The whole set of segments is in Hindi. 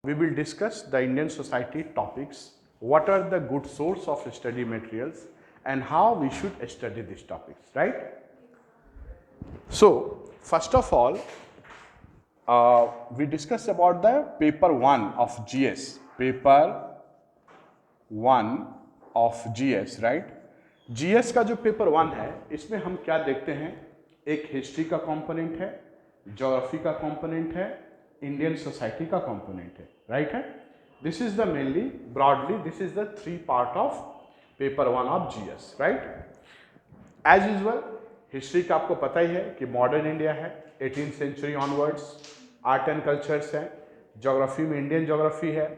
we will discuss the Indian society topics, what are the good source of study materials and how we should study these topics, right? So, first of all, we discuss about the paper 1 of GS, paper 1 of GS, right? GS का जो पेपर 1 है, इसमें हम क्या देखते हैं, एक हिस्ट्री का कंपोनेंट है, ज्योग्राफी का कंपोनेंट है, इंडियन सोसाइटी का कंपोनेंट है, राइट है? This is the mainly broadly this is the 3 part of paper 1 of GS, right? As usual history का आपको पता ही है कि मॉडर्न इंडिया है, 18th century onwards, art and cultures है, ज्योग्राफी में इंडियन ज्योग्राफी है,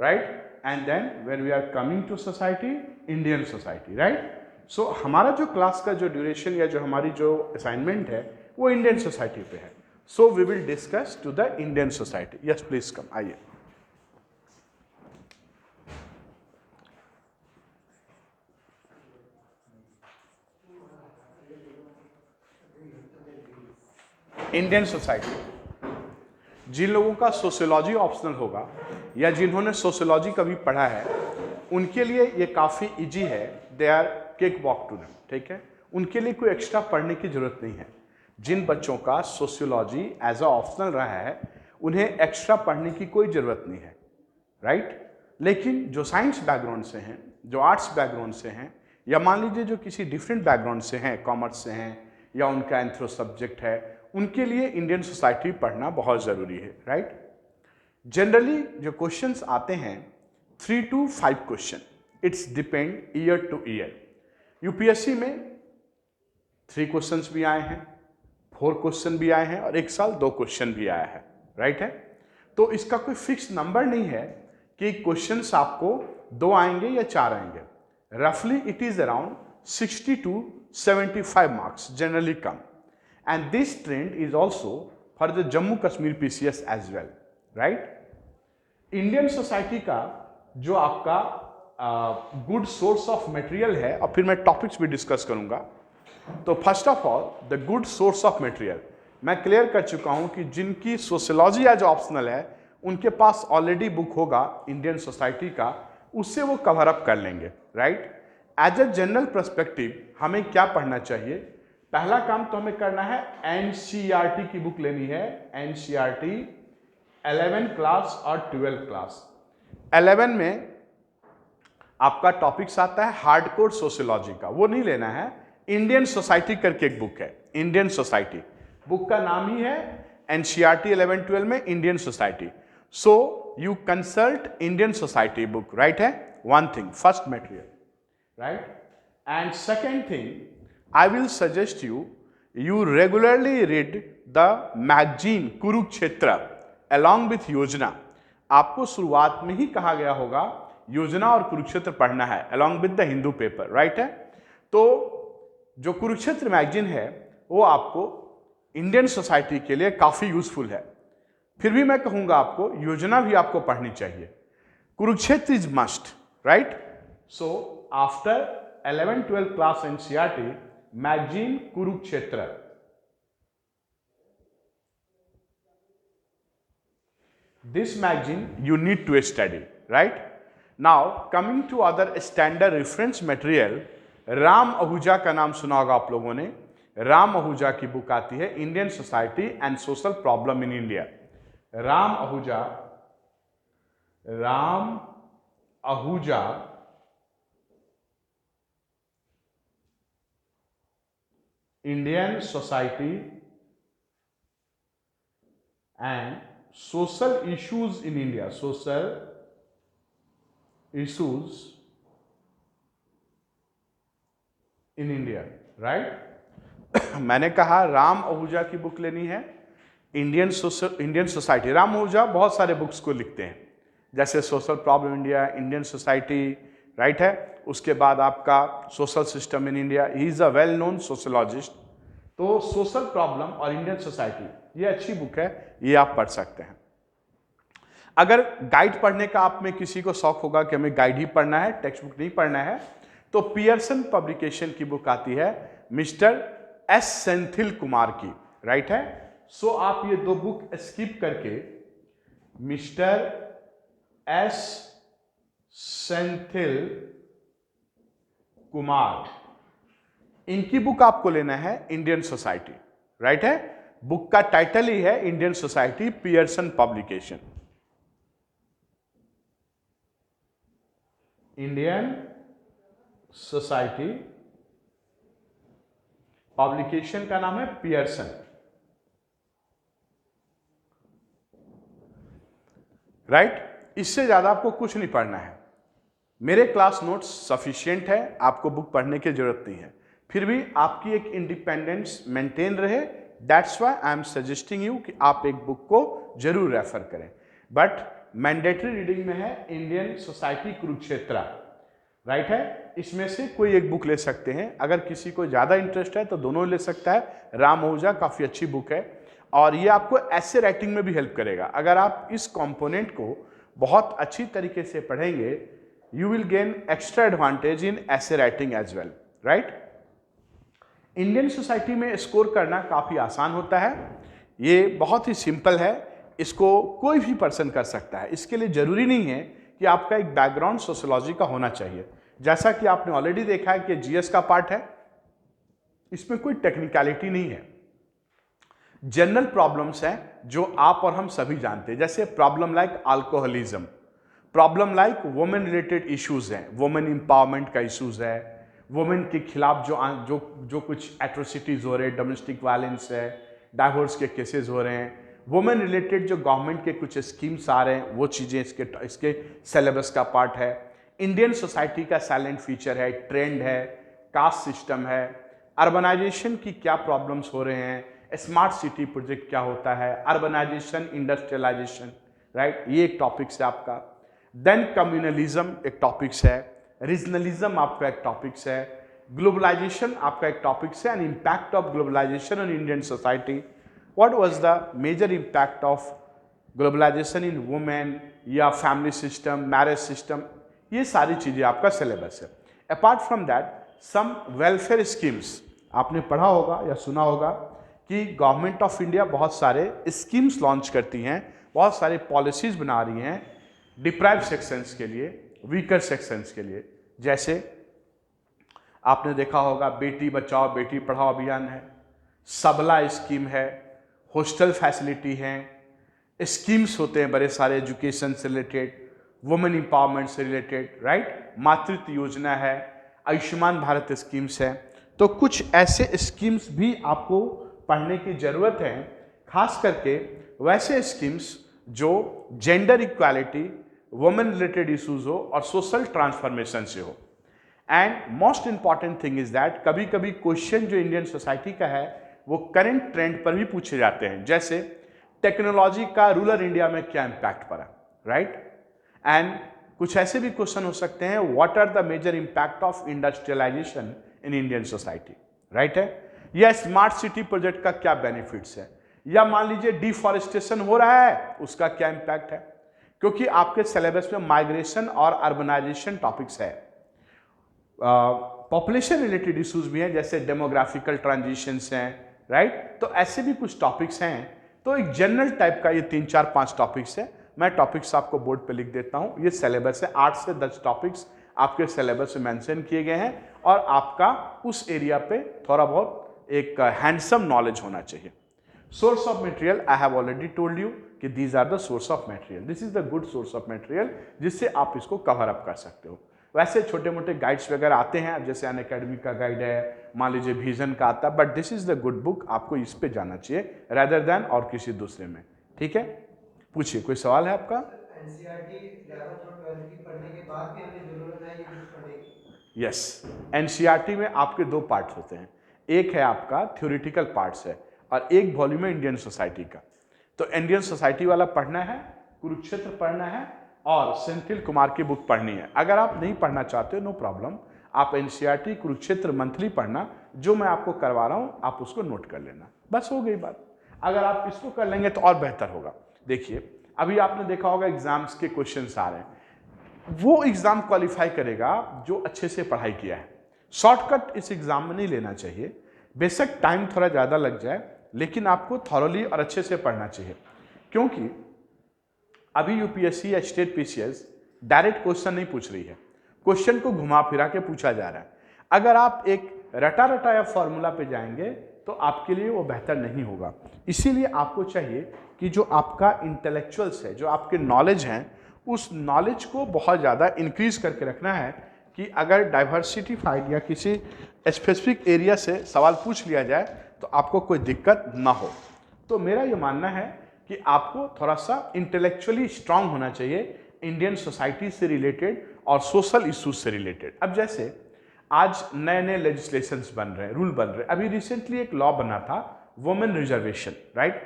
right? And then when we are coming to society, Indian society, right? So हमारा जो क्लास का जो ड्यूरेशन या जो हमारी जो असाइनमेंट है वो इंडियन सोसाइटी पे है. So we will discuss to the Indian society. Yes please come, आइए. इंडियन सोसाइटी, जिन लोगों का सोशियोलॉजी ऑप्शनल होगा या जिन्होंने सोशियोलॉजी कभी पढ़ा है उनके लिए ये काफ़ी इजी है. They are cakewalk to them, ठीक है? उनके लिए कोई एक्स्ट्रा पढ़ने की जरूरत नहीं है. जिन बच्चों का सोशियोलॉजी एज अ ऑप्शनल रहा है उन्हें एक्स्ट्रा पढ़ने की कोई ज़रूरत नहीं है, राइट? लेकिन जो साइंस बैकग्राउंड से हैं, जो आर्ट्स बैकग्राउंड से हैं, या मान लीजिए जो किसी डिफरेंट बैकग्राउंड से हैं, कॉमर्स से हैं या उनका एंथ्रो सब्जेक्ट है, उनके लिए इंडियन सोसाइटी पढ़ना बहुत ज़रूरी है, राइट? जनरली जो क्वेश्चंस आते हैं 3 to 5 question, it's depend year two year. UPSC में 3 क्वेश्चंस भी आए हैं, 4 क्वेश्चन भी आए हैं और एक साल 2 क्वेश्चन भी आया है, राइट है? तो इसका कोई फिक्स नंबर नहीं है कि क्वेश्चंस आपको 2 आएंगे या 4 आएंगे. रफली it is around 60 to 75 marks generally come. And this trend is also for the Jammu Kashmir PCS as well, right? Indian society का जो आपका गुड सोर्स ऑफ मटेरियल है, और फिर मैं टॉपिक्स भी डिस्कस करूंगा. तो first of all the good source of material, मैं क्लियर कर चुका हूं कि जिनकी सोशियोलॉजी एज ऑप्शनल है उनके पास ऑलरेडी बुक होगा इंडियन सोसाइटी का, उससे वो कवर अप कर लेंगे, right? As a general perspective हमें क्या पढ़ना चाहिए? पहला काम तो हमें करना है एनसीईआरटी की बुक लेनी है. एनसीईआरटी 11th क्लास और 12th क्लास. 11 में आपका टॉपिक्स आता है हार्डकोर सोशियोलॉजी का, वो नहीं लेना है. इंडियन सोसाइटी करके एक बुक है, इंडियन सोसाइटी, बुक का नाम ही है एनसीईआरटी 11-12 में Indian society. So you consult Indian society book, right है? One thing, first material, right? And second thing, I will suggest you regularly read the magazine Kurukshetra along with योजना. आपको शुरुआत में ही कहा गया होगा योजना और कुरुक्षेत्र पढ़ना है along with the Hindu paper, right है? तो जो कुरुक्षेत्र मैगजीन है वो आपको इंडियन सोसाइटी के लिए काफ़ी यूजफुल है. फिर भी मैं कहूँगा आपको योजना भी आपको पढ़नी चाहिए. Kurukshetra is must, right? So after 11-12 class NCERT magazine Kurukshetra. This magazine you need to study, right? Now coming to other standard reference material, Ram Ahuja का नाम सुना होगा आप लोगों ने. राम आहूजा की बुक आती है Indian society and social problem in India. Ram Ahuja Indian society and social issues in India. Social issues in India, right? मैंने कहा राम आहूजा की बुक लेनी है, इंडियन सोसाइटी. राम आहूजा बहुत सारे बुक्स को लिखते हैं, जैसे social problem India, Indian society, right है? उसके बाद आपका social system in India. He is a well known sociologist. तो सोशल प्रॉब्लम और इंडियन सोसाइटी ये अच्छी बुक है, ये आप पढ़ सकते हैं. अगर गाइड पढ़ने का आप में किसी को शौक होगा कि हमें गाइड ही पढ़ना है, टेक्स्ट बुक नहीं पढ़ना है, तो पियर्सन पब्लिकेशन की बुक आती है मिस्टर एस सेंथिल कुमार की, राइट है? सो आप ये 2 बुक स्किप करके मिस्टर एस सेंथिल कुमार, इनकी बुक आपको लेना है इंडियन सोसाइटी, राइट है। बुक का टाइटल ही है Indian society, Pearson publication, Indian society, publication का नाम है पियर्सन, राइट। इससे ज्यादा आपको कुछ नहीं पढ़ना है। मेरे क्लास नोट्स सफिशिएंट है, आपको बुक पढ़ने की जरूरत नहीं है। फिर भी आपकी एक इंडिपेंडेंस मेंटेन रहे, that's why I am suggesting you कि आप एक बुक को जरूर रेफर करें। बट मैंडेटरी रीडिंग में है इंडियन सोसाइटी कुरुक्षेत्र, राइट है। इसमें से कोई एक बुक ले सकते हैं। अगर किसी को ज़्यादा इंटरेस्ट है तो दोनों ले सकता है। राम आहूजा काफ़ी अच्छी बुक है और ये आपको ऐसे राइटिंग में भी हेल्प करेगा। अगर आप इस कंपोनेंट को बहुत अच्छी तरीके से पढ़ेंगे, you will gain extra advantage in essay writing as well, right. Indian society में स्कोर करना काफ़ी आसान होता है, ये बहुत ही सिंपल है, इसको कोई भी पर्सन कर सकता है। इसके लिए ज़रूरी नहीं है कि आपका एक बैकग्राउंड सोशियोलॉजी का होना चाहिए। जैसा कि आपने ऑलरेडी देखा है कि जीएस का पार्ट है, इसमें कोई टेक्निकलिटी नहीं है, जनरल प्रॉब्लम्स हैं जो आप और हम सभी जानते हैं। जैसे problem like alcoholism, problem like women related issues हैं, वुमेन एम्पावरमेंट का इश्यूज है, वुमेन के खिलाफ जो कुछ एट्रोसिटीज हो रहे हैं, डोमेस्टिक वायलेंस है, डाइवोर्स के केसेस हो रहे हैं, वुमेन रिलेटेड जो गवर्नमेंट के कुछ स्कीम्स आ रहे हैं, वो चीज़ें इसके सिलेबस का पार्ट है। इंडियन सोसाइटी का साइलेंट फीचर है, ट्रेंड है, कास्ट सिस्टम है, अर्बनाइजेशन की क्या प्रॉब्लम्स हो रहे हैं, स्मार्ट सिटी प्रोजेक्ट क्या होता है, अर्बनाइजेशन, इंडस्ट्रियलाइजेशन, राइट, ये एक टॉपिक्स है आपका। देन कम्युनलिज्म एक टॉपिक्स है, रीजनलिज्म आपका एक टॉपिक्स है, ग्लोबलाइजेशन आपका एक टॉपिक्स है, and impact of globalization on Indian society, what was the major impact of globalization in women या फैमिली सिस्टम, मैरिज सिस्टम, ये सारी चीज़ें आपका सिलेबस है। Apart from that some welfare schemes, आपने पढ़ा होगा या सुना होगा कि गवर्नमेंट ऑफ इंडिया बहुत सारे स्कीम्स लॉन्च करती हैं, बहुत सारे पॉलिसीज बना रही हैं डिप्राइव सेक्शंस के लिए, वीकर सेक्शंस के लिए। जैसे आपने देखा होगा बेटी बचाओ बेटी पढ़ाओ अभियान है, सबला स्कीम है, हॉस्टल फैसिलिटी हैं, स्कीम्स होते हैं बड़े सारे एजुकेशन से रिलेटेड, वुमेन एम्पावरमेंट से रिलेटेड, राइट, मातृत्व योजना है, आयुष्मान भारत स्कीम्स है। तो कुछ ऐसे स्कीम्स भी आपको पढ़ने की जरूरत है, खास करके वैसे स्कीम्स जो gender equality, women related issues हो और सोशल ट्रांसफॉर्मेशन से हो। And most important thing is that कभी कभी क्वेश्चन जो इंडियन सोसाइटी का है वो करंट ट्रेंड पर भी पूछे जाते हैं। जैसे टेक्नोलॉजी का रूरल इंडिया में क्या इम्पैक्ट पड़ा, राइट, एंड कुछ ऐसे भी क्वेश्चन हो सकते हैं, what are the major impact of industrialization in Indian society, right है, या स्मार्ट सिटी प्रोजेक्ट का क्या बेनिफिट्स है, या मान लीजिए डिफॉरेस्टेशन हो रहा है उसका क्या इम्पैक्ट है, क्योंकि आपके सिलेबस में माइग्रेशन और अर्बनाइजेशन टॉपिक्स है। पॉपुलेशन रिलेटेड इश्यूज भी हैं, जैसे डेमोग्राफिकल ट्रांजिशंस हैं, राइट। तो ऐसे भी कुछ टॉपिक्स हैं। तो एक जनरल टाइप का ये 3-4-5 टॉपिक्स है। मैं टॉपिक्स आपको बोर्ड पे लिख देता हूँ। ये सिलेबस है, 8 से 10 टॉपिक्स आपके सिलेबस में मेंशन किए गए हैं और आपका उस एरिया पे थोड़ा बहुत एक हैंडसम नॉलेज होना चाहिए। Source of material I have already told you कि these are the source of material, this is the good source of material जिससे आप इसको कवर अप कर सकते हो। वैसे छोटे मोटे गाइड्स वगैरह आते हैं, जैसे अन अकेडमी का गाइड है, मान लीजिए विजन का आता है, but this is the good book, आपको इस पे जाना चाहिए रादर देन और किसी दूसरे में। ठीक है, पूछिए, कोई सवाल है आपका? एनसीईआरटी 11th और 12th की पढ़ने के बाद भी हमें जरूरत है ये बुक पढ़ने की? यस, एनसीईआरटी में आपके 2 पार्ट होते हैं, एक है आपका थ्योरेटिकल पार्ट्स है और एक वॉल्यूम है इंडियन सोसाइटी का। तो इंडियन सोसाइटी वाला पढ़ना है, कुरुक्षेत्र पढ़ना है और सेंथिल कुमार की बुक पढ़नी है। अगर आप नहीं पढ़ना चाहते हो नो प्रॉब्लम, आप एनसीईआरटी कुरुक्षेत्र मंथली पढ़ना, जो मैं आपको करवा रहा हूं आप उसको नोट कर लेना, बस हो गई बात। अगर आप इसको कर लेंगे तो और बेहतर होगा। देखिए अभी आपने देखा होगा एग्जाम्स के क्वेश्चंस आ रहे हैं, वो एग्जाम क्वालिफाई करेगा जो अच्छे से पढ़ाई किया है। शॉर्टकट इस एग्जाम में नहीं लेना चाहिए, बेशक टाइम थोड़ा ज़्यादा लग जाए लेकिन आपको थॉरोली और अच्छे से पढ़ना चाहिए, क्योंकि अभी यूपीएससी या स्टेट पीसीएस डायरेक्ट क्वेश्चन नहीं पूछ रही है, क्वेश्चन को घुमा फिरा के पूछा जा रहा है। अगर आप एक रटा रटाया फॉर्मूला पे जाएंगे तो आपके लिए वो बेहतर नहीं होगा। इसीलिए आपको चाहिए कि जो आपका इंटेलेक्चुअल्स है, जो आपके नॉलेज हैं, उस नॉलेज को बहुत ज़्यादा इंक्रीज करके रखना है कि अगर डाइवर्सिटीफाइड या किसी स्पेसिफिक एरिया से सवाल पूछ लिया जाए तो आपको कोई दिक्कत ना हो। तो मेरा ये मानना है कि आपको थोड़ा सा इंटेलेक्चुअली स्ट्रांग होना चाहिए इंडियन सोसाइटी से रिलेटेड और सोशल इश्यूज से रिलेटेड। अब जैसे आज नए नए लेजिस्लेशंस बन रहे हैं, रूल बन रहे हैं। अभी रिसेंटली एक लॉ बना था वुमेन रिजर्वेशन, राइट।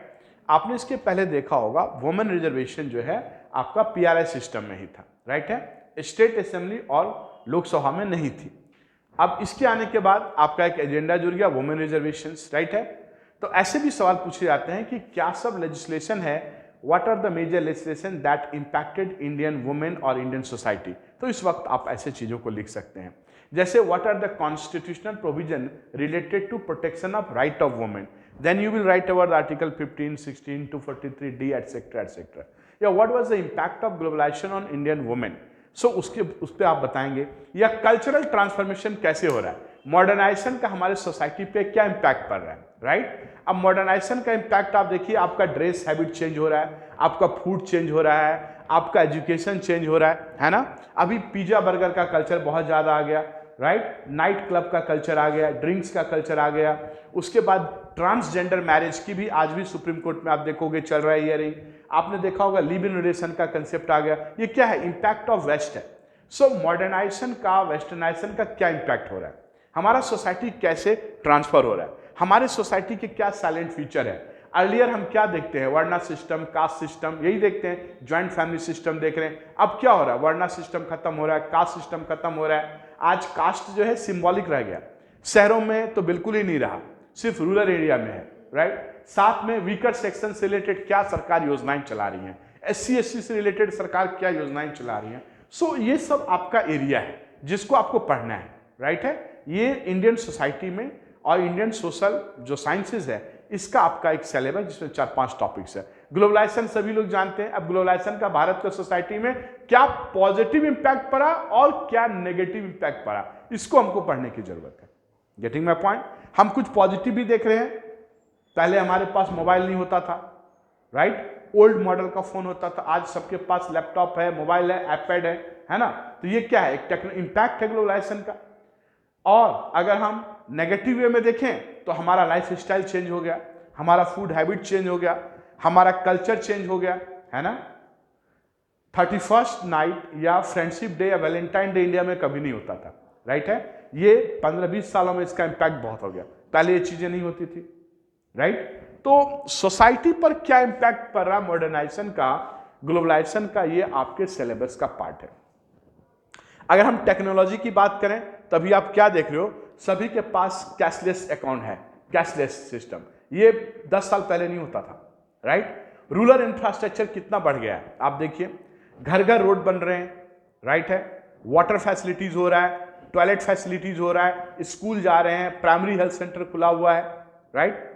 आपने इसके पहले देखा होगा वुमेन रिजर्वेशन जो है आपका पीआरआई सिस्टम में ही था, राइट है, स्टेट असेंबली और लोकसभा में नहीं थी। अब इसके आने के बाद आपका एक एजेंडा जुड़ गया वुमेन रिजर्वेशंस, राइट है। तो ऐसे भी सवाल पूछे जाते हैं कि क्या सब लेजिस्लेशन है, what are the major legislation that impacted Indian women और इंडियन सोसाइटी। तो इस वक्त आप ऐसे चीजों को लिख सकते हैं जैसे what are the constitutional provision related to protection of right of women, then you will write about article 15, 16, 243D etcetera etcetera. या what was the impact of globalization on Indian women, so उस पर आप बताएंगे। या कल्चरल ट्रांसफॉर्मेशन कैसे हो रहा है, मॉडर्नाइजेशन का हमारे सोसाइटी पे क्या इम्पैक्ट पड़ रहा है, राइट। अब मॉडर्नाइजेशन का इम्पैक्ट आप देखिए, आपका ड्रेस हैबिट चेंज हो रहा है, आपका फूड चेंज हो रहा है, आपका एजुकेशन चेंज हो रहा है ना। अभी पिज्जा बर्गर का कल्चर बहुत ज़्यादा आ गया, राइट। नाइट क्लब का कल्चर आ गया, ड्रिंक्स का कल्चर आ गया। उसके बाद ट्रांसजेंडर मैरिज की भी आज भी सुप्रीम कोर्ट में आप देखोगे चल रहा है हियरिंग। आपने देखा होगा लिव इन रिलेशन का कंसेप्ट आ गया। ये क्या है, इम्पैक्ट ऑफ वेस्ट है। सो मॉडर्नाइजेशन का, वेस्टर्नाइजेशन का क्या इम्पैक्ट हो रहा है, हमारा सोसाइटी कैसे ट्रांसफर हो रहा है, हमारे सोसाइटी के क्या साइलेंट फीचर है। अर्लियर हम क्या देखते हैं, वर्णा सिस्टम, कास्ट सिस्टम, यही देखते हैं, ज्वाइंट फैमिली सिस्टम देख रहे हैं। अब क्या हो रहा है, वर्णा सिस्टम खत्म हो रहा है, कास्ट सिस्टम खत्म हो रहा है। आज कास्ट जो है सिंबॉलिक रह गया, शहरों में तो बिल्कुल ही नहीं रहा, सिर्फ रूरल एरिया में है, राइट। साथ में वीकर सेक्शन से रिलेटेड क्या सरकार योजनाएं चला रही हैं, SC SC से रिलेटेड सरकार क्या योजनाएं चला रही हैं। सो ये सब आपका एरिया है जिसको आपको पढ़ना है, राइट है। ये इंडियन सोसाइटी में और इंडियन सोशल जो साइंसेज है इसका आपका एक सिलेबस जिसमें 4-5 टॉपिक्स है। ग्लोबलाइजेशन सभी लोग जानते हैं। अब ग्लोबलाइजेशन का भारत का सोसाइटी में क्या पॉजिटिव इंपैक्ट पड़ा और क्या नेगेटिव इंपैक्ट पड़ा, इसको हमको पढ़ने की जरूरत है। Getting my point. हम कुछ पॉजिटिव भी देख रहे हैं। पहले हमारे पास मोबाइल नहीं होता था, राइट, ओल्ड मॉडल का फोन होता था। आज सबके पास लैपटॉप है, मोबाइल है, आईपैड है ना। तो ये क्या है, एक इंपैक्ट है ग्लोबलाइजेशन का। और अगर हम नेगेटिव वे में देखें तो हमारा लाइफ स्टाइल चेंज हो गया, हमारा फूड हैबिट चेंज हो गया, हमारा कल्चर चेंज हो गया, है ना। 31st नाइट या फ्रेंडशिप डे या वैलेंटाइन डे इंडिया में कभी नहीं होता था, राइट है। ये 15-20 सालों में इसका इंपैक्ट बहुत हो गया, पहले ये चीजें नहीं होती थी, राइट। तो सोसाइटी पर क्या इंपैक्ट पड़ रहा मॉडर्नाइजेशन का, ग्लोबलाइजेशन का, ये आपके सिलेबस का पार्ट है। अगर हम टेक्नोलॉजी की बात करें तभी आप क्या देख रहे हो, सभी के पास कैशलेस अकाउंट है, कैशलेस सिस्टम। ये 10 साल पहले नहीं होता था, राइट। रूरल इंफ्रास्ट्रक्चर कितना बढ़ गया है, आप देखिए, घर घर रोड बन रहे हैं, राइट है, वाटर फैसिलिटीज हो रहा है, टॉयलेट फैसिलिटीज हो रहा है, स्कूल जा रहे हैं, प्राइमरी हेल्थ सेंटर खुला हुआ है, राइट।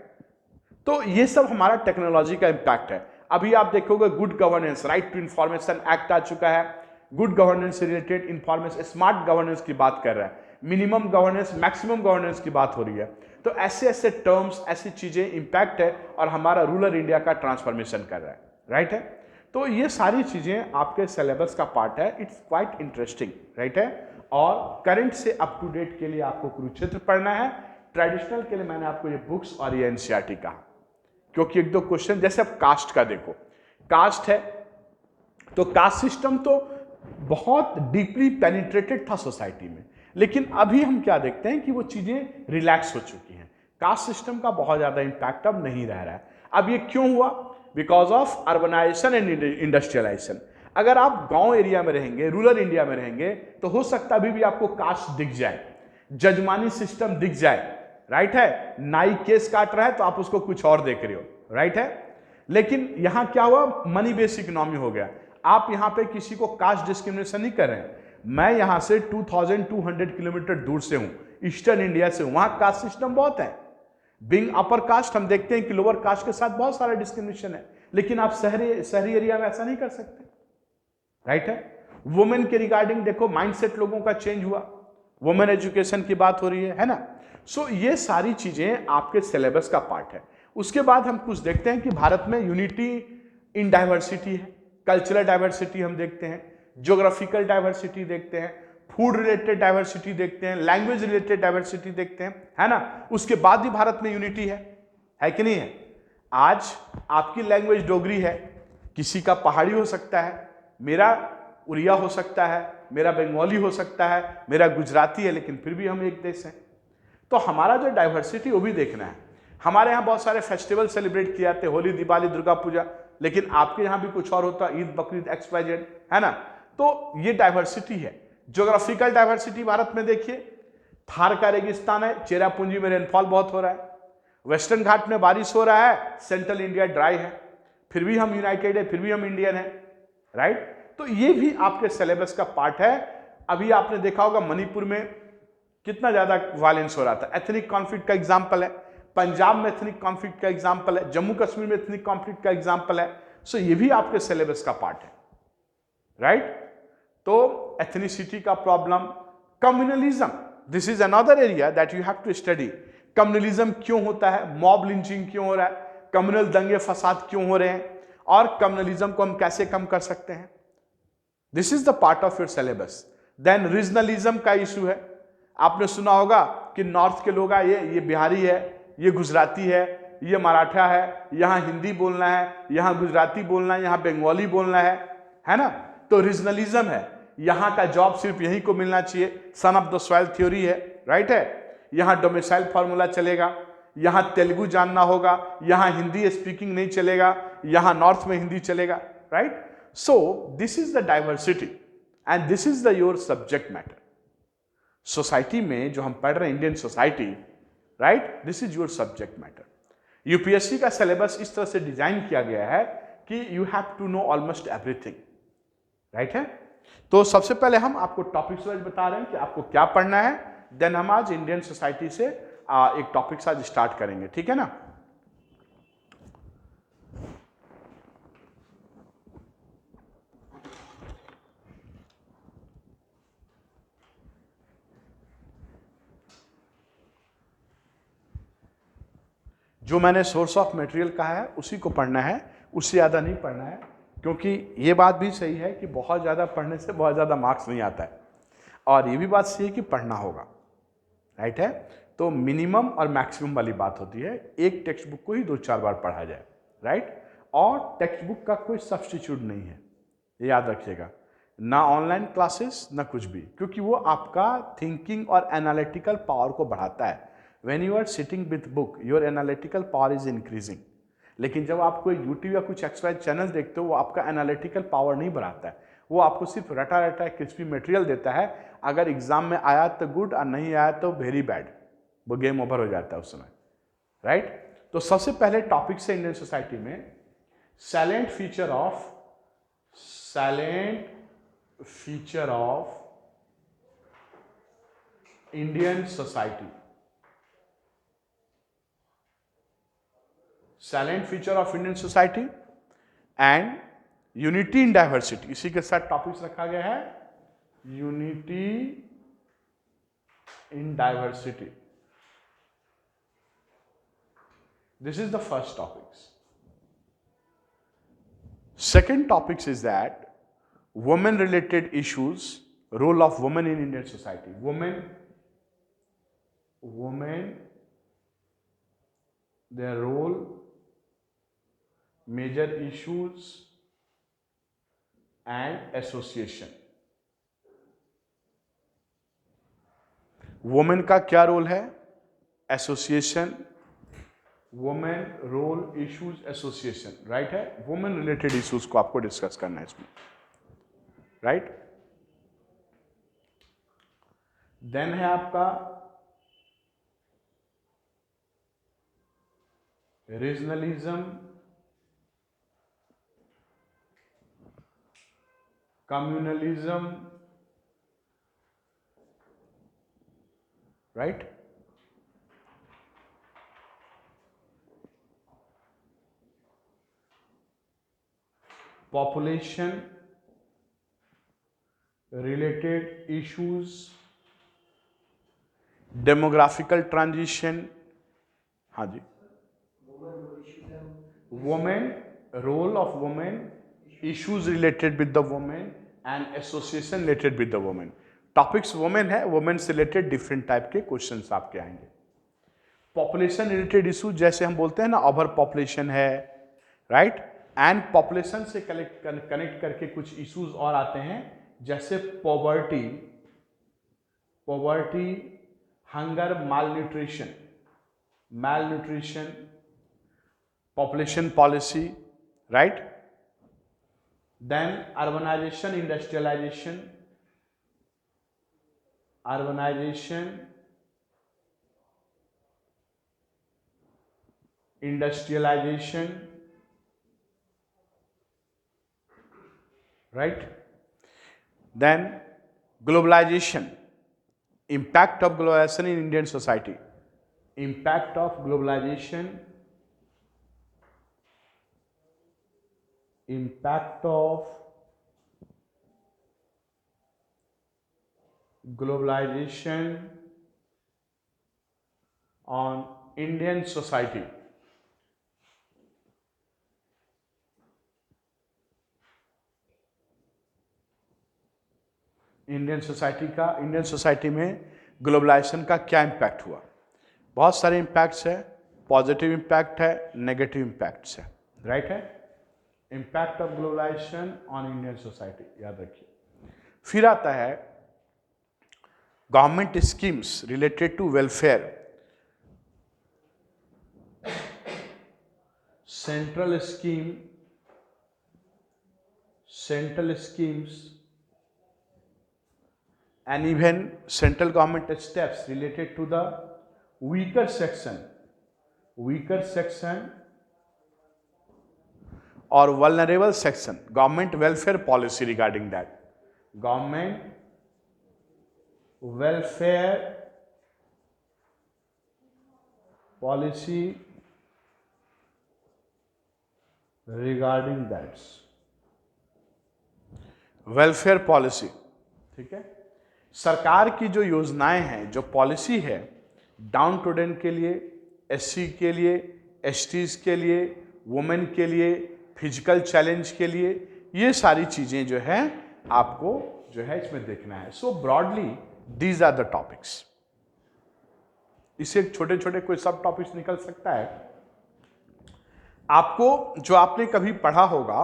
तो ये सब हमारा टेक्नोलॉजी का इंपैक्ट है। अभी आप देखोगे good governance, right to information act आ चुका है, गुड गवर्नेंस से रिलेटेड इंफॉर्मेशन, स्मार्ट गवर्नेंस की बात कर रहा है, मिनिमम गवर्नेंस, मैक्सिमम गवर्नेंस की बात हो रही है। तो ऐसे ऐसे टर्म्स, ऐसी चीजें इंपैक्ट है और हमारा रूरल इंडिया का ट्रांसफॉर्मेशन कर रहा है, राइट है। तो ये सारी चीजें आपके सिलेबस का पार्ट है। इट्स क्वाइट इंटरेस्टिंग, राइट है। और करंट से अप टू डेट के लिए आपको कुरुक्षेत्र पढ़ना है, ट्रेडिशनल के लिए मैंने आपको ये बुक्स और ये NCERT कहा, क्योंकि 1-2 क्वेश्चन, जैसे अब कास्ट का देखो, कास्ट है तो कास्ट सिस्टम तो बहुत डीपली पेनिट्रेटेड था सोसाइटी में, लेकिन अभी हम क्या देखते हैं कि वो चीजें रिलैक्स हो चुकी हैं। कास्ट सिस्टम का बहुत ज्यादा इंपैक्ट अब नहीं रह रहा है। अब ये क्यों हुआ, because of urbanization and industrialization. अगर आप गांव एरिया में रहेंगे, रूरल इंडिया में रहेंगे, तो हो सकता है अभी भी आपको कास्ट दिख जाए, जजमानी सिस्टम दिख जाए, राइट है। नाई केस काट रहा है तो आप उसको कुछ और देख रहे हो, राइट है। लेकिन यहां क्या हुआ, मनी बेस्ड इकोनॉमी हो गया। आप यहां पे किसी को कास्ट डिस्क्रिमिनेशन नहीं कर रहे हैं। मैं यहां से 2200 किलोमीटर दूर से हूं, ईस्टर्न इंडिया से हूं, वहां कास्ट सिस्टम बहुत है। बीइंग अपर कास्ट हम देखते हैं कि लोअर कास्ट के साथ बहुत सारा डिस्क्रिमिनेशन है। लेकिन आप शहरी एरिया में ऐसा नहीं कर सकते, राइट है। वुमेन के रिगार्डिंग देखो माइंडसेट लोगों का चेंज हुआ, वुमेन एजुकेशन की बात हो रही है ना। सो ये सारी चीजें आपके सिलेबस का पार्ट है। उसके बाद हम कुछ देखते हैं कि भारत में यूनिटी इन डाइवर्सिटी है, कल्चरल डाइवर्सिटी हम देखते हैं, ज्योग्राफिकल डाइवर्सिटी देखते हैं, फूड रिलेटेड डाइवर्सिटी देखते हैं, लैंग्वेज रिलेटेड डाइवर्सिटी देखते हैं, है ना। उसके बाद भी भारत में यूनिटी है कि नहीं है। आज आपकी लैंग्वेज डोगरी है, किसी का पहाड़ी हो सकता है, मेरा उड़िया हो सकता है, मेरा बंगाली हो सकता है, मेरा गुजराती है, लेकिन फिर भी हम एक देश हैं। तो हमारा जो डाइवर्सिटी वो भी देखना है। हमारे यहाँ बहुत सारे फेस्टिवल सेलिब्रेट किए जाते हैं, होली, दिवाली, दुर्गा पूजा, लेकिन आपके यहाँ भी कुछ और होता है, ईद, बकरीद, XYZ, है ना। तो ये डाइवर्सिटी है। ज्योग्राफिकल डाइवर्सिटी भारत में देखिए, थार का रेगिस्तान है, चेरापूंजी में रेनफॉल बहुत हो रहा है, वेस्टर्न घाट में बारिश हो रहा है, सेंट्रल इंडिया ड्राई है, फिर भी हम यूनाइटेड है, फिर भी हम इंडियन है, राइट। तो ये भी आपके सिलेबस का पार्ट है। अभी आपने देखा होगा मणिपुर में कितना ज्यादा वायलेंस हो रहा था, एथनिक कॉन्फ्लिक्ट का एग्जाम्पल है। पंजाब में एथनिक कॉन्फ्लिक्ट का एग्जाम्पल है, जम्मू कश्मीर में एथनिक कॉन्फ्लिक्ट का एग्जाम्पल है। सो ये भी आपके सिलेबस का पार्ट है, राइट। तो एथनिसिटी का problem, communalism, this is another area that you have to study. Communalism क्यों होता है, मॉब लिंचिंग क्यों हो रहा है, कम्युनल दंगे फसाद क्यों हो रहे हैं, और कम्युनलिज्म को हम कैसे कम कर सकते हैं। This is the part of your syllabus. Then regionalism का इशू है। आपने सुना होगा कि नॉर्थ के लोग आए, ये बिहारी है, ये गुजराती है, ये मराठा है, यहां हिंदी बोलना है, यहां गुजराती बोलना है, यहां बंगाली बोलना है ना। तो रीजनलिज्म है, यहां का जॉब सिर्फ यहीं को मिलना चाहिए, son of the soil theory है, राइट है। यहां डोमिसाइल फॉर्मूला चलेगा, यहां तेलुगु जानना होगा, यहां हिंदी स्पीकिंग नहीं चलेगा, यहां नॉर्थ में हिंदी चलेगा, right. So this is the diversity and this is the your subject matter. Society में जो हम पढ़ रहे हैं, Indian society, right, this is your subject matter. UPSC का सिलेबस इस तरह से डिजाइन किया गया है कि you have to know almost everything, right है। तो सबसे पहले हम आपको टॉपिक्स वाइज बता रहे हैं कि आपको क्या पढ़ना है, देन हम आज इंडियन सोसाइटी से एक टॉपिक आज स्टार्ट करेंगे, ठीक है ना। जो मैंने सोर्स ऑफ मटेरियल कहा है उसी को पढ़ना है, उससे ज़्यादा नहीं पढ़ना है, क्योंकि ये बात भी सही है कि बहुत ज़्यादा पढ़ने से बहुत ज़्यादा मार्क्स नहीं आता है, और ये भी बात सही है कि पढ़ना होगा, राइट है। तो मिनिमम और मैक्सिमम वाली बात होती है, एक टेक्स्ट बुक को ही 2-4 बार पढ़ा जाए, राइट। और टेक्स्ट बुक का कोई सब्स्टिट्यूट नहीं है, ये याद रखिएगा, ना ऑनलाइन क्लासेस ना कुछ भी, क्योंकि वो आपका थिंकिंग और एनालिटिकल पावर को बढ़ाता है। When you are sitting with book, your analytical power is increasing. लेकिन जब आप कोई यूट्यूब या कुछ एक्सवाइज चैनल देखते हो, वो आपका एनालिटिकल पावर नहीं बढ़ाता है, वो आपको सिर्फ रटा रटा क्रिस्पी मटेरियल देता है। अगर एग्जाम में आया तो गुड, और नहीं आया तो वेरी बैड, वो गेम ओवर हो जाता है उस समय, राइट। तो सबसे पहले टॉपिक से इंडियन सोसाइटी में salient feature of Indian society, salient feature of Indian society and unity in diversity, इसी के साथ टॉपिक्स रखा गया है, unity in diversity. This is the first topics. Second topics is that women related issues, role of women in Indian society, women their role, major issues and association। Women का क्या रोल है, association, women role issues association, right है। वुमेन रिलेटेड इश्यूज को आपको डिस्कस करना है इसमें, राइट। देन है आपका regionalism, communalism, right. population related issues, demographical transition, हाँ जी, women, role of women, issues related with the women and association related with the women. Topics women है, वुमेन से रिलेटेड डिफरेंट टाइप के क्वेश्चंस आपके आएंगे. पॉपुलेशन रिलेटेड इशू जैसे हम बोलते हैं ना, ओवर पॉपुलेशन है, राइट, एंड पॉपुलेशन से कनेक्ट करके कुछ इश्यूज और आते हैं जैसे poverty, hunger, malnutrition, population policy, right? Then urbanization, industrialization, right? Then globalization, impact of globalization in Indian society, impact of globalization, on Indian society. Indian society में ग्लोबलाइजेशन का क्या इम्पैक्ट हुआ. बहुत सारे इम्पैक्ट्स है, पॉजिटिव इम्पैक्ट है, नेगेटिव इम्पैक्ट्स है, राइट है. Impact of globalization on Indian society, याद रखिए. फिर आता है government schemes related to welfare, central schemes and even central government steps related to the weaker section or vulnerable section, government welfare policy regarding that, government welfare policy regarding that, welfare policy. ठीक है, सरकार की जो योजनाएं हैं, जो पॉलिसी है डाउन टोडन के लिए, एससी के लिए, एसटीज के लिए, वुमेन के लिए, फिजिकल चैलेंज के लिए, ये सारी चीजें जो है आपको जो है इसमें देखना है. So broadly these are the topics. इससे छोटे छोटे कोई सब टॉपिक्स निकल सकता है. आपको जो आपने कभी पढ़ा होगा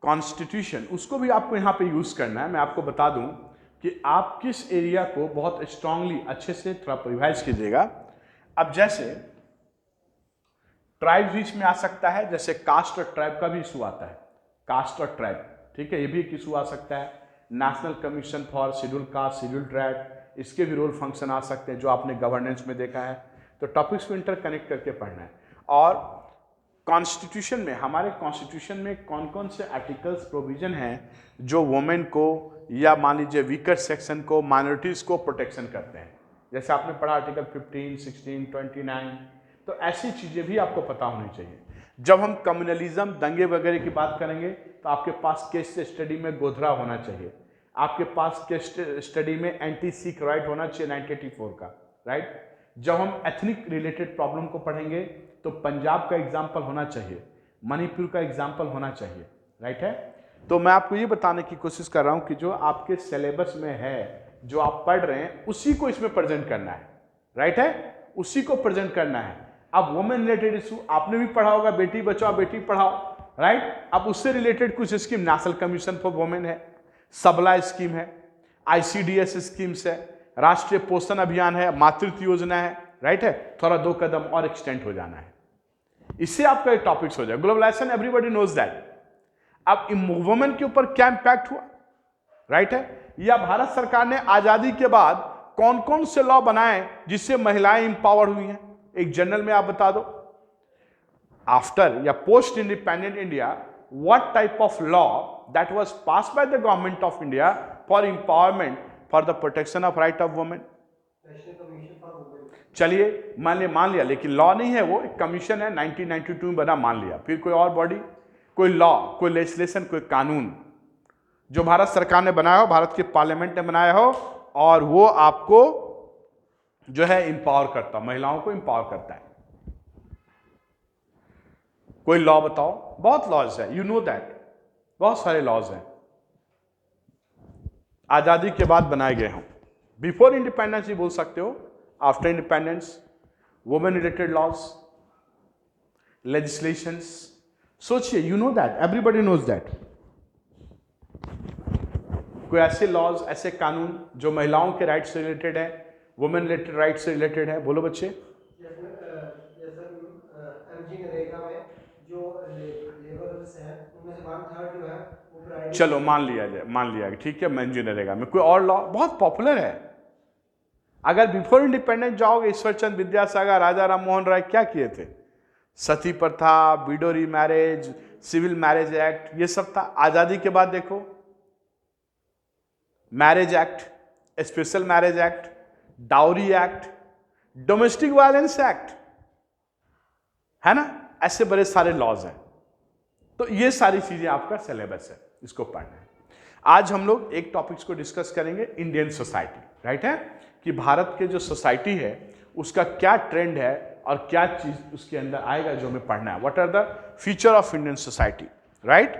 कॉन्स्टिट्यूशन, उसको भी आपको यहाँ पे यूज करना है. मैं आपको बता दूं कि आप किस एरिया को बहुत स्ट्रांगली अच्छे से थोड़ा परिभाषित कीजिएगा. अब जैसे ट्राइब बीच में आ सकता है, जैसे कास्ट और ट्राइब का भी इशू आता है, कास्ट और ट्राइब, ठीक है, ये भी एक इशू आ सकता है. National commission for schedule caste, schedule tribe, इसके भी रोल फंक्शन आ सकते हैं जो आपने गवर्नेंस में देखा है. तो टॉपिक्स को इंटरकनेक्ट करके पढ़ना है. और कॉन्स्टिट्यूशन में, हमारे कॉन्स्टिट्यूशन में कौन कौन से आर्टिकल्स प्रोविजन हैं जो वुमेन को या मान लीजिए वीकर सेक्शन को, माइनॉरिटीज को प्रोटेक्शन करते हैं. जैसे आपने पढ़ा आर्टिकल 15, 16, 29. तो ऐसी चीजें भी आपको पता होनी चाहिए. जब हम कम्युनलिज्म, दंगे वगैरह की बात करेंगे तो आपके पास केस स्टडी में गोधरा होना चाहिए, आपके पास केस स्टडी में एंटी सिख राइट होना चाहिए 1984 का, राइट. जब हम एथनिक रिलेटेड प्रॉब्लम को पढ़ेंगे तो पंजाब का एग्जाम्पल होना चाहिए, मणिपुर का एग्जाम्पल होना चाहिए, राइट है. तो मैं आपको ये बताने की कोशिश कर रहा हूं कि जो आपके सिलेबस में है, जो आप पढ़ रहे हैं, उसी को इसमें प्रेजेंट करना है, राइट है, उसी को प्रेजेंट करना है. अब वुमेन रिलेटेड इशू आपने भी पढ़ा होगा, बेटी बचाओ बेटी पढ़ाओ, राइट. अब उससे रिलेटेड कुछ scheme, national commission for women है, सबला स्कीम है, ICDS स्कीम्स है, राष्ट्रीय पोषण अभियान है, मातृत्व योजना है, राइट है. थोड़ा 2 कदम और एक्सटेंड हो जाना है, इससे आपका एक टॉपिक्स हो जाए. Globalization everybody knows that. अब वुमेन के ऊपर क्या इंपैक्ट हुआ, राइट है, या भारत सरकार ने आजादी के बाद कौन कौन से लॉ बनाए जिससे महिलाएं इंपावर हुई हैं, एक जनरल में आप बता दो. आफ्टर या post independent India, what type of law that was passed by the government of India for empowerment, for the protection of right of women. चलिए मान लिया, लेकिन लॉ नहीं है वो, एक कमीशन है, 1992 में बना, मान लिया. फिर कोई और बॉडी, कोई लॉ, कोई लेजिस्लेशन, कोई कानून जो भारत सरकार ने बनाया हो, भारत के पार्लियामेंट ने बनाया हो, और वो आपको जो है इंपावर करता, महिलाओं को इंपावर करता है। कोई लॉ बताओ, बहुत लॉज है, यू नो दैट, बहुत सारे लॉज हैं आजादी के बाद बनाए गए हों। बिफोर इंडिपेंडेंस ही बोल सकते हो, after independence, women related laws, legislations. सोचिए, you know that, everybody knows that. कोई ऐसे लॉज, ऐसे कानून जो महिलाओं के राइट से रिलेटेड है, वुमेन रिलेटेड राइट से रिलेटेड है, बोलो बच्चे। जैसे एमजी नरेगा में जो लेबर्स हैं उनमें से 1/3 जो है वो प्राइवेट। चलो मान लिया जाए, मान लिया, ठीक है, एमजी नरेगा में। कोई और लॉ बहुत पॉपुलर है, अगर बिफोर इंडिपेंडेंस जाओगे, ईश्वरचंद विद्यासागर, राजा राम मोहन राय क्या किए थे? सती प्रथा, widow remarriage, civil marriage act, ये सब था। आजादी के बाद देखो, marriage act, special marriage act, dowry act, domestic violence act, है ना, ऐसे बड़े सारे लॉज हैं। तो ये सारी चीजें आपका सिलेबस है, इसको पढ़ना है। आज हम लोग एक टॉपिक्स को डिस्कस करेंगे, इंडियन सोसाइटी, राइट है, कि भारत के जो सोसाइटी है उसका क्या ट्रेंड है और क्या चीज उसके अंदर आएगा जो हमें पढ़ना है। What are the feature of Indian society, right.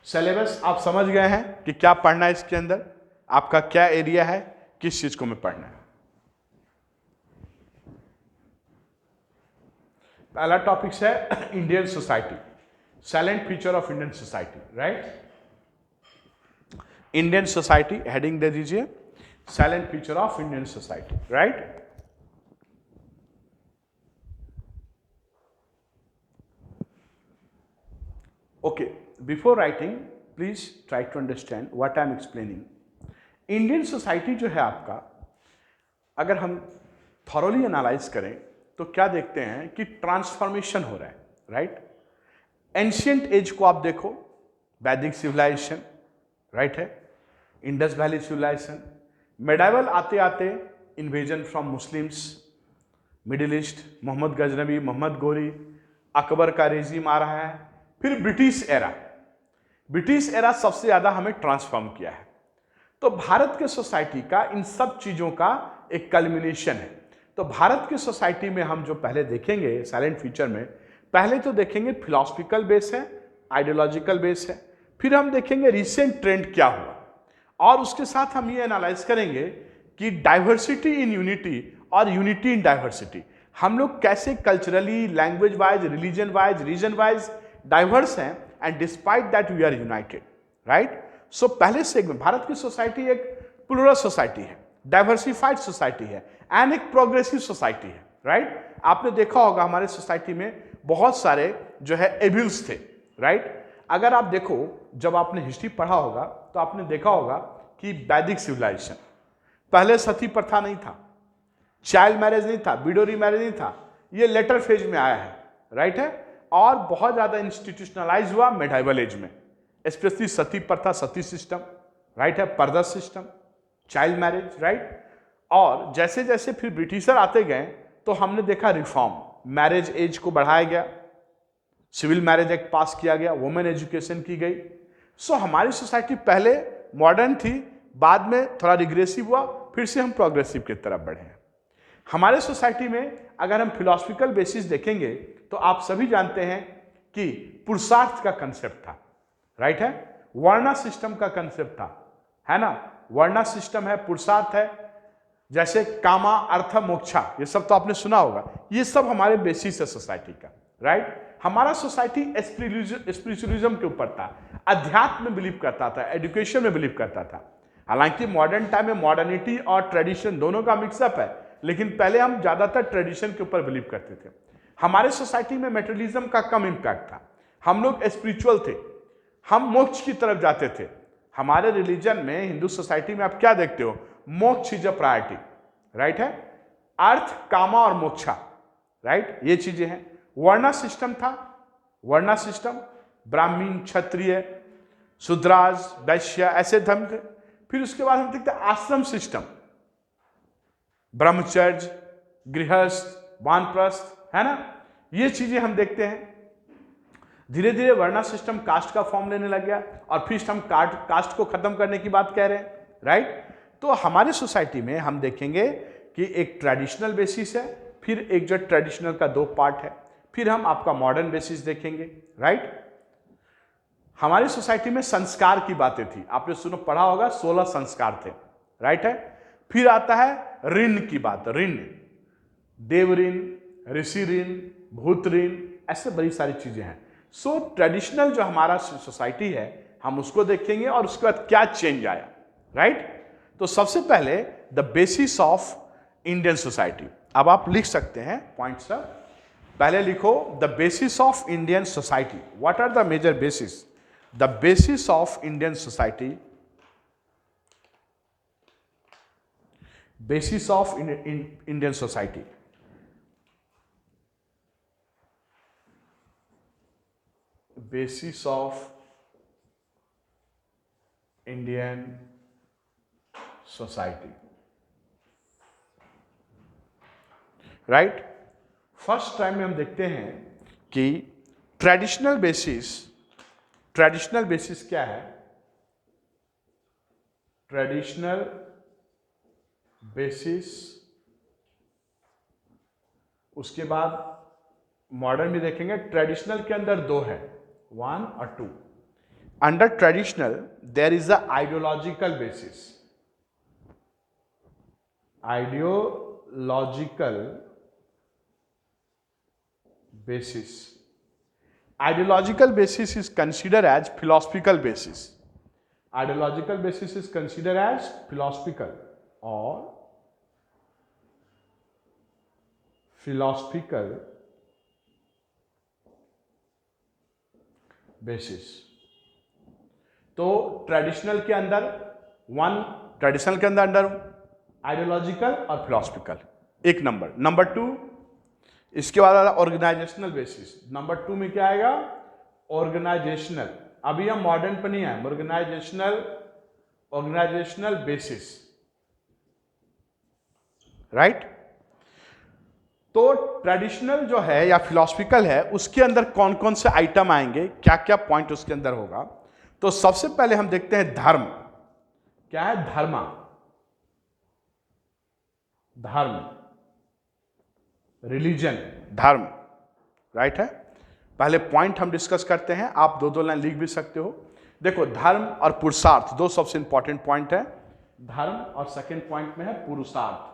Syllabus आप समझ गए हैं कि क्या पढ़ना है इसके अंदर, आपका क्या एरिया है, किस चीज को हमें पढ़ना है। पहला टॉपिक है Indian society, salient feature of Indian society, right. Indian society heading दे दीजिए, salient feature of Indian society, right. Okay, before writing please try to understand what I am explaining. Indian society जो है आपका, अगर हम थॉरोली एनालाइज करें तो क्या देखते हैं कि ट्रांसफॉर्मेशन हो रहा है, राइट। एंशियंट एज को आप देखो, वैदिक सिविलाइजेशन, राइट है, इंडस वैली सिविलाइजेशन। मेडाइवल आते आते invasion from Muslims, middle east, Mohammad Ghaznavi, Mohammad Ghori, Akbar का रेजिम आ रहा है। फिर ब्रिटिश एरा, ब्रिटिश एरा सबसे ज्यादा हमें ट्रांसफॉर्म किया है। तो भारत के सोसाइटी का इन सब चीजों का एक कल्मिनेशन है। तो भारत की सोसाइटी में हम जो पहले देखेंगे साइलेंट फीचर में, पहले तो देखेंगे फिलॉसफिकल बेस है, आइडियोलॉजिकल बेस है, फिर हम देखेंगे रिसेंट ट्रेंड क्या हुआ, और उसके साथ हम ये एनालाइज करेंगे कि डाइवर्सिटी इन यूनिटी और यूनिटी इन डाइवर्सिटी, हम लोग कैसे culturally, language wise, religion wise, region wise diverse हैं, and despite that we are united, right. So पहले सेगमेंट, भारत की सोसाइटी एक प्लूरल सोसाइटी है, डाइवर्सिफाइड सोसाइटी है, एंड एक प्रोग्रेसिव सोसाइटी है, राइट। आपने देखा होगा हमारे सोसाइटी में बहुत सारे जो है एबिल्स थे, राइट। अगर आप देखो, जब आपने हिस्ट्री पढ़ा होगा तो आपने देखा होगा कि वैदिक सिविलाइजेशन, पहले सती प्रथा नहीं था, चाइल्ड मैरिज नहीं था, विडो रीमैरेज नहीं था, ये लेटर फेज में आया है, राइट है, और बहुत ज्यादा इंस्टीट्यूशनलाइज हुआ मेडाइवल एज में, स्पेशली सती प्रथा, सती सिस्टम, राइट है, पर्दा सिस्टम, चाइल्ड मैरिज, राइट। और जैसे जैसे फिर ब्रिटिशर आते गए तो हमने देखा रिफॉर्म, मैरिज एज को बढ़ाया गया, सिविल मैरिज एक्ट पास किया गया, वुमेन एजुकेशन की गई। सो हमारी सोसाइटी पहले मॉडर्न थी, बाद में थोड़ा रिग्रेसिव हुआ, फिर से हम प्रोग्रेसिव की तरफ बढ़े हैं। हमारे सोसाइटी में अगर हम फिलॉसफिकल बेसिस देखेंगे तो आप सभी जानते हैं कि पुरुषार्थ का कंसेप्ट था, राइट है, वर्णा सिस्टम का कंसेप्ट था, है ना, वर्णा सिस्टम है, पुरुषार्थ है, जैसे कामा, अर्थ, मोक्षा, ये सब तो आपने सुना होगा, ये सब हमारे बेसिस है सोसाइटी का, राइट। हमारा सोसाइटी स्पिरिचुअलिज्म के ऊपर था, अध्यात्म में बिलीव करता था, एजुकेशन में बिलीव करता था। हालांकि मॉडर्न टाइम में मॉडर्निटी और ट्रेडिशन दोनों का मिक्सअप है, लेकिन पहले हम ज्यादातर ट्रेडिशन के ऊपर बिलीव करते थे। हमारे सोसाइटी में मेटेरियलिज्म का कम इम्पैक्ट था, हम लोग स्पिरिचुअल थे, हम मोक्ष की तरफ जाते थे। हमारे रिलीजन में, हिंदू सोसाइटी में आप क्या देखते हो, मोक्ष इज अ प्रायोरिटी, राइट है, अर्थ, कामा और मोक्षा, राइट, ये चीजें हैं। वर्णा सिस्टम था, वर्णा सिस्टम, ब्राह्मण, क्षत्रिय, शूद्राज, वैश्य, ऐसे धर्म थे। फिर उसके बाद हम देखते आश्रम सिस्टम, ब्रह्मचर्य, गृहस्थ, वानप्रस्थ, है ना, ये चीजें हम देखते हैं। धीरे धीरे वर्णा सिस्टम कास्ट का फॉर्म लेने लग गया और फिर हम कास्ट को खत्म करने की बात कह रहे हैं, राइट। तो हमारी सोसाइटी में हम देखेंगे कि एक ट्रेडिशनल बेसिस है, फिर एक जो ट्रेडिशनल का दो पार्ट है, फिर हम आपका मॉडर्न बेसिस देखेंगे, राइट। हमारी सोसाइटी में संस्कार की बातें थी, आपने सुनो पढ़ा होगा 16 संस्कार थे, राइट है। फिर आता है ऋण की बात, ऋण, देव ऋण, ऋषि ऋण, भूत ऋण, ऐसे बड़ी सारी चीजें हैं। सो ट्रेडिशनल जो हमारा सोसाइटी है हम उसको देखेंगे और उसके बाद क्या चेंज आया, राइट। तो सबसे पहले the basis of Indian society, अब आप लिख सकते हैं पॉइंट सर, पहले लिखो the basis of Indian society. What are the major basis? The basis of Indian society, basis of Indian society, basis of Indian society, right. First time में हम देखते हैं कि ट्रेडिशनल बेसिस क्या है? ट्रेडिशनल बेसिस, उसके बाद मॉडर्न भी देखेंगे। ट्रेडिशनल के अंदर दो है, 1 और 2। Under traditional there is a ideological basis, ideological basis. Ideological basis is considered as philosophical basis. Ideological basis is considered as philosophical or philosophical basis. तो ट्रेडिशनल के अंदर अंडर आइडियोलॉजिकल और फिलोसफिकल, एक नंबर। नंबर 2, इसके बाद ऑर्गेनाइजेशनल बेसिस। नंबर 2 में क्या आएगा? ऑर्गेनाइजेशनल। अभी हम मॉडर्न पर नहीं आए, ऑर्गेनाइजेशनल बेसिस, राइट। तो ट्रेडिशनल जो है या फिलोसफिकल है उसके अंदर कौन कौन से आइटम आएंगे, क्या क्या पॉइंट उसके अंदर होगा? तो सबसे पहले हम देखते हैं धर्म। क्या है? धर्म, रिलीजन, धर्म, राइट है। पहले पॉइंट हम डिस्कस करते हैं, आप 2-2 लाइन लिख भी सकते हो। देखो, धर्म और पुरुषार्थ दो सबसे इंपॉर्टेंट पॉइंट है। धर्म और सेकंड पॉइंट में है पुरुषार्थ।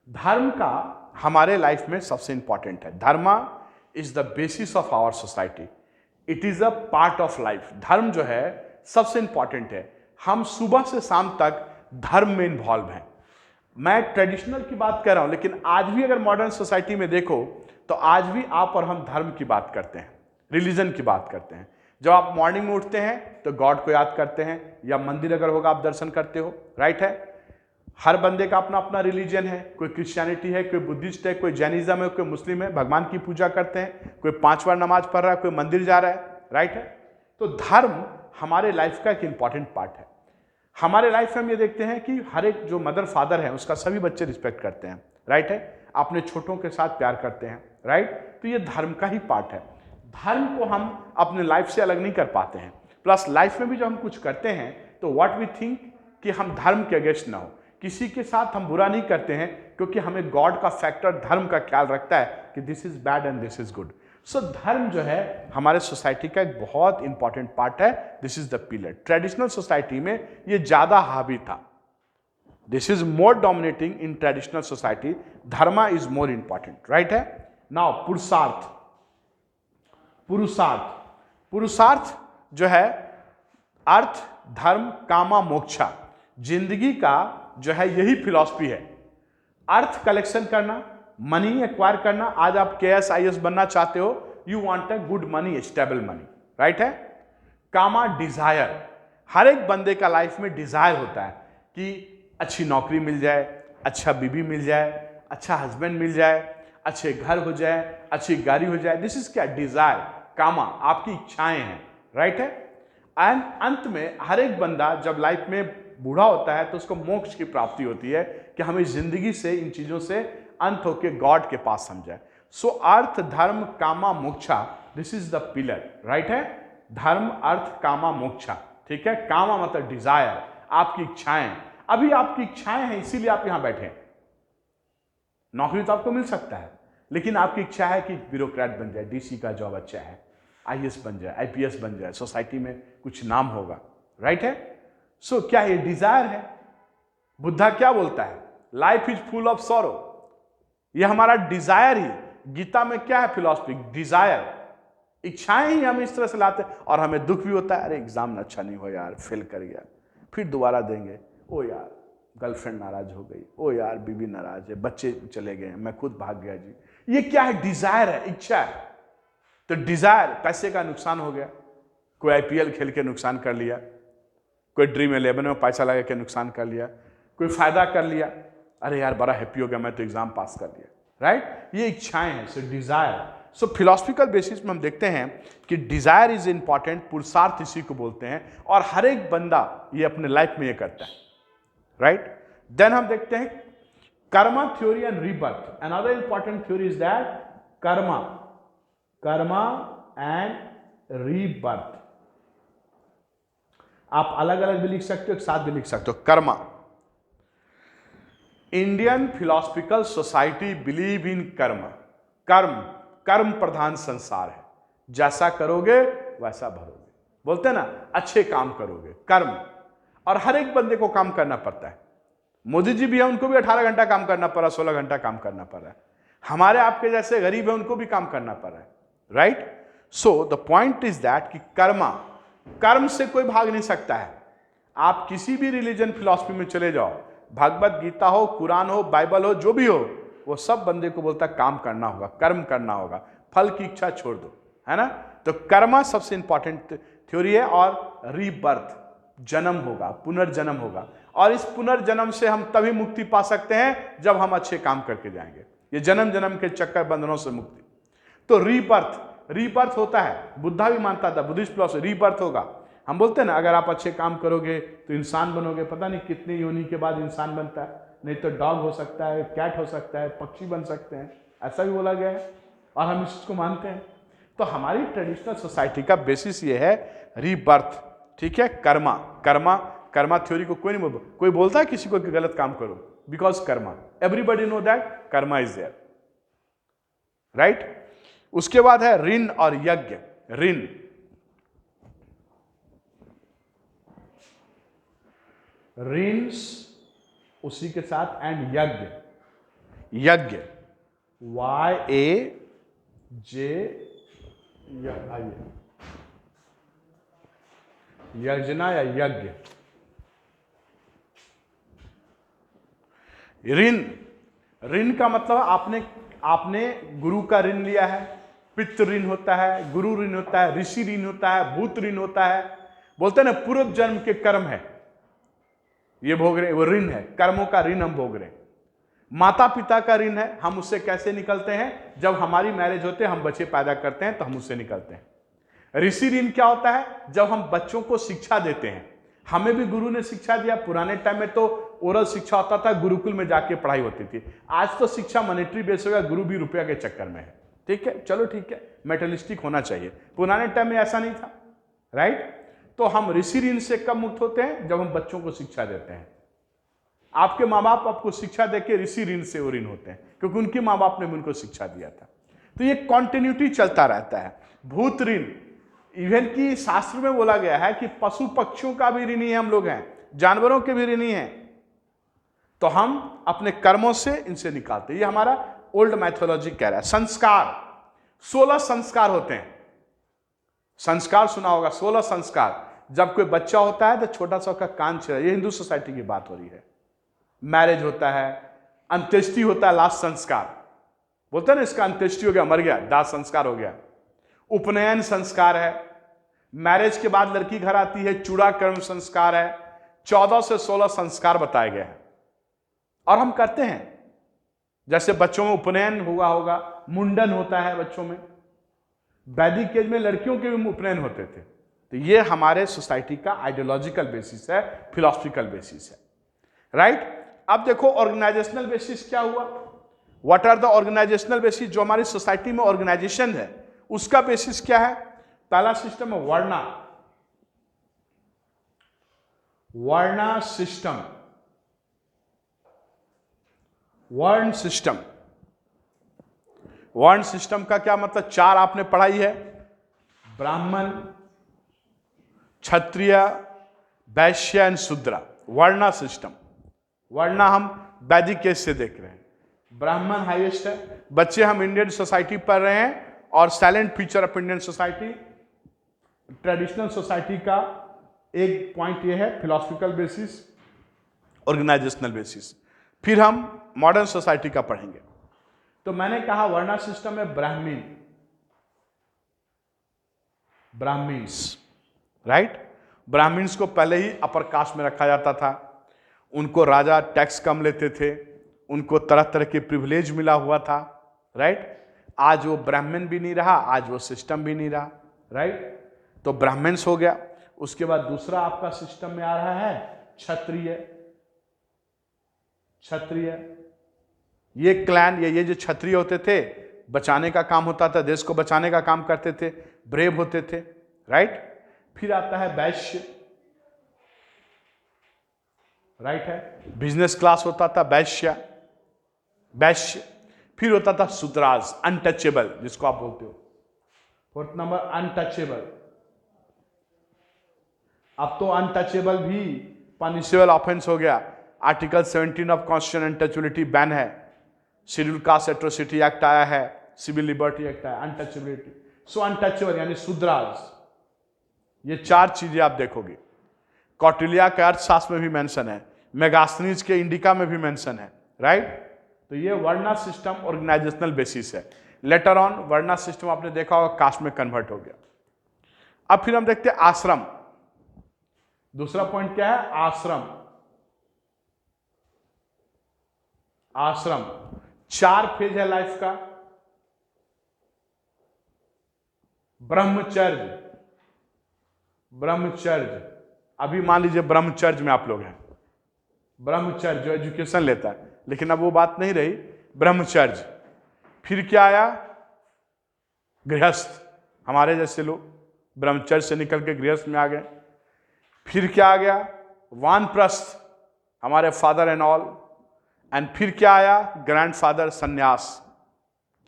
धर्म का हमारे लाइफ में सबसे इंपॉर्टेंट है। Dharma is the basis of our society, it is a part of life. Dharma जो है सबसे इंपॉर्टेंट है। हम सुबह से शाम तक धर्म में इन्वॉल्व हैं। मैं ट्रेडिशनल की बात कर रहा हूं, लेकिन आज भी अगर मॉडर्न सोसाइटी में देखो तो आज भी आप और हम धर्म की बात करते हैं, रिलीजन की बात करते हैं। जब आप मॉर्निंग में उठते हैं तो गॉड को याद करते हैं, या मंदिर अगर होगा आप दर्शन करते हो, राइट है। हर बंदे का अपना अपना रिलीजन है, कोई क्रिश्चियनिटी है, कोई बुद्धिस्ट है, कोई जैनिज्म है, कोई मुस्लिम है, भगवान की पूजा करते हैं, कोई 5 बार नमाज पढ़ रहा है, कोई मंदिर जा रहा है, राइट है। तो धर्म हमारे लाइफ का एक इंपॉर्टेंट पार्ट है। हमारे लाइफ में हम ये देखते हैं कि हर एक जो मदर फादर है उसका सभी बच्चे रिस्पेक्ट करते हैं, राइट है। अपने छोटों के साथ प्यार करते हैं, राइट। तो ये धर्म का ही पार्ट है। धर्म को हम अपने लाइफ से अलग नहीं कर पाते हैं। प्लस लाइफ में भी जब हम कुछ करते हैं तो व्हाट वी थिंक कि हम धर्म के अगेंस्ट ना हो, किसी के साथ हम बुरा नहीं करते हैं, क्योंकि हमें गॉड का फैक्टर, धर्म का ख्याल रखता है कि this is bad and this is good. So धर्म जो है हमारे सोसाइटी का एक बहुत इंपॉर्टेंट पार्ट है। This is the pillar. Traditional society में ये ज्यादा हावी था। This is more dominating in traditional society. Dharma is more important, right है। नाउ पुरुषार्थ जो है अर्थ, धर्म, कामा, मोक्षा, जिंदगी का जो है यही फिलॉसफी है। अर्थ कलेक्शन करना, मनी एक्वायर करना। आज आप KS IS बनना चाहते हो, you want a good money, stable money, right है। कामा, डिजायर। हर एक बंदे का लाइफ में डिजायर होता है कि अच्छी नौकरी मिल जाए, अच्छा बीबी मिल जाए, अच्छा हस्बैंड मिल जाए, अच्छे घर हो जाए, अच्छी गाड़ी हो जाए। दिस इज क्या? डिजायर, कामा, आपकी इच्छाएं हैं, राइट है। एंड अंत में हर एक बंदा जब लाइफ में बूढ़ा होता है तो उसको मोक्ष की प्राप्ति होती है कि हमें जिंदगी से इन चीजों से अंत होके गॉड के पास समझाए। So artha dharma kama moksha, this is the pillar, right है। धर्म अर्थ कामा मोक्षा, ठीक है। कामा मतलब डिजायर, आपकी इच्छाएं। अभी आपकी इच्छाएं हैं इसीलिए आप यहां बैठे हैं। नौकरी तो आपको मिल सकता है, लेकिन आपकी इच्छा है कि ब्यूरोक्रेट बन जाए, डीसी का जॉब अच्छा है, आईएएस बन जाए, आईपीएस बन जाए, सोसाइटी में कुछ नाम होगा, राइट है। सो क्या ये डिजायर है? बुद्धा क्या बोलता है? Life is full of sorrow. ये हमारा डिजायर ही, गीता में क्या है फिलॉसफी? डिजायर, इच्छाएं ही हम इस तरह से लाते हैं और हमें दुख भी होता है, अरे एग्जाम अच्छा नहीं हो यार, फेल कर गया, फिर दोबारा देंगे, ओ यार गर्लफ्रेंड नाराज हो गई, ओ यार बीवी नाराज है, बच्चे चले गए, मैं खुद भाग गया जी। ये क्या है? डिजायर है, इच्छा है। तो डिजायर, पैसे का नुकसान हो गया, कोई आईपीएल खेल के नुकसान कर लिया, कोई ड्रीम 11 में पैसा लगा के नुकसान कर लिया, कोई फायदा कर लिया, अरे यार बड़ा हैप्पी हो गया मैं तो एग्जाम पास कर लिया, राइट। ये इच्छाएं हैं, सो डिजायर। सो फिलोसफिकल बेसिस में हम देखते हैं कि डिजायर इज इंपॉर्टेंट, पुरुषार्थ इसी को बोलते हैं, और हर एक बंदा ये अपने लाइफ में ये करता है, राइट। देन हम देखते हैं Karma theory and rebirth. Another important theory is that Karma and rebirth. आप अलग अलग भी लिख सकते हो, एक साथ भी लिख सकते हो। Karma, Indian philosophical society believe in कर्म। कर्म प्रधान संसार है, जैसा करोगे वैसा भरोगे, बोलते हैं ना, अच्छे काम करोगे, कर्म। और हर एक बंदे को काम करना पड़ता है। मोदी जी भी है, उनको भी 18 घंटा काम करना पड़ा, 16 घंटा काम करना पड़ रहा है। हमारे आपके जैसे गरीब है, उनको भी काम करना पड़ रहा है, right. So the point is that कि कर्म से कोई भाग नहीं सकता है। आप किसी भी रिलीजन फिलॉसफी में चले जाओ, भगवत गीता हो, कुरान हो, बाइबल हो, जो भी हो, वो सब बंदे को बोलता है काम करना होगा, कर्म करना होगा, फल की इच्छा छोड़ दो, है ना। तो कर्मा सबसे इंपॉर्टेंट थ्योरी है। और रीबर्थ, जन्म होगा, पुनर्जन्म होगा, और इस पुनर्जन्म से हम तभी मुक्ति पा सकते हैं जब हम अच्छे काम करके जाएंगे। ये जन्म जन्म के चक्कर बंधनों से मुक्ति। तो रीबर्थ होता है, बुद्धा भी मानता था, बुद्धिस्ट फिलॉसफी, रीबर्थ होगा। हम बोलते हैं ना, अगर आप अच्छे काम करोगे तो इंसान बनोगे, पता नहीं कितनी योनि के बाद इंसान बनता है, नहीं तो डॉग हो सकता है, कैट हो सकता है, पक्षी बन सकते हैं, ऐसा भी बोला गया है और हम इसको मानते हैं। तो हमारी ट्रेडिशनल सोसाइटी का बेसिस ये है रीबर्थ, ठीक है। कर्मा थ्योरी को कोई बोलता है किसी को कि गलत काम करो, because karma, everybody know that karma is there, right. उसके बाद है ऋण और यज्ञ। ऋण उसी के साथ एंड यज्ञ YAJ, यजना या यज्ञ। ऋण का मतलब आपने गुरु का ऋण लिया है, पितृ ऋण होता है, गुरु ऋण होता है, ऋषि ऋण होता है, भूत ऋण होता है। बोलते हैं ना, पूर्व जन्म के कर्म है, ये भोग रहे, वो ऋण है, कर्मों का ऋण हम भोग रहे हैं। माता पिता का ऋण है, हम उससे कैसे निकलते हैं? जब हमारी मैरिज होते हैं, हम बच्चे पैदा करते हैं तो हम उससे निकलते हैं। ऋषि ऋण क्या होता है? जब हम बच्चों को शिक्षा देते हैं। हमें भी गुरु ने शिक्षा दिया। पुराने टाइम में तो ओरल शिक्षा होता था, गुरुकुल में जाके पढ़ाई होती थी। आज तो शिक्षा मॉनेटरी बेस हो गया, गुरु भी रुपया के चक्कर में है, ठीक है। चलो ठीक है, मेटलिस्टिक होना चाहिए, पुराने टाइम में ऐसा नहीं था, राइट। तो हम ऋषि ऋण से कब मुक्त होते हैं? जब हम बच्चों को शिक्षा देते हैं। आपके माँ बाप आपको शिक्षा देके ऋषि ऋण से वो ऋण होते हैं, क्योंकि उनके माँ बाप ने उनको शिक्षा दिया था। तो ये कॉन्टिन्यूटी चलता रहता है। भूत ऋण, इवन की शास्त्र में बोला गया है कि पशु पक्षियों का भी ऋणी हम लोग हैं, जानवरों के भी ऋणी हैं। तो हम अपने कर्मों से इनसे निकालते हैं। ये हमारा ओल्ड मैथोलॉजी कह रहा है। संस्कार, 16 संस्कार होते हैं। संस्कार सुना होगा, 16 संस्कार। जब कोई बच्चा होता है तो छोटा सा का कान छिड़ा, ये हिंदू सोसाइटी की बात हो रही है। मैरिज होता है, अंत्येष्टि होता है, लास्ट संस्कार बोलते हैं ना, इसका अंत्येष्टि हो गया, मर गया, दाह संस्कार हो गया। उपनयन संस्कार है, मैरिज के बाद लड़की घर आती है, चूड़ा कर्म संस्कार है। 14 से 16 संस्कार बताए गए हैं और हम करते हैं। जैसे बच्चों में उपनयन हुआ होगा, मुंडन होता है बच्चों में। वैदिक एज में लड़कियों के भी उपनयन होते थे। तो तो ये हमारे सोसाइटी का आइडियोलॉजिकल बेसिस है, फिलोसफिकल बेसिस है, राइट। अब देखो ऑर्गेनाइजेशनल बेसिस क्या हुआ, what are the organizational basis, जो हमारी सोसाइटी में ऑर्गेनाइजेशन है उसका बेसिस क्या है। पहला सिस्टम है वर्णा, वर्णा सिस्टम, वर्ण सिस्टम। वर्ण सिस्टम का क्या मतलब, चार आपने पढ़ाई है, ब्राह्मण, क्षत्रिय, वैश्य एंड शूद्र। वर्णा सिस्टम, वर्णा हम वैदिक केस से देख रहे हैं, ब्राह्मण हाईएस्ट है। बच्चे हम इंडियन सोसाइटी पढ़ रहे हैं और silent feature of Indian society, traditional society का एक पॉइंट ये है फिलोसफिकल बेसिस, ऑर्गेनाइजेशनल बेसिस। फिर हम मॉडर्न सोसाइटी का पढ़ेंगे। तो मैंने कहा वर्णा सिस्टम में ब्राह्मीण, ब्राह्मीण्स, राइट। ब्राह्मीण्स को पहले ही अपर कास्ट में रखा जाता था, उनको राजा टैक्स कम लेते थे, उनको तरह तरह के प्रिविलेज मिला हुआ था, राइट। आज वो ब्राह्मण भी नहीं रहा, आज वो सिस्टम भी नहीं रहा, राइट। तो ब्राह्मण्स हो गया। उसके बाद दूसरा आपका सिस्टम में आ रहा है क्षत्रिय, क्षत्रिय। ये क्लैन, ये जो क्षत्रिय होते थे, बचाने का काम होता था, देश को बचाने का काम करते थे, ब्रेव होते थे, राइट। फिर आता है वैश्य, राइट है, बिजनेस क्लास होता था वैश्य, वैश्य। फिर होता था शूद्राज, अनटचेबल जिसको आप बोलते हो। Fourth number untouchable. अब तो अनटचेबल भी पनिशेबल ऑफेंस हो गया। Article 17 of constitution untouchability ban है, शेड्यूल कास्ट एट्रोसिटी एक्ट आया है, सिविल लिबर्टी एक्ट आया, अनटचेबिलिटी। सो अनटचेबल यानी शूद्राज, ये चार चीजें आप देखोगे। कौटिल्या के अर्थशास्त्र में भी मेंशन है, मेगास्थनीज के इंडिका में भी मेंशन है, राइट। तो ये वर्णा सिस्टम ऑर्गेनाइजेशनल बेसिस है। लेटर ऑन वर्णा सिस्टम आपने देखा होगा कास्ट में कन्वर्ट हो गया। अब फिर हम देखते हैं आश्रम। दूसरा पॉइंट क्या है, आश्रम। आश्रम चार फेज है लाइफ का। ब्रह्मचर्य, ब्रह्मचर्य, अभी मान लीजिए ब्रह्मचर्य में आप लोग हैं, ब्रह्मचर्य जो एजुकेशन लेता है, लेकिन अब वो बात नहीं रही, ब्रह्मचर्य। फिर क्या आया, गृहस्थ, हमारे जैसे लोग ब्रह्मचर्य से निकल के गृहस्थ में आ गए। फिर क्या आ गया, वानप्रस्थ, हमारे फादर एंड ऑल। एंड फिर क्या आया, ग्रैंडफादर, सन्यास।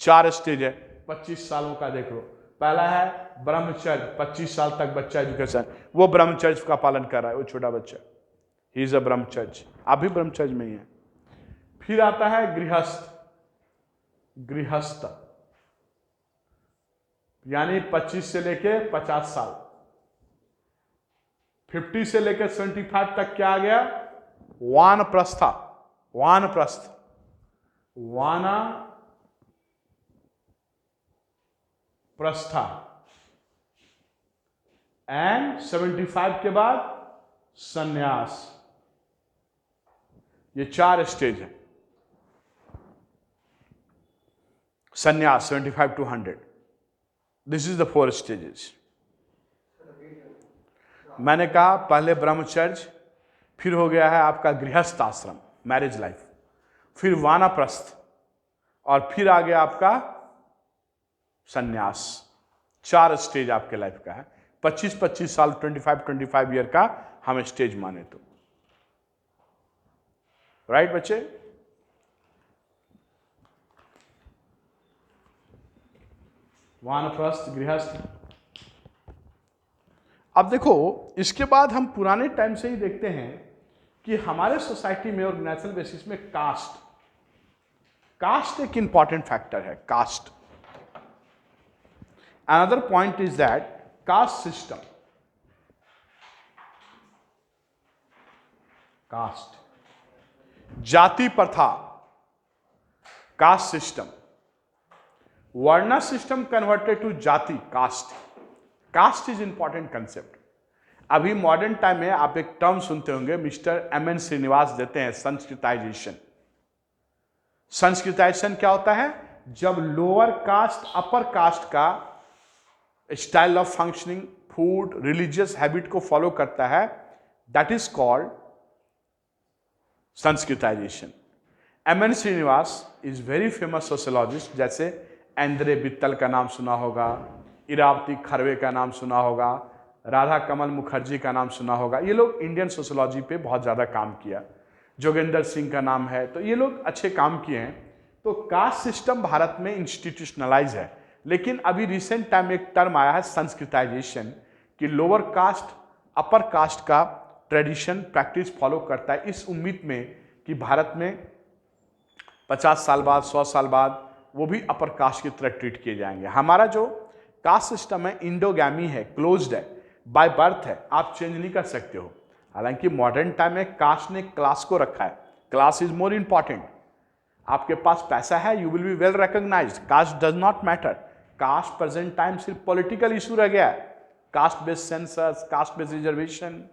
चार स्टेज है, 25 सालों का देख लो। पहला है ब्रह्मचर्य, 25 साल तक बच्चा एजुकेशन, वो ब्रह्मचर्य का पालन कर रहा है, वो छोटा बच्चा, ही इज अ ब्रह्मचर्य। आप भी ब्रह्मचर्य में ही है। फिर आता है गृहस्थ, गृहस्थ यानी 25 से लेके 50 साल। 50 से लेकर 75 तक क्या आ गया, वानप्रस्था, वानप्रस्थ, वाना प्रस्था। एंड 75 के बाद सन्यास। ये चार स्टेज है, सन्यास 75 to 100। This is the 4 stages. मैंने कहा पहले ब्रह्मचर्य, फिर हो गया है आपका गृहस्थ आश्रम, मैरिज लाइफ, फिर वानप्रस्थ, और फिर आ गया आपका सन्यास। चार स्टेज आपके लाइफ का है। 25-25 साल, 25 ईयर का हम स्टेज माने तो, राइट बच्चे। वानप्रस्थ, गृहस्थ। अब देखो इसके बाद हम पुराने टाइम से ही देखते हैं कि हमारे सोसाइटी में ऑर्गेनाइजेशनल बेसिस में कास्ट, कास्ट एक इंपॉर्टेंट फैक्टर है, caste. Another point is that caste system, caste, जाति प्रथा, caste system, varna system converted to jati, caste. Caste is important concept. अभी मॉडर्न टाइम में आप एक टर्म सुनते होंगे, मिस्टर एम.एन. श्रीनिवास देते हैं, संस्कृताइजेशन। संस्कृताइजेशन क्या होता है, जब लोअर कास्ट अपर कास्ट का style of functioning, food, religious habit को फॉलो करता है, that is called sanskritization. M N. Srinivas is very famous sociologist, जैसे एंद्रे बित्तल का नाम सुना होगा, इरावती खरवे का नाम सुना होगा, राधा कमल मुखर्जी का नाम सुना होगा। ये लोग इंडियन सोशियोलॉजी पे बहुत ज़्यादा काम किया। जोगेंद्र सिंह का नाम है, तो ये लोग अच्छे काम किए हैं। तो कास्ट सिस्टम भारत में इंस्टीट्यूशनलाइज है, लेकिन अभी रिसेंट टाइम में एक टर्म आया है संस्कृताइजेशन, कि लोअर कास्ट अपर कास्ट का ट्रेडिशन प्रैक्टिस फॉलो करता है, इस उम्मीद में कि भारत में 50 साल बाद 100 साल बाद वो भी अपर कास्ट की तरह ट्रीट किए जाएंगे। हमारा जो कास्ट सिस्टम है इंडोगैमी है, क्लोज्ड है, बाय बर्थ है, आप चेंज नहीं कर सकते हो। हालांकि मॉडर्न टाइम में कास्ट ने क्लास को रखा है, क्लास इज मोर इंपॉर्टेंट। आपके पास पैसा है, you will be well recognized, caste does not matter. Caste present time सिर्फ पॉलिटिकल इशू रह गया है, caste based census, caste based reservation.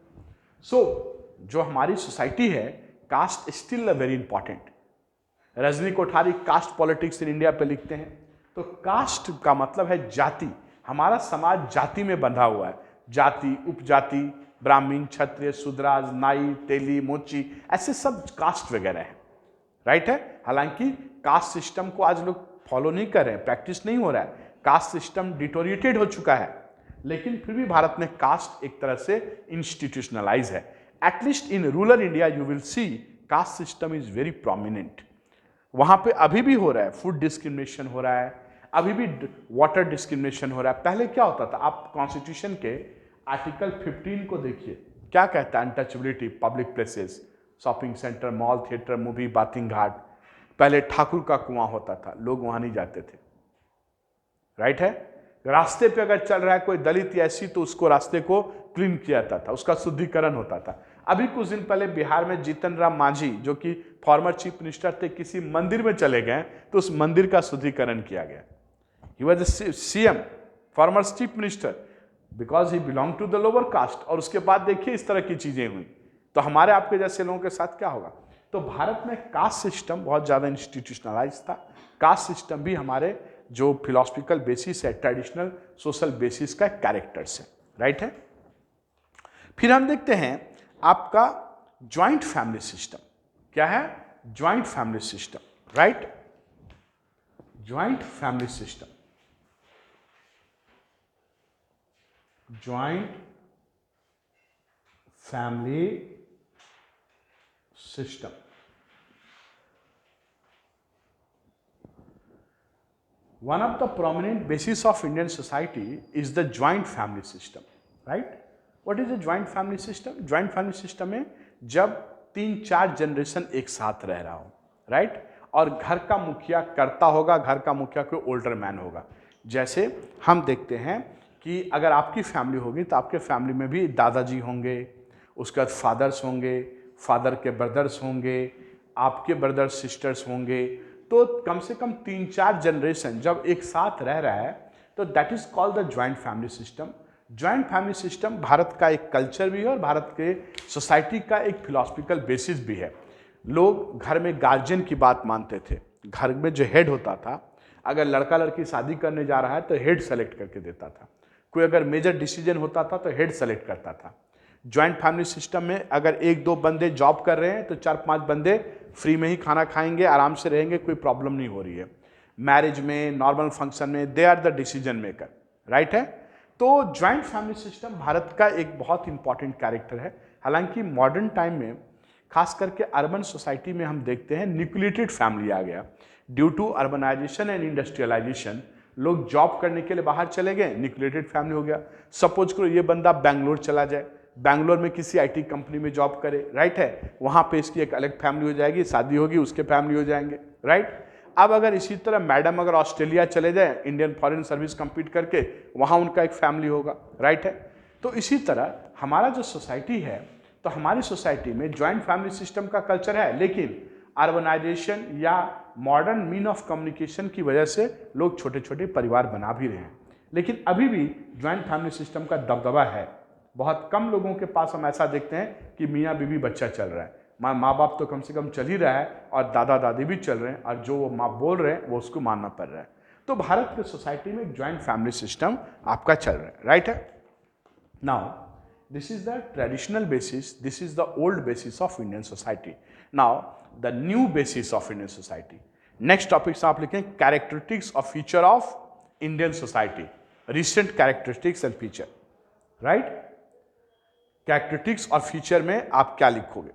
So जो हमारी सोसाइटी है, caste still very important. Rajni Kothari caste politics in India पे लिखते हैं। तो कास्ट का मतलब है जाति। हमारा समाज जाति में बंधा हुआ है, जाति, उपजाति, ब्राह्मण, क्षत्रिय, शूद्राज, नाई, तेली, मोची, ऐसे सब कास्ट वगैरह है, राइट है। हालांकि कास्ट सिस्टम को आज लोग फॉलो नहीं कर रहे हैं, प्रैक्टिस नहीं हो रहा है, कास्ट सिस्टम डिटोरिएटेड हो चुका है, लेकिन फिर भी भारत में कास्ट एक तरह से इंस्टीट्यूशनलाइज है। At least in rural India you will C caste system is very prominent. वहां पे अभी भी हो रहा है, फूड डिस्क्रिमिनेशन हो रहा है, अभी भी वाटर डिस्क्रिमिनेशन हो रहा है। पहले क्या होता था, आप कॉन्स्टिट्यूशन के आर्टिकल 15 को देखिए, क्या कहता है, untouchability, public places, shopping center, mall, theatre, movie, bathing ghat. पहले ठाकुर का कुआं होता था, लोग वहां नहीं जाते थे, राइट है। रास्ते पे अगर चल रहा है कोई दलित या ऐसी, तो उसको रास्ते को क्लीन किया जाता था, उसका शुद्धिकरण होता था। अभी कुछ दिन पहले बिहार में जीतन राम मांझी, जो कि फॉर्मर चीफ मिनिस्टर थे, किसी मंदिर में चले गए तो उस मंदिर का शुद्धिकरण किया गया। He was the CM, former chief minister, because he belong to the lower caste. और उसके बाद देखिए इस तरह की चीजें हुई, तो हमारे आपके जैसे लोगों के साथ क्या होगा। तो भारत में कास्ट सिस्टम बहुत ज्यादा इंस्टीट्यूशनलाइज था। कास्ट सिस्टम भी हमारे जो फिलोसफिकल बेसिस है, ट्रेडिशनल सोशल बेसिस का कैरेक्टर्स है, राइट है। फिर हम देखते हैं आपका ज्वाइंट फैमिली सिस्टम क्या है, joint family system, right. Joint family system, joint family system. One of the prominent basis of Indian society is the joint family system, right? What is a joint family system? Joint family system में जब 3-4 जनरेशन एक साथ रह रहा हो, राइट, और घर का मुखिया करता होगा, घर का मुखिया कोई ओल्डर मैन होगा। जैसे हम देखते हैं कि अगर आपकी फैमिली होगी तो आपके फैमिली में भी दादाजी होंगे, उसके बाद फादर्स होंगे, फादर के ब्रदर्स होंगे, आपके ब्रदर्स सिस्टर्स होंगे। तो कम से कम 3-4 जनरेशन जब एक साथ रह रहा है, तो that is called the joint family system. Joint family system Bharat का एक कल्चर भी है और भारत के सोसाइटी का एक फिलोसफिकल बेसिस भी है। लोग घर में गार्जियन की बात मानते थे। घर में जो हेड होता था, अगर लड़का लड़की शादी करने जा रहा है तो हेड सेलेक्ट करके देता था। कोई अगर मेजर डिसीजन होता था तो हेड सेलेक्ट करता था। ज्वाइंट फैमिली सिस्टम में अगर 1-2 बंदे जॉब कर रहे हैं तो 4-5 बंदे फ्री में ही खाना खाएंगे, आराम से रहेंगे, कोई प्रॉब्लम नहीं हो रही है। मैरिज में, नॉर्मल फंक्शन में they are the decision maker, right है। तो ज्वाइंट फैमिली सिस्टम भारत का एक बहुत इंपॉर्टेंट कैरेक्टर है। हालांकि मॉडर्न टाइम में खास करके अर्बन सोसाइटी में हम देखते हैं न्यूक्लिएटेड फैमिली आ गया। Due to urbanization and industrialization लोग जॉब करने के लिए बाहर चले गए, न्यूक्लिएटेड फैमिली हो गया। सपोज करो ये बंदा बैंगलोर चला जाए, बैंगलोर में किसी आईटी कंपनी में जॉब करे, राइट है, वहां पे इसकी एक अलग फैमिली हो जाएगी, शादी होगी, उसके फैमिली हो जाएंगे, राइट। अब अगर इसी तरह मैडम अगर ऑस्ट्रेलिया चले जाए इंडियन फॉरेन सर्विस कंप्लीट करके, वहां उनका एक फैमिली होगा, राइट है। तो इसी तरह हमारा जो सोसाइटी है, तो हमारी सोसाइटी में ज्वाइंट फैमिली सिस्टम का कल्चर है, लेकिन अर्बनाइजेशन या मॉडर्न मीन ऑफ कम्युनिकेशन की वजह से लोग छोटे छोटे परिवार बना भी रहे हैं। लेकिन अभी भी ज्वाइंट फैमिली सिस्टम का दबदबा है। बहुत कम लोगों के पास हम ऐसा देखते हैं कि मियाँ बीवी बच्चा चल रहा है। माँ बाप तो कम से कम चल ही रहा है और दादा दादी भी चल रहे हैं, और जो वो माँ बोल रहे हैं वो उसको मानना पड़ रहा है। तो भारत के सोसाइटी में ज्वाइंट फैमिली सिस्टम आपका चल रहा है, राइट है। Now, this is the traditional basis, this is the old basis of Indian society. Now, the new basis of Indian society. Next topics आप लिखें characteristics or feature of Indian society. Recent characteristics and feature. Right? Characteristics और feature में आप क्या लिखोगे?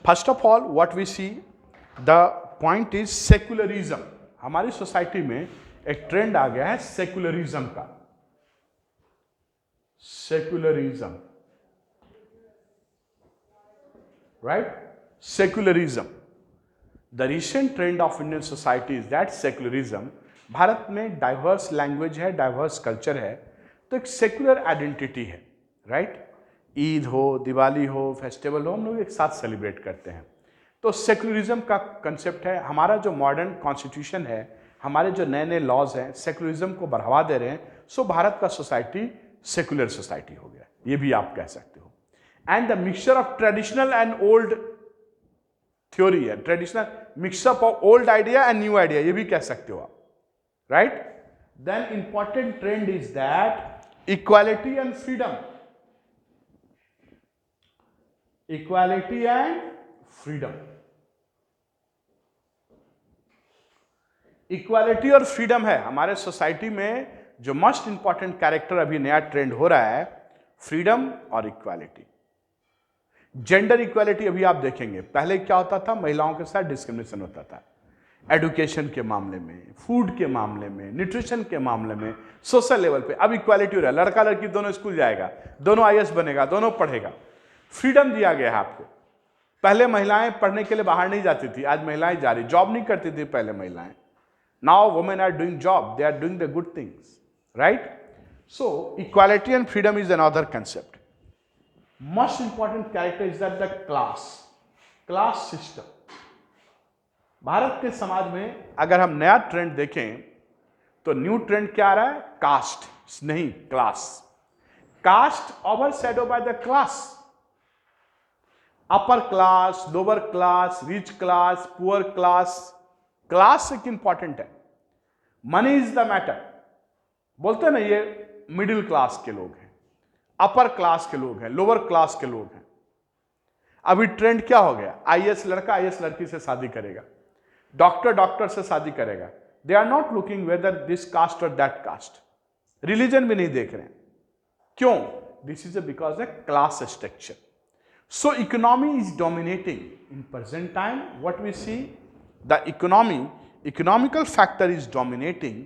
First of all what we see the point is secularism. हमारी सोसाइटी में एक ट्रेंड आ गया है सेक्युलरिज्म का. Secularism, right? Secularism. The recent trend of Indian society is that secularism. Bharat में डाइवर्स लैंग्वेज है, डाइवर्स कल्चर है, तो एक सेक्युलर आइडेंटिटी है, राइट? ईद हो, दिवाली हो, फेस्टिवल हो, हम लोग एक साथ सेलिब्रेट करते हैं. तो सेक्युलरिज्म का कंसेप्ट है. हमारा जो मॉडर्न कॉन्स्टिट्यूशन है, हमारे जो नए नए लॉज हैं, सेक्युलरिज्म को बढ़ावा दे रहे हैं. सो भारत का सोसाइटी सेक्युलर सोसाइटी हो गया, ये भी आप कह सकते हो. And the mixture of traditional and old theory है. Traditional mixup of old idea and new idea, ये भी कह सकते हो आप, right? Then important trend is that equality and freedom. Equality and freedom. Equality और फ्रीडम है हमारे सोसाइटी में जो मोस्ट इंपॉर्टेंट कैरेक्टर. अभी नया ट्रेंड हो रहा है फ्रीडम और इक्वालिटी. जेंडर इक्वालिटी अभी आप देखेंगे. पहले क्या होता था? महिलाओं के साथ डिस्क्रिमिनेशन होता था एडुकेशन के मामले में, फूड के मामले में, न्यूट्रिशन के मामले में, सोशल लेवल पे. अब इक्वालिटी हो रहा है. लड़का लड़की दोनों स्कूल जाएगा, दोनों आईएएस बनेगा, दोनों पढ़ेगा. फ्रीडम दिया गया है आपको. पहले महिलाएं पढ़ने के लिए बाहर नहीं जाती थी, आज महिलाएं जा रही. जॉब नहीं करती थी पहले महिलाएं. Now women are doing job, they are doing the good things, right? So equality and freedom is another concept. Most important character is that the class system. Bharat के समाज में अगर हम नया ट्रेंड देखें तो न्यू ट्रेंड क्या आ रहा है? कास्ट नहीं, class. Caste overshadow by the class. Upper class, lower class, rich class, poor class. Class एक इंपॉर्टेंट है. Money is the matter. बोलते हैं ना, ये मिडिल क्लास के लोग हैं, अपर क्लास के लोग हैं, लोअर क्लास के लोग हैं. अभी ट्रेंड क्या हो गया? आईएएस लड़का आईएएस लड़की से शादी करेगा, डॉक्टर डॉक्टर से शादी करेगा. They are not looking whether this caste और दैट कास्ट. रिलीजन भी नहीं देख रहे हैं. क्यों? This is because the class structure. So economy is dominating in present time. What we see, the economical factor is dominating,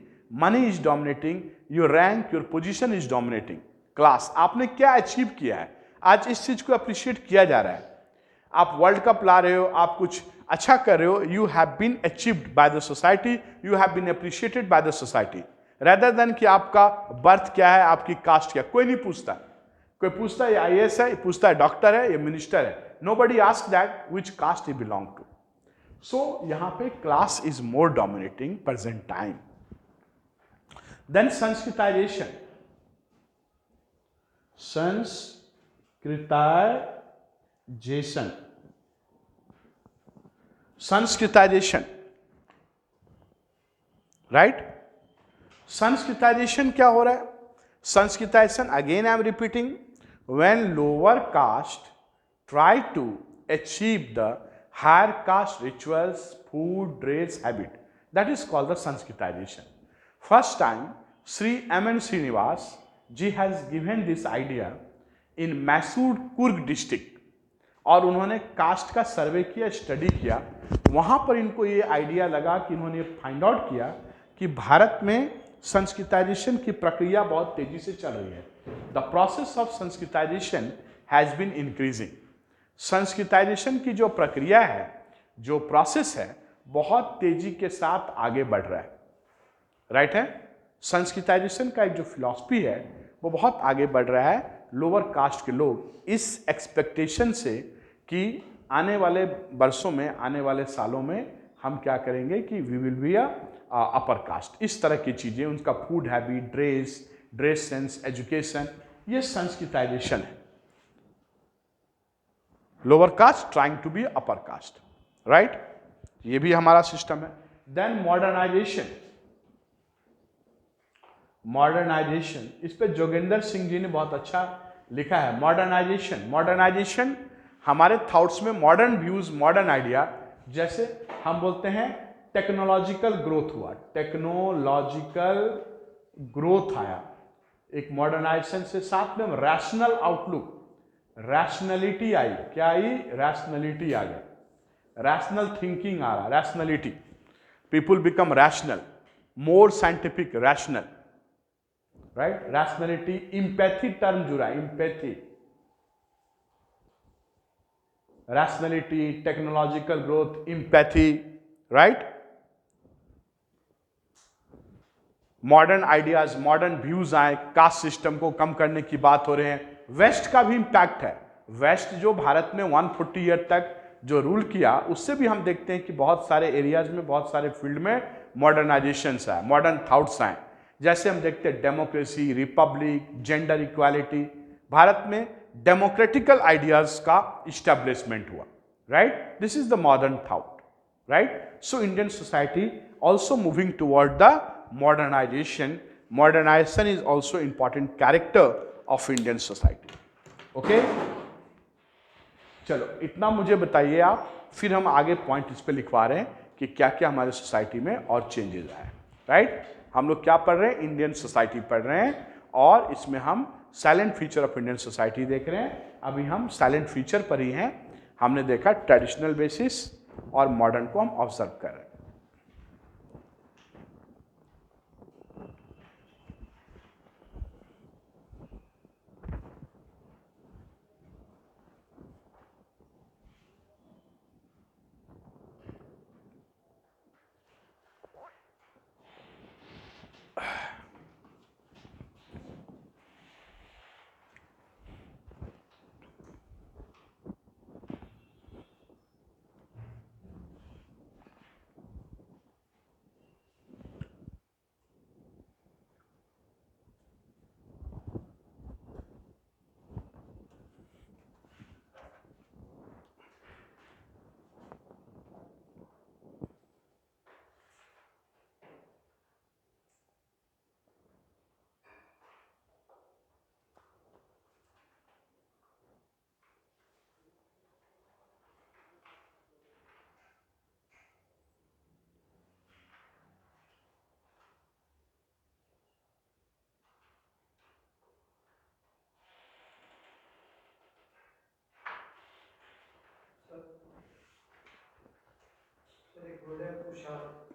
money is dominating, your rank, your position is dominating. Class, आपने क्या अचीव किया है? आज इस चीज को अप्रिशिएट किया जा रहा है. आप वर्ल्ड कप ला रहे हो, आप कुछ अच्छा कर रहे हो, you have been achieved by the society, you have been appreciated by the society, rather than कि आपका बर्थ क्या है, आपकी कास्ट क्या. कोई नहीं पूछता. कोई पूछता है ये आईएएस है, ये पूछता है डॉक्टर है, ये मिनिस्टर है. Nobody ask that which caste he belong to. So यहां पे class is more dominating present time. Then Sanskritization. Sanskritization, right? Sanskritization क्या हो रहा है? Sanskritization, again I am repeating, when lower caste try to achieve the higher caste rituals, food, dress, habit, that is called the Sanskritization. First time Sri M.N. Srinivas ji has given this idea in Mysore Coorg district. और उन्होंने कास्ट का सर्वे किया, स्टडी किया. वहाँ पर इनको ये आइडिया लगा कि इन्होंने फाइंड आउट किया कि भारत में संस्कृताइजेशन की प्रक्रिया बहुत तेजी से चल रही है. The process of sanskritization has been increasing. Sanskritization की जो प्रक्रिया है, जो प्रोसेस है, बहुत तेजी के साथ आगे बढ़ रहा है. राइट है? संस्कृताइजेशन का एक जो फिलॉसफी है वो बहुत आगे बढ़ रहा है. लोअर कास्ट के लोग इस एक्सपेक्टेशन से कि आने वाले वर्षों में, आने वाले सालों में हम क्या करेंगे कि we will be upper caste. इस तरह की चीज़ें, उनका food habit, dress, dress sense, education, ये संस्कृताइजेशन है. Lower caste trying to be upper caste, right. ये भी हमारा सिस्टम है. Then modernisation. मॉडर्नाइजेशन, इस पे जोगिंदर सिंह जी ने बहुत अच्छा लिखा है. मॉडर्नाइजेशन, मॉडर्नाइजेशन हमारे थॉट्स में मॉडर्न व्यूज, मॉडर्न आइडिया, जैसे हम बोलते हैं टेक्नोलॉजिकल ग्रोथ हुआ, टेक्नोलॉजिकल ग्रोथ आया, एक मॉडर्नाइजेशन से साथ में रैशनल आउटलुक, रैशनलिटी आई. क्या आई? रैशनलिटी आ गया, रैशनल थिंकिंग आ रहा, rationality. People become rational, more scientific, rational, right. Rationality, empathy term जुड़ा, empathy, rationality, technological growth, empathy, right. Modern ideas, modern views आए, कास्ट सिस्टम को कम करने की बात हो रहे हैं. वेस्ट का भी इंपैक्ट है. वेस्ट जो भारत में 140 ईयर तक जो रूल किया, उससे भी हम देखते हैं कि बहुत सारे एरियाज में, बहुत सारे फील्ड में मॉडर्नाइजेशंस आए, मॉडर्न थॉट्स आए. जैसे हम देखते हैं democracy, Republic, gender equality. Bharat में डेमोक्रेटिकल आइडियाज का इस्टेब्लिशमेंट हुआ, right. This is the modern thought, right. So Indian society also moving toward the modernization. Modernization is also important character of Indian society. Okay? चलो इतना मुझे बताइए आप, फिर हम आगे पॉइंट इस पे लिखवा रहे हैं कि क्या क्या हमारे सोसाइटी में और चेंजेस आए, राइट. हम लोग क्या पढ़ रहे हैं? इंडियन सोसाइटी पढ़ रहे हैं, और इसमें हम silent feature of Indian society देख रहे हैं. अभी हम साइलेंट फीचर पर ही हैं. हमने देखा ट्रेडिशनल बेसिस और मॉडर्न को हम ऑब्जर्व कर रहे हैं.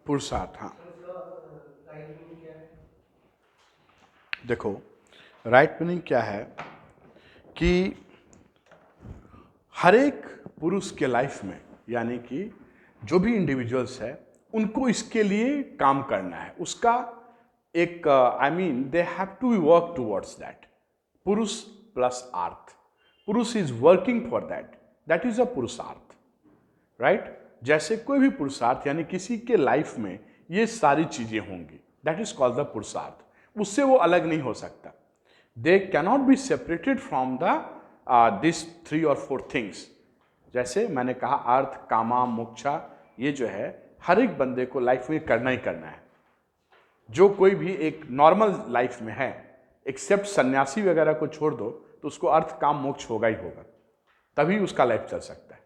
पुरुषार्थ, हाँ. देखो राइट मीनिंग क्या है कि हर एक पुरुष के लाइफ में, यानी कि जो भी इंडिविजुअल्स है, उनको इसके लिए काम करना है. उसका एक I mean they have to work towards that. Purush plus arth, purush is working for that, that is a purushartha, right. जैसे कोई भी पुरुषार्थ, यानी किसी के लाइफ में ये सारी चीजें होंगी, दैट इज कॉल्ड द पुरुषार्थ. उससे वो अलग नहीं हो सकता. They cannot be separated from the this 3 और 4 थिंग्स. जैसे मैंने कहा अर्थ, कामा, मोक्षा, ये जो है हर एक बंदे को लाइफ में करना ही करना है. जो कोई भी एक नॉर्मल लाइफ में है, एक्सेप्ट सन्यासी वगैरह को छोड़ दो, तो उसको अर्थ, काम, मोक्ष होगा ही होगा, तभी उसका लाइफ चल सकता है.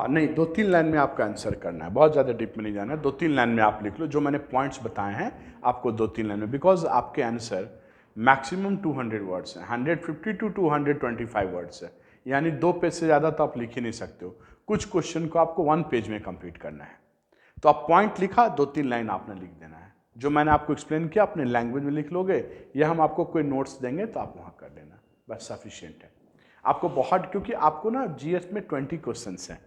नहीं, 2-3 लाइन में आपका आंसर करना है, बहुत ज़्यादा डीप में नहीं जाना है। 2-3 लाइन में आप लिख लो, जो मैंने पॉइंट्स बताए हैं आपको 2-3 लाइन में, बिकॉज आपके आंसर मैक्सिमम 200 वर्ड्स हैं, 150 टू 225 वर्ड्स है, यानी 2 पेज से ज़्यादा तो आप लिख ही नहीं सकते हो। कुछ क्वेश्चन को आपको 1 पेज में कंप्लीट करना है, तो आप पॉइंट लिखा, 2-3 लाइन आपने लिख देना है। जो मैंने आपको एक्सप्लेन किया अपने लैंग्वेज में लिख लोगे, या हम आपको कोई नोट्स देंगे तो आप वहाँ कर लेना, बस सफिशिएंट है। आपको बहुत, क्योंकि आपको ना जीएस में 20 क्वेश्चंस हैं,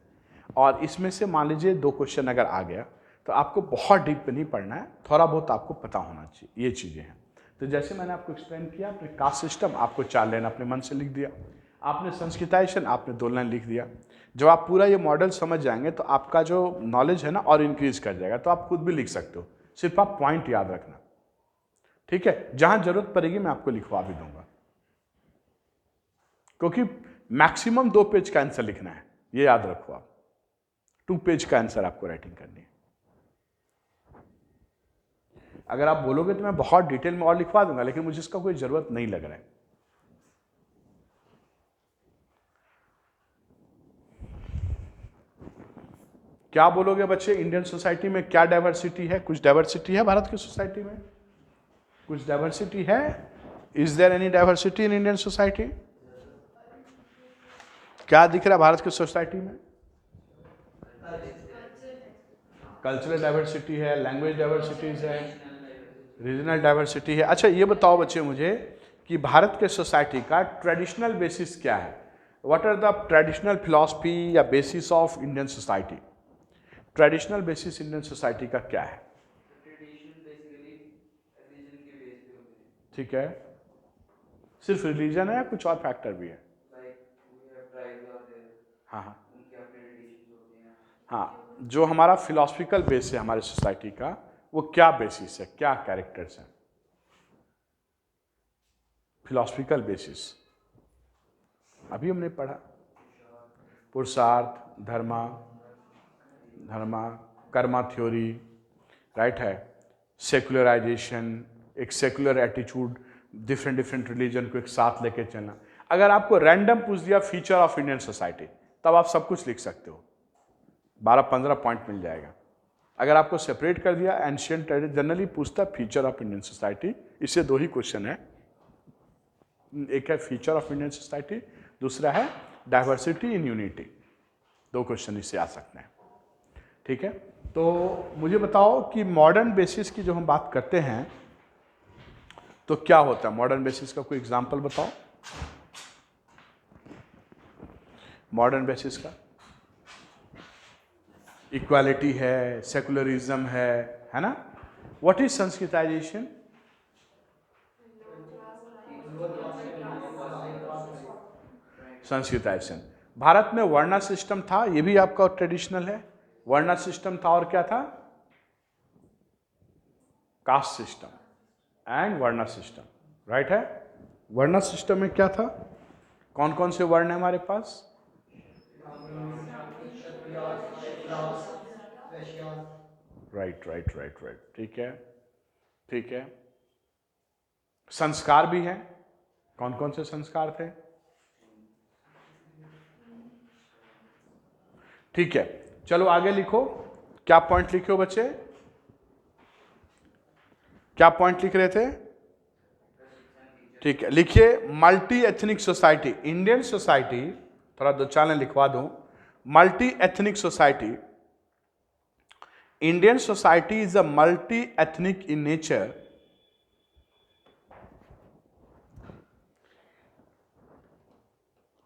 और इसमें से मान लीजिए 2 क्वेश्चन अगर आ गया तो आपको बहुत डीप नहीं पढ़ना है, थोड़ा बहुत आपको पता होना चाहिए, ये चीज़ें हैं। तो जैसे मैंने आपको एक्सप्लेन किया, अपने कास्ट सिस्टम आपको 4 लाइन अपने मन से लिख दिया, आपने संस्कृताइजेशन आपने 2 लाइन लिख दिया। जब आप पूरा ये मॉडल समझ जाएंगे तो आपका जो नॉलेज है ना और इंक्रीज कर जाएगा, तो आप खुद भी लिख सकते हो, सिर्फ आप पॉइंट याद रखना, ठीक है। जहां जरूरत पड़ेगी मैं आपको लिखवा भी दूंगा, क्योंकि मैक्सिमम 2 पेज का आंसर लिखना है, ये याद रखो आप। 2 पेज का आंसर आपको राइटिंग करनी है। अगर आप बोलोगे तो मैं बहुत डिटेल में और लिखवा दूंगा, लेकिन मुझे इसका कोई जरूरत नहीं लग रहा है। क्या बोलोगे बच्चे, इंडियन सोसाइटी में क्या डाइवर्सिटी है? कुछ डाइवर्सिटी है भारत की सोसाइटी में? कुछ डाइवर्सिटी है? Is there any diversity in Indian society? क्या दिख रहा है भारत की सोसाइटी में? कल्चरल डाइवर्सिटी है, लैंग्वेज डाइवर्सिटीज है, रीजनल डाइवर्सिटी है। अच्छा ये बताओ बच्चे मुझे कि भारत के सोसाइटी का ट्रेडिशनल बेसिस क्या है? What are the traditional philosophy या basis of Indian society? Traditional basis Indian society का क्या है? ठीक है, सिर्फ रिलीजन है या कुछ और फैक्टर भी है? हाँ हाँ हाँ, जो हमारा फिलॉसफिकल बेस है हमारे सोसाइटी का, वो क्या बेसिस है, क्या कैरेक्टर्स हैं? फिलॉसफिकल बेसिस अभी हमने पढ़ा, पुरुषार्थ, धर्मा धर्मा कर्मा थ्योरी, राइट है, सेकुलराइजेशन, एक secular attitude, different different religion को एक साथ लेके चलना। अगर आपको रैंडम पूछ दिया फीचर ऑफ इंडियन सोसाइटी, तब आप सब कुछ लिख सकते हो, 12-15 पॉइंट मिल जाएगा। अगर आपको सेपरेट कर दिया, एंशियंट जनरली पूछता फीचर ऑफ इंडियन सोसाइटी, इससे 2 ही क्वेश्चन है, एक है फीचर ऑफ इंडियन सोसाइटी, दूसरा है डाइवर्सिटी इन यूनिटी। 2 क्वेश्चन इससे आ सकते हैं, ठीक है। तो मुझे बताओ कि मॉडर्न बेसिस की जो हम बात करते हैं तो क्या होता है मॉडर्न बेसिस का? कोई एग्जांपल बताओ मॉडर्न बेसिस का। इक्वालिटी है, सेकुलरिज्म है ना? What is Sanskritisation? Sanskritisation, Bharat में वर्णा सिस्टम था, ये भी आपका ट्रेडिशनल है। वर्णा सिस्टम था और क्या था? Caste system and varna system, right है। वर्णा सिस्टम में क्या था? कौन कौन से वर्ण है हमारे पास? राइट राइट राइट राइट, ठीक है ठीक है। संस्कार भी हैं, कौन कौन से संस्कार थे? ठीक है, चलो आगे लिखो। क्या पॉइंट लिखे हो बच्चे? क्या पॉइंट लिख रहे थे? ठीक है, लिखिए multi ethnic society, Indian society, थोड़ा 2-4 लाइन लिखवा दूं। Multi ethnic society, Indian society is a multi ethnic in nature,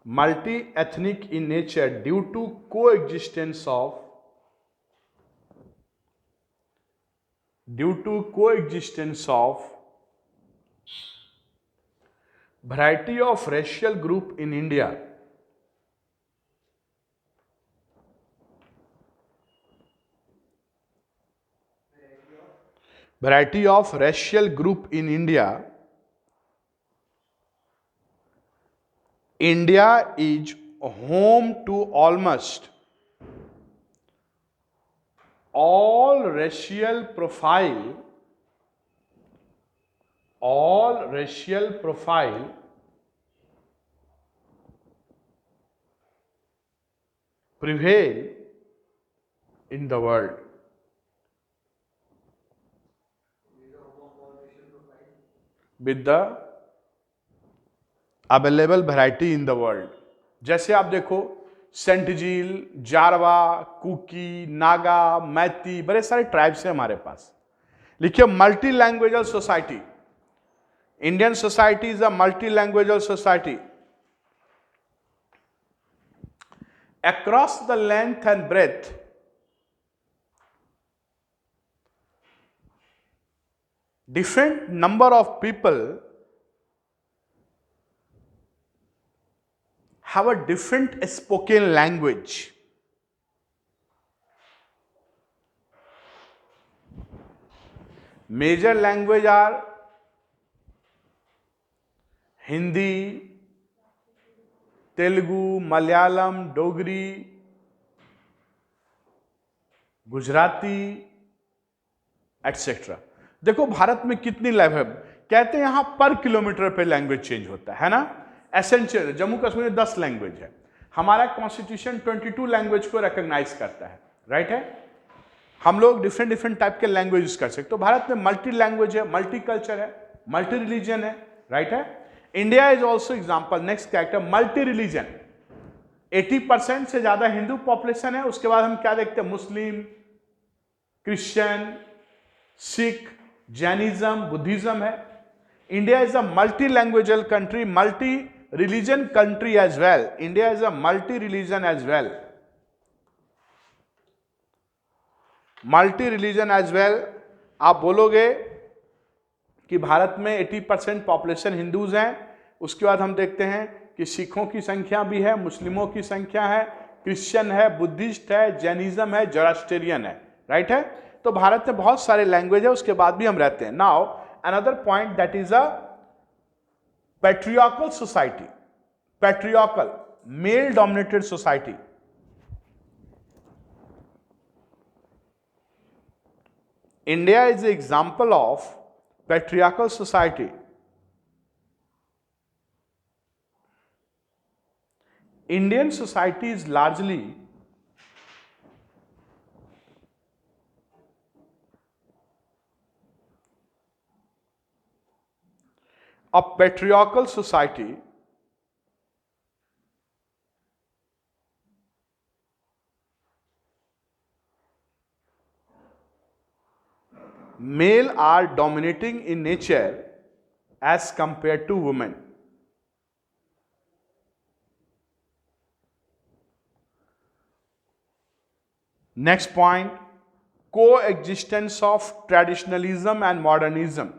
multi ethnic in nature due to coexistence of variety of racial group in India, variety of racial group in India. India is home to almost all racial prevail in the world. With the available variety in the world. जैसे आप देखो सेंटजील, जारवा, कुकी, नागा, मैती, बड़े सारे ट्राइब्स हैं हमारे पास. लिखिए multi lingual society. Indian society is a multi lingual society. Across the length and breadth, different number of people have a different spoken language. Major language are Hindi, Telugu, Malayalam, Dogri, Gujarati etcetera. देखो भारत में कितनी लैंग्वेज कहते हैं यहां पर किलोमीटर पे लैंग्वेज चेंज होता है ना. एसेंशियल जम्मू कश्मीर में 10 लैंग्वेज है. हमारा कॉन्स्टिट्यूशन 22 लैंग्वेज को रिकॉग्नाइज करता है. राइट है. हम लोग डिफरेंट डिफरेंट टाइप के लैंग्वेज यूज कर सकते. तो भारत में मल्टी लैंग्वेज है, मल्टी कल्चर है, मल्टी रिलीजन है. राइट है. India is also example. Next character multi religion. 80% से ज्यादा हिंदू पॉपुलेशन है. उसके बाद हम क्या देखते हैं, Muslim, Christian, Sikh, Jainism, Buddhism है. India is a multi lingual country, multi religion country as well. India is a multi religion as well. Multi religion as well. आप बोलोगे कि भारत में 80% पॉपुलेशन हिंदूज हैं. उसके बाद हम देखते हैं कि सिखों की संख्या भी है, मुस्लिमों की संख्या है, क्रिश्चियन है, बुद्धिस्ट है, जैनिज्म है, जोरास्ट्रियन है. राइट है. तो भारत में बहुत सारे लैंग्वेज है. उसके बाद भी हम रहते हैं. Now another point that is a patriarchal society. Patriarchal male dominated society. India is the example of patriarchal society. Indian society is largely a patriarchal society. Male are dominating in nature as compared to women. Next point, coexistence of traditionalism and modernism.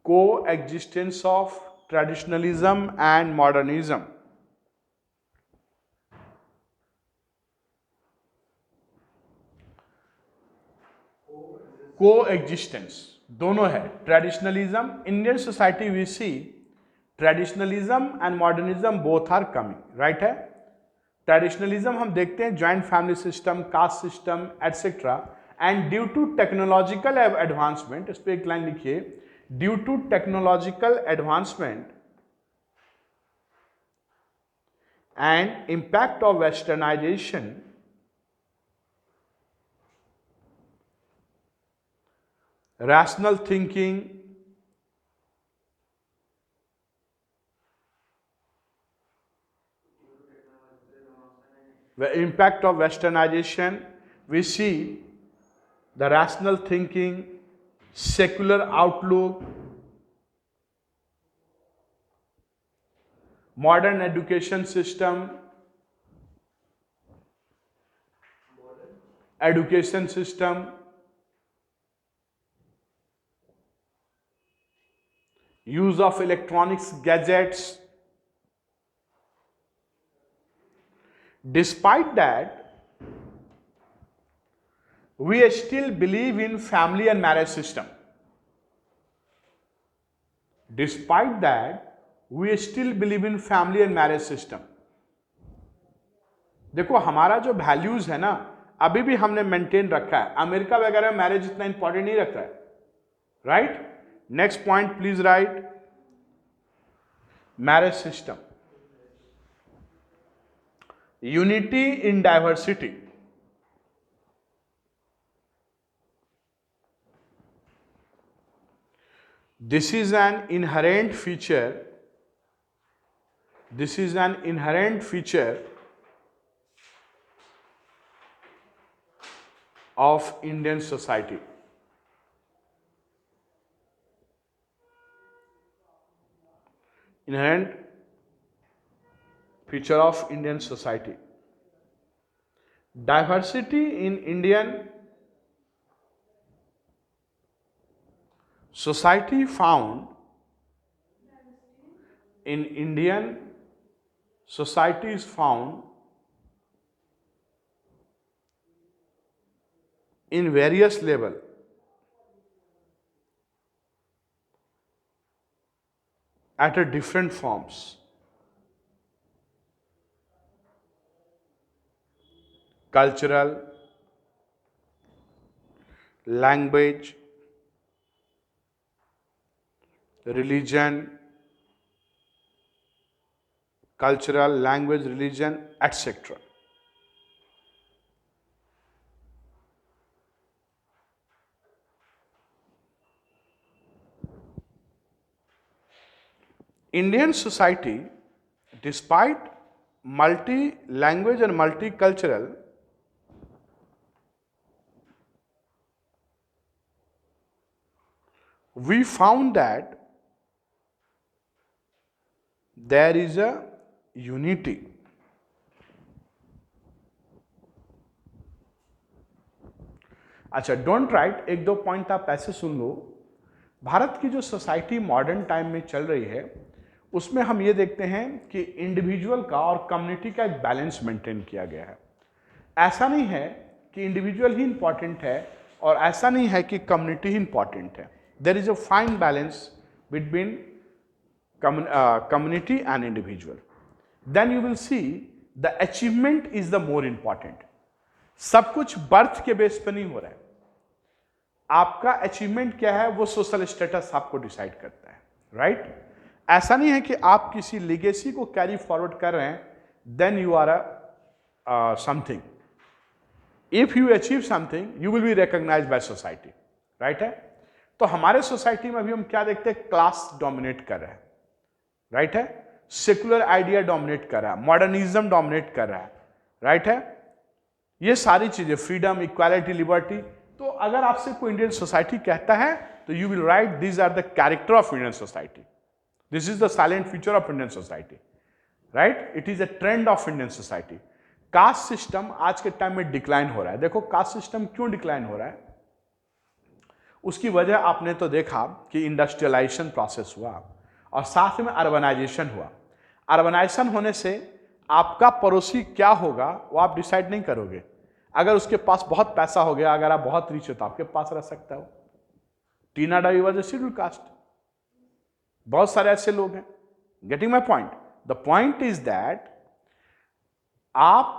Coexistence of traditionalism and modernism. Coexistence दोनों है. Traditionalism, Indian society we see traditionalism and modernism both are coming. Right है. ट्रेडिशनलिज्म हम देखते हैं joint family system, caste system etcetera. And due to technological advancement, इस पर एक लाइन लिखिए, due to technological advancement and impact of westernization, rational thinking, the impact of westernization, we see the rational thinking, secular outlook, modern education system, use of electronics gadgets. Despite that, we still believe in family and marriage system. Despite that, we still believe in family and marriage system. देखो हमारा जो वैल्यूज है ना अभी भी हमने मेंटेन रखा है. अमेरिका वगैरह में मैरिज इतना इंपॉर्टेंट नहीं रखता है. Right. Next point please right. Marriage system. Unity in diversity. This is an inherent feature. This is an inherent feature of Indian society. Inherent feature of Indian society. Diversity in Indian society found in Indian society is found in various level. At a different forms. Cultural, language, religion, cultural, language, religion, etc. Indian society, despite multi-language and multicultural, we found that there is a unity. अच्छा, डोंट राइट, एक दो पॉइंट आप ऐसे सुन लो। भारत की जो सोसाइटी मॉडर्न टाइम में चल रही है उसमें हम ये देखते हैं कि इंडिविजुअल का और कम्युनिटी का एक बैलेंस मेंटेन किया गया है। ऐसा नहीं है कि इंडिविजुअल ही इंपॉर्टेंट है और ऐसा नहीं है कि कम्युनिटी ही इंपॉर्टेंट है। There is a fine balance between community and individual. Then you will see the achievement is the more important. सब कुछ बर्थ के बेस पर नहीं हो रहा है। आपका अचीवमेंट क्या है वो सोशल स्टेटस आपको डिसाइड करता है, राइट? ऐसा नहीं है कि आप किसी लिगेसी को कैरी फॉरवर्ड कर रहे हैं then you are a something. If you achieve something you will be recognized by society, right है? तो हमारे सोसाइटी में अभी हम क्या देखते हैं? क्लास डोमिनेट कर रहा है, राइट है? सेकुलर आइडिया डोमिनेट कर रहा है, मॉडर्निज्म डोमिनेट कर रहा है, राइट है? ये सारी चीजें, फ्रीडम, इक्वालिटी, लिबर्टी। तो अगर आपसे कोई इंडियन सोसाइटी कहता है तो you will write these are the character of Indian society, this is the silent feature of Indian society, right? It is a trend of Indian society. Caste system आज के टाइम में डिक्लाइन हो रहा है। देखो कास्ट सिस्टम क्यों डिक्लाइन हो रहा है, उसकी वजह आपने तो देखा कि इंडस्ट्रियलाइजेशन प्रोसेस हुआ और साथ में अर्बनाइजेशन हुआ। अर्बनाइजेशन होने से आपका पड़ोसी क्या होगा वो आप डिसाइड नहीं करोगे। अगर उसके पास बहुत पैसा हो गया, अगर आप बहुत रिच हो तो आपके पास रह सकता हो। टीना डाई वाज अ शेड्यूल्ड कास्ट। बहुत सारे ऐसे लोग हैं। Getting my point? The point is that आप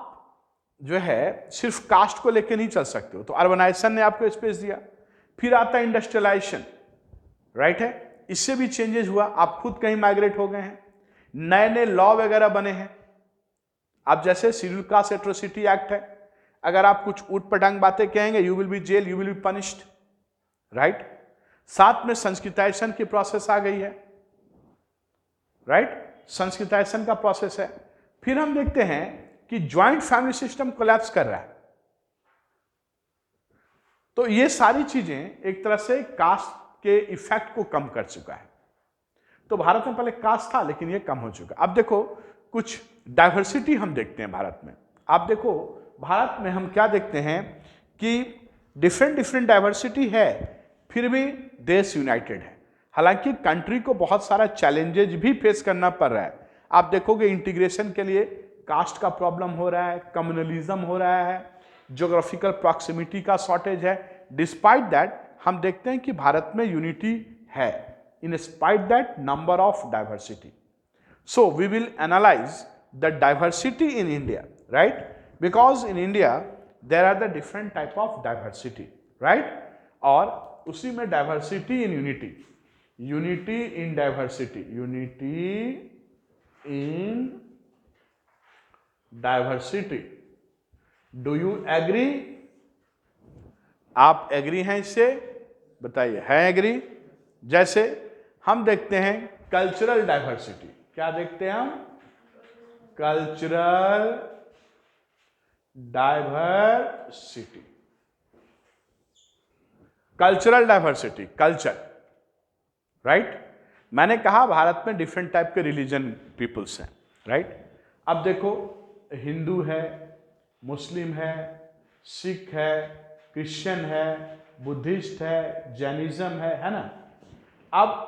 जो है सिर्फ कास्ट को लेकर नहीं चल सकते हो। तो अर्बनाइजेशन ने आपको स्पेस दिया। फिर आता है इंडस्ट्रियलाइजेशन, राइट है? इससे भी चेंजेस हुआ। आप खुद कहीं माइग्रेट हो गए हैं, नए नए लॉ वगैरह बने हैं। अब जैसे शेड्यूल्ड कास्ट एट्रोसिटी एक्ट है, अगर आप कुछ ऊट पटांग बातें कहेंगे you will be jail, you will be punished, right? साथ में संस्कृताइजेशन की प्रोसेस आ गई है, राइट? संस्कृताइजेशन का प्रोसेस है। फिर हम देखते हैं कि ज्वाइंट फैमिली सिस्टम कोलैप्स कर रहा है। तो ये सारी चीजें एक तरह से कास्ट के इफेक्ट को कम कर चुका है। तो भारत में पहले कास्ट था लेकिन ये कम हो चुका। अब देखो कुछ डाइवर्सिटी हम देखते हैं भारत में। आप देखो भारत में हम क्या देखते हैं कि डिफरेंट डाइवर्सिटी है फिर भी देश यूनाइटेड है। हालांकि कंट्री को बहुत सारा चैलेंजेज भी फेस करना पड़ रहा है। आप देखोगे इंटीग्रेशन के लिए कास्ट का प्रॉब्लम हो रहा है, कम्युनलिज्म हो रहा है, ज्योग्राफिकल प्रॉक्सिमिटी का शॉर्टेज है। डिस्पाइट दैट हम देखते हैं कि भारत में यूनिटी है in spite that number of diversity. So we will analyze the diversity in India, right? Because in India there are the different type of diversity, right? और उसी में diversity in unity, unity in diversity, unity in diversity. Do you agree? आप एग्री हैं इससे? बताइए, है एग्री? जैसे हम देखते हैं कल्चरल डाइवर्सिटी। क्या देखते हैं हम? Cultural diversity. Cultural diversity, culture, right. मैंने कहा भारत में डिफरेंट टाइप के रिलीजन पीपल्स हैं, राइट। अब देखो, हिंदू है, मुस्लिम है, सिख है, क्रिश्चियन है, बुद्धिस्ट है, जैनिज्म है ना। अब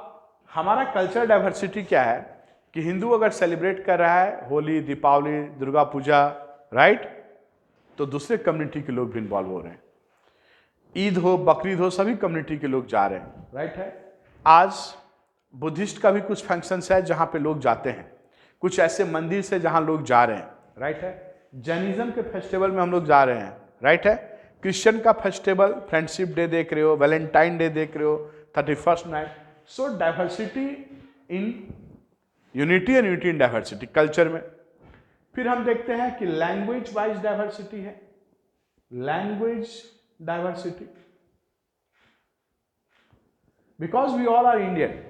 हमारा कल्चरल डाइवर्सिटी क्या है कि हिंदू अगर सेलिब्रेट कर रहा है होली, दीपावली, दुर्गा पूजा, राइट, तो दूसरे कम्युनिटी के लोग भी इन्वॉल्व हो रहे हैं। ईद हो, बकरीद हो, सभी कम्युनिटी के लोग जा रहे हैं, राइट है। आज बुद्धिस्ट का भी कुछ फंक्शंस है जहां पे लोग जाते हैं, कुछ ऐसे मंदिर से जहां लोग जा रहे हैं, राइट है। जैनिज्म के फेस्टिवल में हम लोग जा रहे हैं, राइट है। क्रिश्चियन का फेस्टिवल, फ्रेंडशिप डे देख रहे हो, वैलेंटाइन डे देख रहे हो, 31st night. So diversity in unity and unity in diversity culture में। फिर हम देखते हैं कि लैंग्वेज वाइज डाइवर्सिटी है, language diversity, because we all are Indian.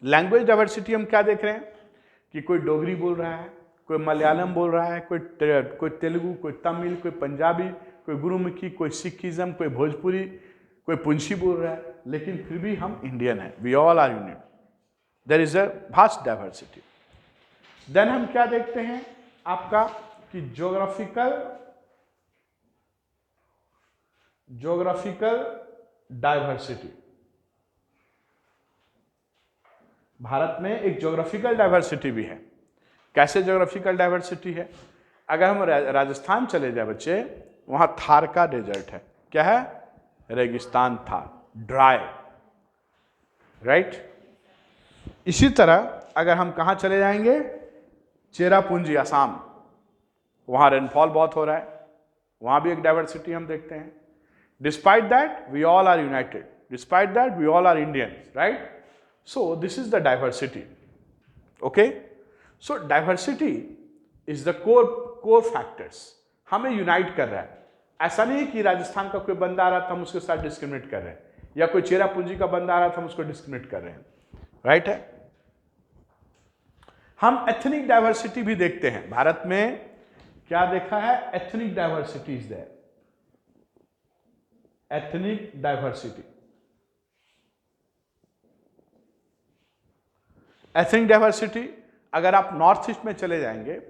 Language diversity हम क्या देख रहे हैं कि कोई डोगरी बोल रहा है, कोई मलयालम बोल रहा है, कोई तेलुगु, कोई तमिल, कोई पंजाबी, कोई गुरुमुखी, कोई सिखिज्म, कोई भोजपुरी, कोई पुंछी बोल रहा है, लेकिन फिर भी हम इंडियन हैं। We all are unit. There is a vast diversity. Then हम क्या देखते हैं आपका कि ज्योग्राफिकल डाइवर्सिटी। भारत में एक ज्योग्राफिकल डाइवर्सिटी भी है। कैसे ज्योग्राफिकल डाइवर्सिटी है? अगर हम राजस्थान चले जाए बच्चे, वहां थार का डेजर्ट है। क्या है? रेगिस्तान थार, ड्राई, राइट। इसी तरह अगर हम कहां चले जाएंगे, चेरापूंजी असम, वहां रेनफॉल बहुत हो रहा है, वहां भी एक डाइवर्सिटी हम देखते हैं। Despite that we all are united, despite that we all are Indians, right. So this is the diversity, okay? So diversity is the core factors, हमें यूनाइट कर रहा है। ऐसा नहीं है कि राजस्थान का कोई बंदा आ रहा था हम उसके साथ डिस्क्रिमिनेट कर रहे हैं, या कोई चेरापूंजी का बंदा आ रहा था हम उसको डिस्क्रिमिनेट कर रहे हैं, राइट है। हम एथनिक डाइवर्सिटी भी देखते हैं। भारत में क्या देखा है? Ethnic diversity is there, ethnic diversity. Ethnic diversity, अगर आप नॉर्थ ईस्ट में चले जाएंगे,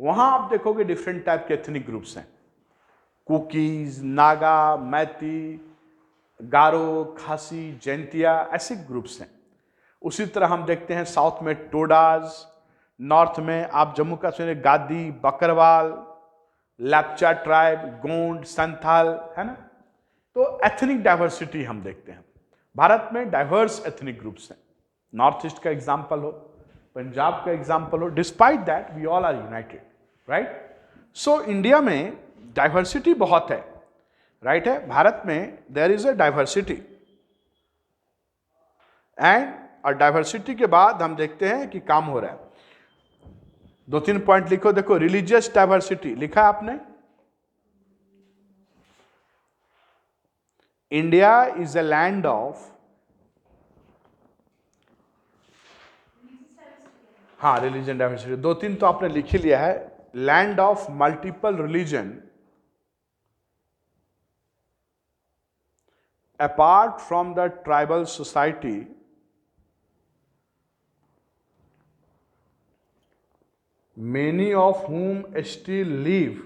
वहां आप देखोगे डिफरेंट टाइप के एथनिक ग्रुप्स हैं। कुकीज, नागा, मैती, गारो, खासी, जैंतिया, ऐसे ग्रुप्स हैं। उसी तरह हम देखते हैं साउथ में टोडाज, नॉर्थ में आप जम्मू कश्मीर गादी, बकरवाल, लैपचा ट्राइब, गोंड, संथाल, है ना। तो एथनिक डाइवर्सिटी हम देखते हैं। भारत में डाइवर्स एथनिक ग्रुप्स हैं। नॉर्थ ईस्ट का एग्जाम्पल हो, पंजाब का एग्जाम्पल हो, despite that we all are united, right. So India में डाइवर्सिटी बहुत है, राइट है। भारत में there is a diversity, and और डाइवर्सिटी के बाद हम देखते हैं कि काम हो रहा है। 2-3 पॉइंट लिखो। देखो, रिलीजियस डाइवर्सिटी लिखा है आपने। India is a land of, हाँ, रिलीजन डाइवर्सिटी 2-3 तो आपने लिख ही लिया है। Land of multiple religion apart from the tribal society, many of whom still live,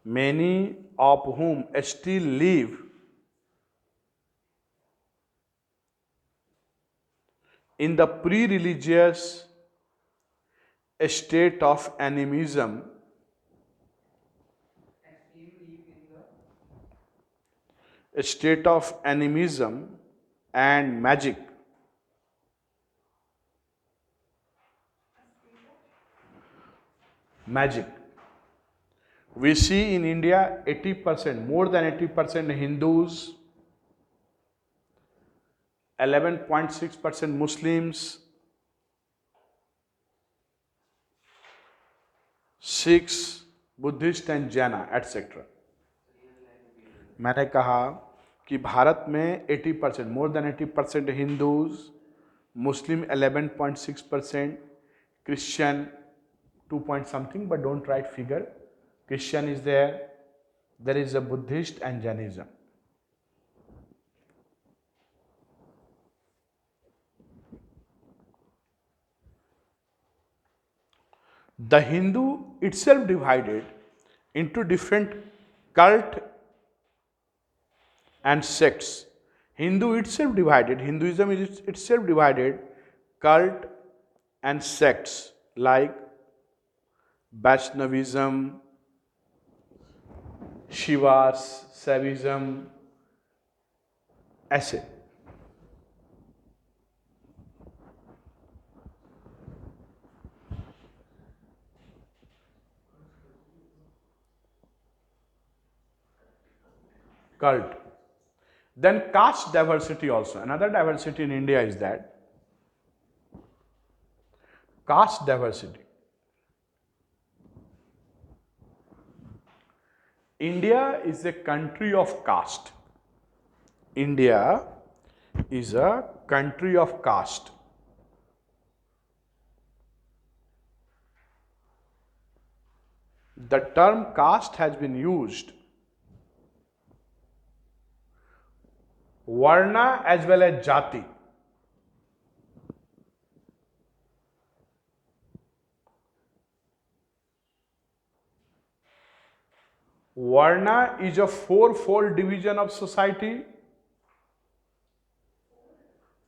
many of whom still live in the pre-religious state of animism, and magic. Magic. We see in India 80%, more than 80% Hindus, 11.6% Muslims, six Buddhist and जैना एटसेट्रा। मैंने कहा कि भारत में 80%, more than 80% Hindus, Muslim 11.6%, Christian 2 point something, but don't write figure. Christian is there. There is a Buddhist and Jainism. The Hindu itself divided into different cult and sects. Hinduism is itself divided cult and sects like Vaishnavism, Shivas, Saivism, ऐसे। Cult. Then caste diversity also. Another diversity in India is that caste diversity. India is a country of caste. India is a country of caste. The term caste has been used Varna as well as Jati. Varna is a fourfold division of society.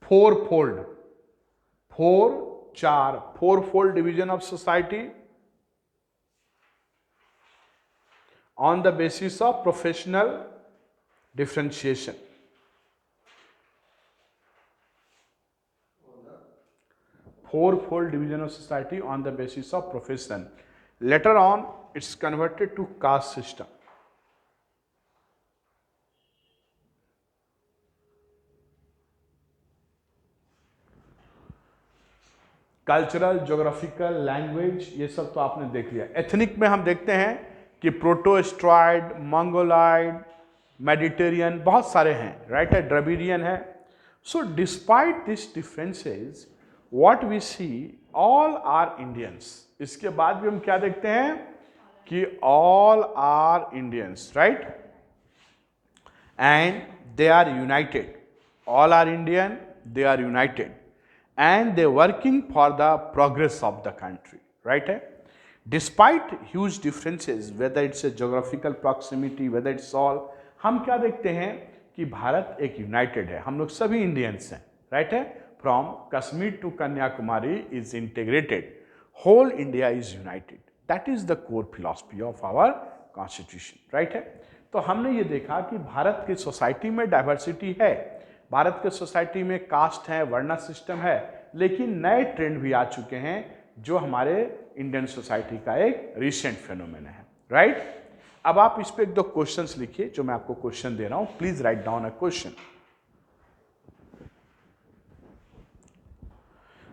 Fourfold. Fourfold division of society on the basis of professional differentiation. Fourfold division of society on the basis of profession. Later on, it's converted to caste system. Cultural, geographical, language, ये सब तो आपने देख लिया। एथनिक में हम देखते हैं कि प्रोटोस्ट्रॉइड, मंगोलाइड, मेडिटेरियन, बहुत सारे हैं, राइट है, द्रविडियन है। So despite this differences what we see all are Indians. इसके बाद भी हम क्या देखते हैं कि all are Indians, right, and they are united. All are Indian, they are united and they working for the progress of the country, right hai? Despite huge differences, whether it's a geographical proximity, whether it's all, हम क्या देखते हैं कि भारत एक यूनाइटेड है, हम लोग सभी इंडियंस हैं, राइट है। From Kashmir to Kanyakumari is integrated, whole India is united, that is the core philosophy of our constitution, right है। तो हमने ये देखा कि भारत की सोसाइटी में डाइवर्सिटी है, भारत के सोसाइटी में कास्ट है, वर्णा सिस्टम है, लेकिन नए ट्रेंड भी आ चुके हैं जो हमारे इंडियन सोसाइटी का एक रिसेंट फेनोमेन है, राइट। अब आप इस पे एक दो क्वेश्चंस लिखिए, जो मैं आपको क्वेश्चन दे रहा हूं, please write down a question.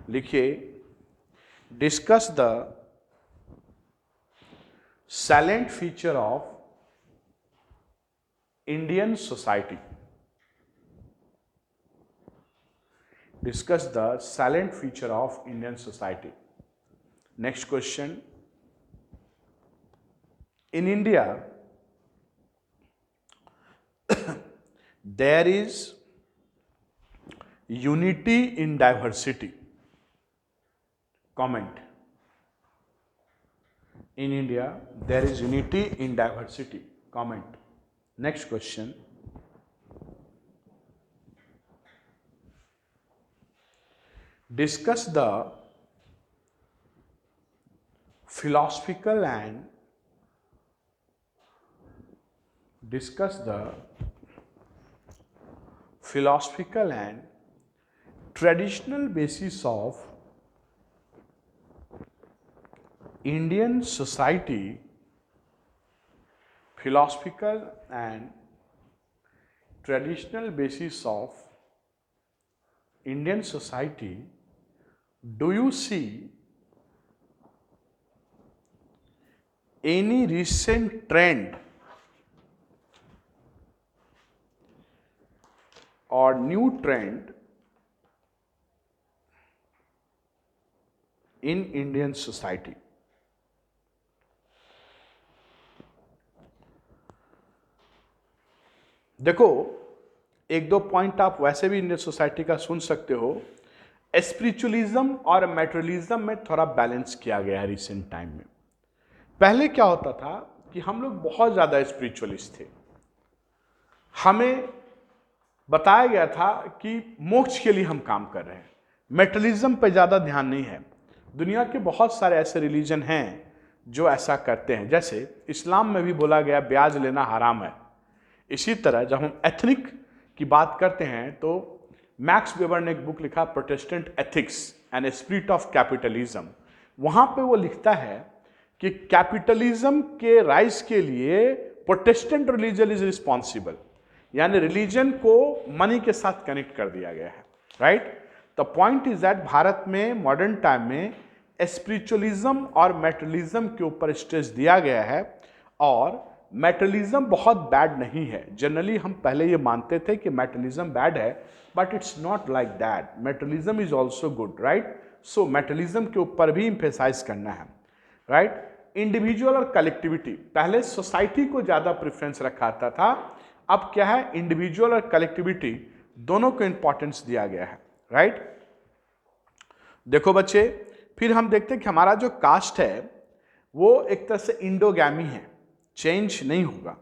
लिखिए, discuss the silent feature of Indian society. Discuss the silent feature of Indian society. Next question. In India, there is unity in diversity. Comment. In India, there is unity in diversity. Comment. Next question. Discuss the philosophical and traditional basis of Indian society. Philosophical and traditional basis of Indian society. Do you see any recent trend or new trend in Indian society. देखो, एक दो पॉइंट आप वैसे भी इंडियन सोसाइटी का सुन सकते हो। स्पिरिचुअलिज्म और मैटेरियलिज्म में थोड़ा बैलेंस किया गया है रिसेंट टाइम में। पहले क्या होता था कि हम लोग बहुत ज़्यादा स्पिरिचुअलिस्ट थे। हमें बताया गया था कि मोक्ष के लिए हम काम कर रहे हैं, मैटेरियलिज्म पे ज़्यादा ध्यान नहीं है। दुनिया के बहुत सारे ऐसे रिलीजन हैं जो ऐसा करते हैं, जैसे इस्लाम में भी बोला गया ब्याज लेना हराम है। इसी तरह जब हम एथनिक की बात करते हैं तो मैक्स वेबर ने एक बुक लिखा Protestant ethics and spirit of capitalism. वहाँ पे वो लिखता है कि कैपिटलिज्म के राइज के लिए प्रोटेस्टेंट रिलीजन इज रिस्पॉन्सिबल, यानी रिलीजन को मनी के साथ कनेक्ट कर दिया गया है, right. The point is that Bharat में मॉडर्न टाइम में स्पिरिचुअलिज्म और मैटेरियलिज्म के ऊपर स्ट्रेस दिया गया है। और मैटेरियलिज्म बहुत बैड नहीं है। जनरली हम पहले ये मानते थे कि मैटेरियलिज्म बैड है, but it's not like that. Materialism is also good, right. So materialism के ऊपर भी इंफेसाइज करना है, राइट। इंडिविजुअल और कलेक्टिविटी, पहले सोसाइटी को ज़्यादा प्रेफरेंस रखा था, अब क्या है, इंडिविजुअल और कलेक्टिविटी दोनों को इंपॉर्टेंस दिया गया है, राइट। देखो बच्चे, फिर हम देखते हैं कि हमारा जो कास्ट है वो एक तरह से इंडोगैमी है, चेंज नहीं होगा,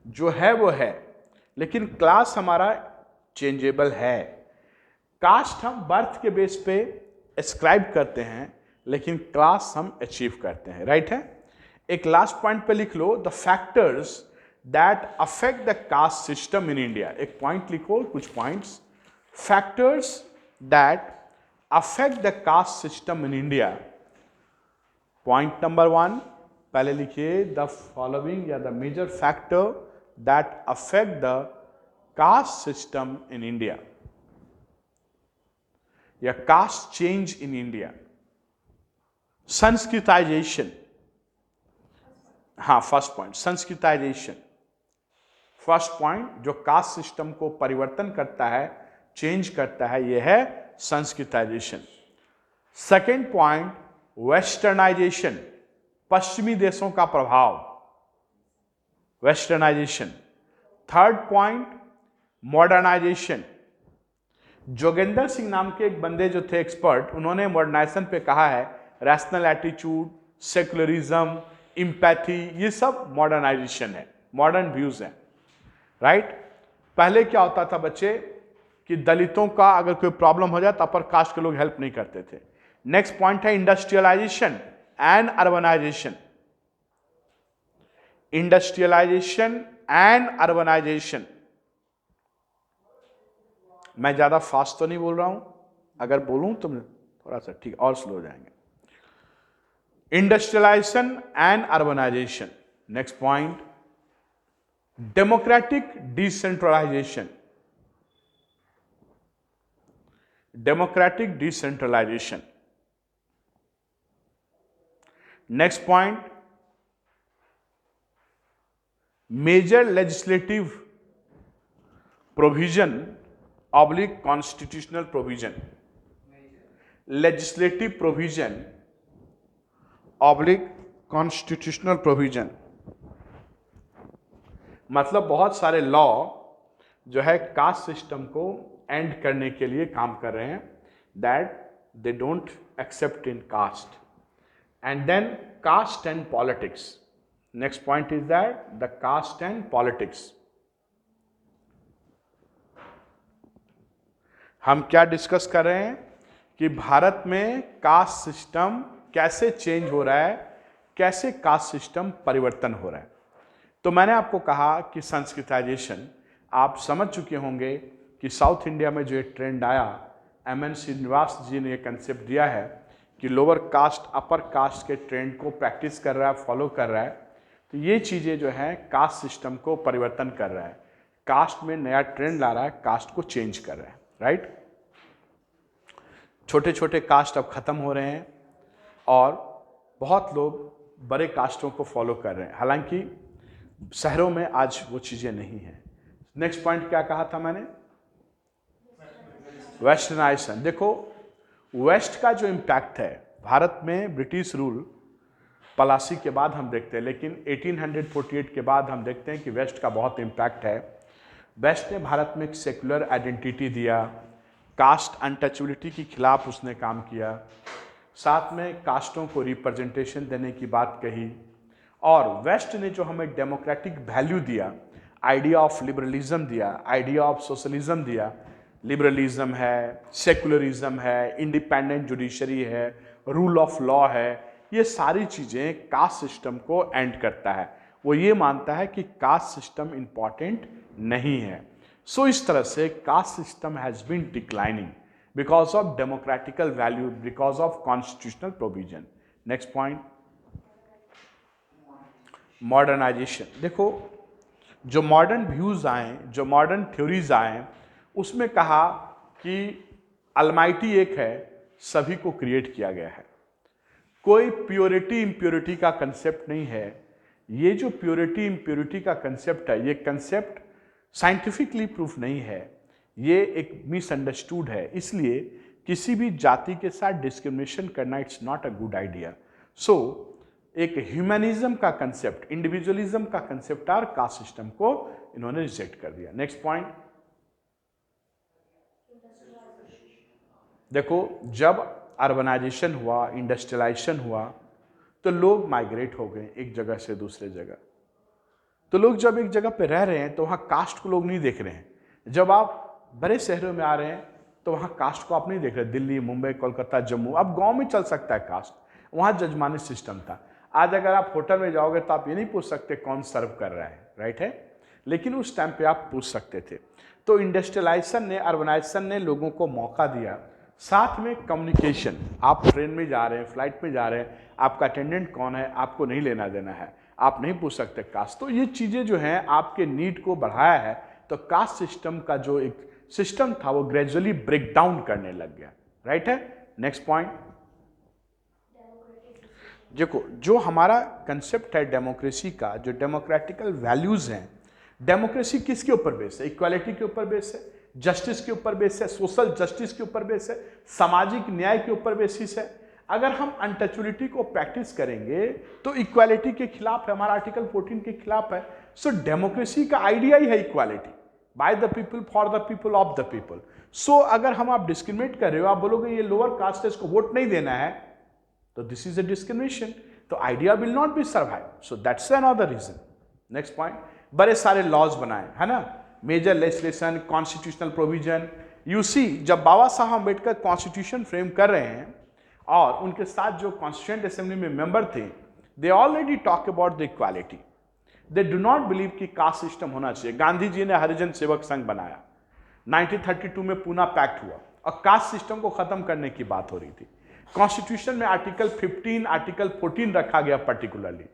जो है वो है। लेकिन क्लास हमारा चेंजेबल है। कास्ट हम बर्थ के बेस पे एस्क्राइब करते हैं, लेकिन क्लास हम अचीव करते हैं, राइट है। एक लास्ट पॉइंट पे लिख लो, the factors that affect the caste system in India. एक पॉइंट लिखो, कुछ points, factors that affect the caste system in India. Point number 1 पहले लिखिए, द फॉलोइंग या the major factor that affect the caste system in India या caste change in India. Sanskritization, हाँ first point Sanskritization, first point जो कास्ट सिस्टम को परिवर्तन करता है, चेंज करता है, यह है संस्कृताइजेशन। सेकेंड पॉइंट वेस्टर्नाइजेशन, पश्चिमी देशों का प्रभाव, westernization. Third point modernization. Jogendra Singh नाम के एक बंदे जो थे एक्सपर्ट, उन्होंने मॉडर्नाइजेशन पे कहा है रैशनल एटीट्यूड, सेकुलरिज्म, इम्पैथी, ये सब मॉडर्नाइजेशन है, मॉडर्न व्यूज हैं, राइट। पहले क्या होता था बच्चे कि दलितों का अगर कोई प्रॉब्लम हो जाए तो अपर कास्ट के लोग हेल्प नहीं करते थे। नेक्स्ट पॉइंट है industrialization and urbanization. Industrialization and urbanization, मैं ज्यादा फास्ट तो नहीं बोल रहा हूं, अगर बोलूं तो थोड़ा सा ठीक और स्लो हो जाएंगे। Industrialization and urbanization. Next point democratic decentralization, democratic decentralization. Next point major legislative provision oblique constitutional provision, legislative provision oblique constitutional provision, मतलब बहुत सारे लॉ जो है कास्ट सिस्टम को एंड करने के लिए काम कर रहे हैं, that they don't accept in caste. And then caste and politics. Next point is that the caste and politics. हम क्या डिस्कस कर रहे हैं कि भारत में कास्ट सिस्टम कैसे चेंज हो रहा है, कैसे कास्ट सिस्टम परिवर्तन हो रहा है। तो मैंने आपको कहा कि संस्कृताइजेशन, आप समझ चुके होंगे कि साउथ इंडिया में जो एक ट्रेंड आया, एमएन श्रीनिवास जी ने एक कंसेप्ट दिया है कि लोअर कास्ट अपर कास्ट के ट्रेंड को प्रैक्टिस कर रहा है, फॉलो कर रहा है। तो ये चीज़ें जो है कास्ट सिस्टम को परिवर्तन कर रहा है, कास्ट में नया ट्रेंड ला रहा है, कास्ट को चेंज कर रहा है, राइट। छोटे छोटे कास्ट अब खत्म हो रहे हैं और बहुत लोग बड़े कास्टों को फॉलो कर रहे हैं, हालांकि शहरों में आज वो चीज़ें नहीं हैं। नेक्स्ट पॉइंट क्या कहा था मैंने? वेस्टर्नाइजेशन। देखो वेस्ट का जो इम्पैक्ट है भारत में, ब्रिटिश रूल पलासी के बाद हम देखते हैं, लेकिन 1848 के बाद हम देखते हैं कि वेस्ट का बहुत इम्पैक्ट है। वेस्ट ने भारत में एक सेकुलर आइडेंटिटी दिया, कास्ट अनटचेबिलिटी के खिलाफ उसने काम किया, साथ में कास्टों को रिप्रेजेंटेशन देने की बात कही, और वेस्ट ने जो हमें डेमोक्रेटिक वैल्यू दिया, आइडिया ऑफ लिबरलिज्म दिया, आइडिया ऑफ सोशलिज्म दिया। लिबरलिज्म है, सेकुलरिज्म है, इंडिपेंडेंट जुडिशरी है, रूल ऑफ लॉ है, ये सारी चीज़ें कास्ट सिस्टम को एंड करता है। वो ये मानता है कि कास्ट सिस्टम इंपॉर्टेंट नहीं है। सो इस तरह से caste system has been declining because of democratical value, because of constitutional provision. Next point, modernization. देखो जो मॉडर्न व्यूज़ आए, जो मॉडर्न थ्योरीज आए, उसमें कहा कि अलमाइटी एक है, सभी को क्रिएट किया गया है, कोई प्योरिटी इम्प्योरिटी का कंसेप्ट नहीं है। ये जो प्योरिटी इम्प्योरिटी का कंसेप्ट है, ये कंसेप्ट साइंटिफिकली प्रूफ नहीं है, ये एक मिसअंडरस्टूड है। इसलिए किसी भी जाति के साथ डिस्क्रिमिनेशन करना it's not a good idea. So एक ह्यूमनिज्म का कंसेप्ट, इंडिविजुअलिज्म का कंसेप्ट और कास्ट सिस्टम को इन्होंने रिजेक्ट कर दिया। नेक्स्ट पॉइंट, देखो जब अर्बनाइजेशन हुआ, इंडस्ट्रियलाइजेशन हुआ, तो लोग माइग्रेट हो गए एक जगह से दूसरे जगह। तो लोग जब एक जगह पे रह रहे हैं तो वहाँ कास्ट को लोग नहीं देख रहे हैं। जब आप बड़े शहरों में आ रहे हैं तो वहाँ कास्ट को आप नहीं देख रहे। दिल्ली, मुंबई, कोलकाता, जम्मू, अब गांव में चल सकता है कास्ट, वहाँ जजमानी सिस्टम था। आज अगर आप होटल में जाओगे तो आप ये नहीं पूछ सकते कौन सर्व कर रहा है, राइट है, लेकिन उस टाइम पे आप पूछ सकते थे। तो इंडस्ट्रियलाइजेशन ने, अर्बनाइजेशन ने लोगों को मौका दिया, साथ में कम्युनिकेशन। आप ट्रेन में जा रहे हैं, फ्लाइट में जा रहे हैं, आपका अटेंडेंट कौन है आपको नहीं लेना देना है, आप नहीं पूछ सकते कास्ट। तो ये चीज़ें जो हैं आपके नीड को बढ़ाया है। तो कास्ट सिस्टम का जो एक सिस्टम था वो ग्रेजुअली ब्रेक डाउन करने लग गया, राइट है। नेक्स्ट पॉइंट, देखो जो हमारा कंसेप्ट है डेमोक्रेसी का, जो डेमोक्रेटिकल वैल्यूज हैं, डेमोक्रेसी किसके ऊपर बेस है? इक्वालिटी के ऊपर बेस है, जस्टिस के ऊपर बेस है, सोशल जस्टिस के ऊपर बेस है, सामाजिक न्याय के ऊपर बेसिस है। अगर हम अनटचेबिलिटी को प्रैक्टिस करेंगे तो इक्वालिटी के खिलाफ है, हमारा आर्टिकल 14 के खिलाफ है। सो डेमोक्रेसी का आइडिया ही है equality, by the people, for the people, of the people. So अगर हम आप डिस्क्रिमिनेट कर रहे हो, आप बोलोगे ये लोअर कास्ट है इसको वोट नहीं देना है, तो दिस इज अ डिस्क्रिमिनेशन, तो idea will not be survive. So that's another reason. Next point, बड़े सारे लॉज बनाए, है ना, major legislation, constitutional provision. You see, जब बाबा साहब अम्बेडकर कॉन्स्टिट्यूशन फ्रेम कर रहे हैं और उनके साथ जो कॉन्स्टिट्यूएंट असेंबली में मेंबर थे, they already talk about the equality. They do not believe कि कास्ट सिस्टम होना चाहिए। गांधी जी ने हरिजन सेवक संघ बनाया, 1932 में पूना पैक्ट हुआ और कास्ट सिस्टम को खत्म करने की बात हो रही थी। कॉन्स्टिट्यूशन में आर्टिकल 15, आर्टिकल 14 रखा गया पर्टिकुलरली,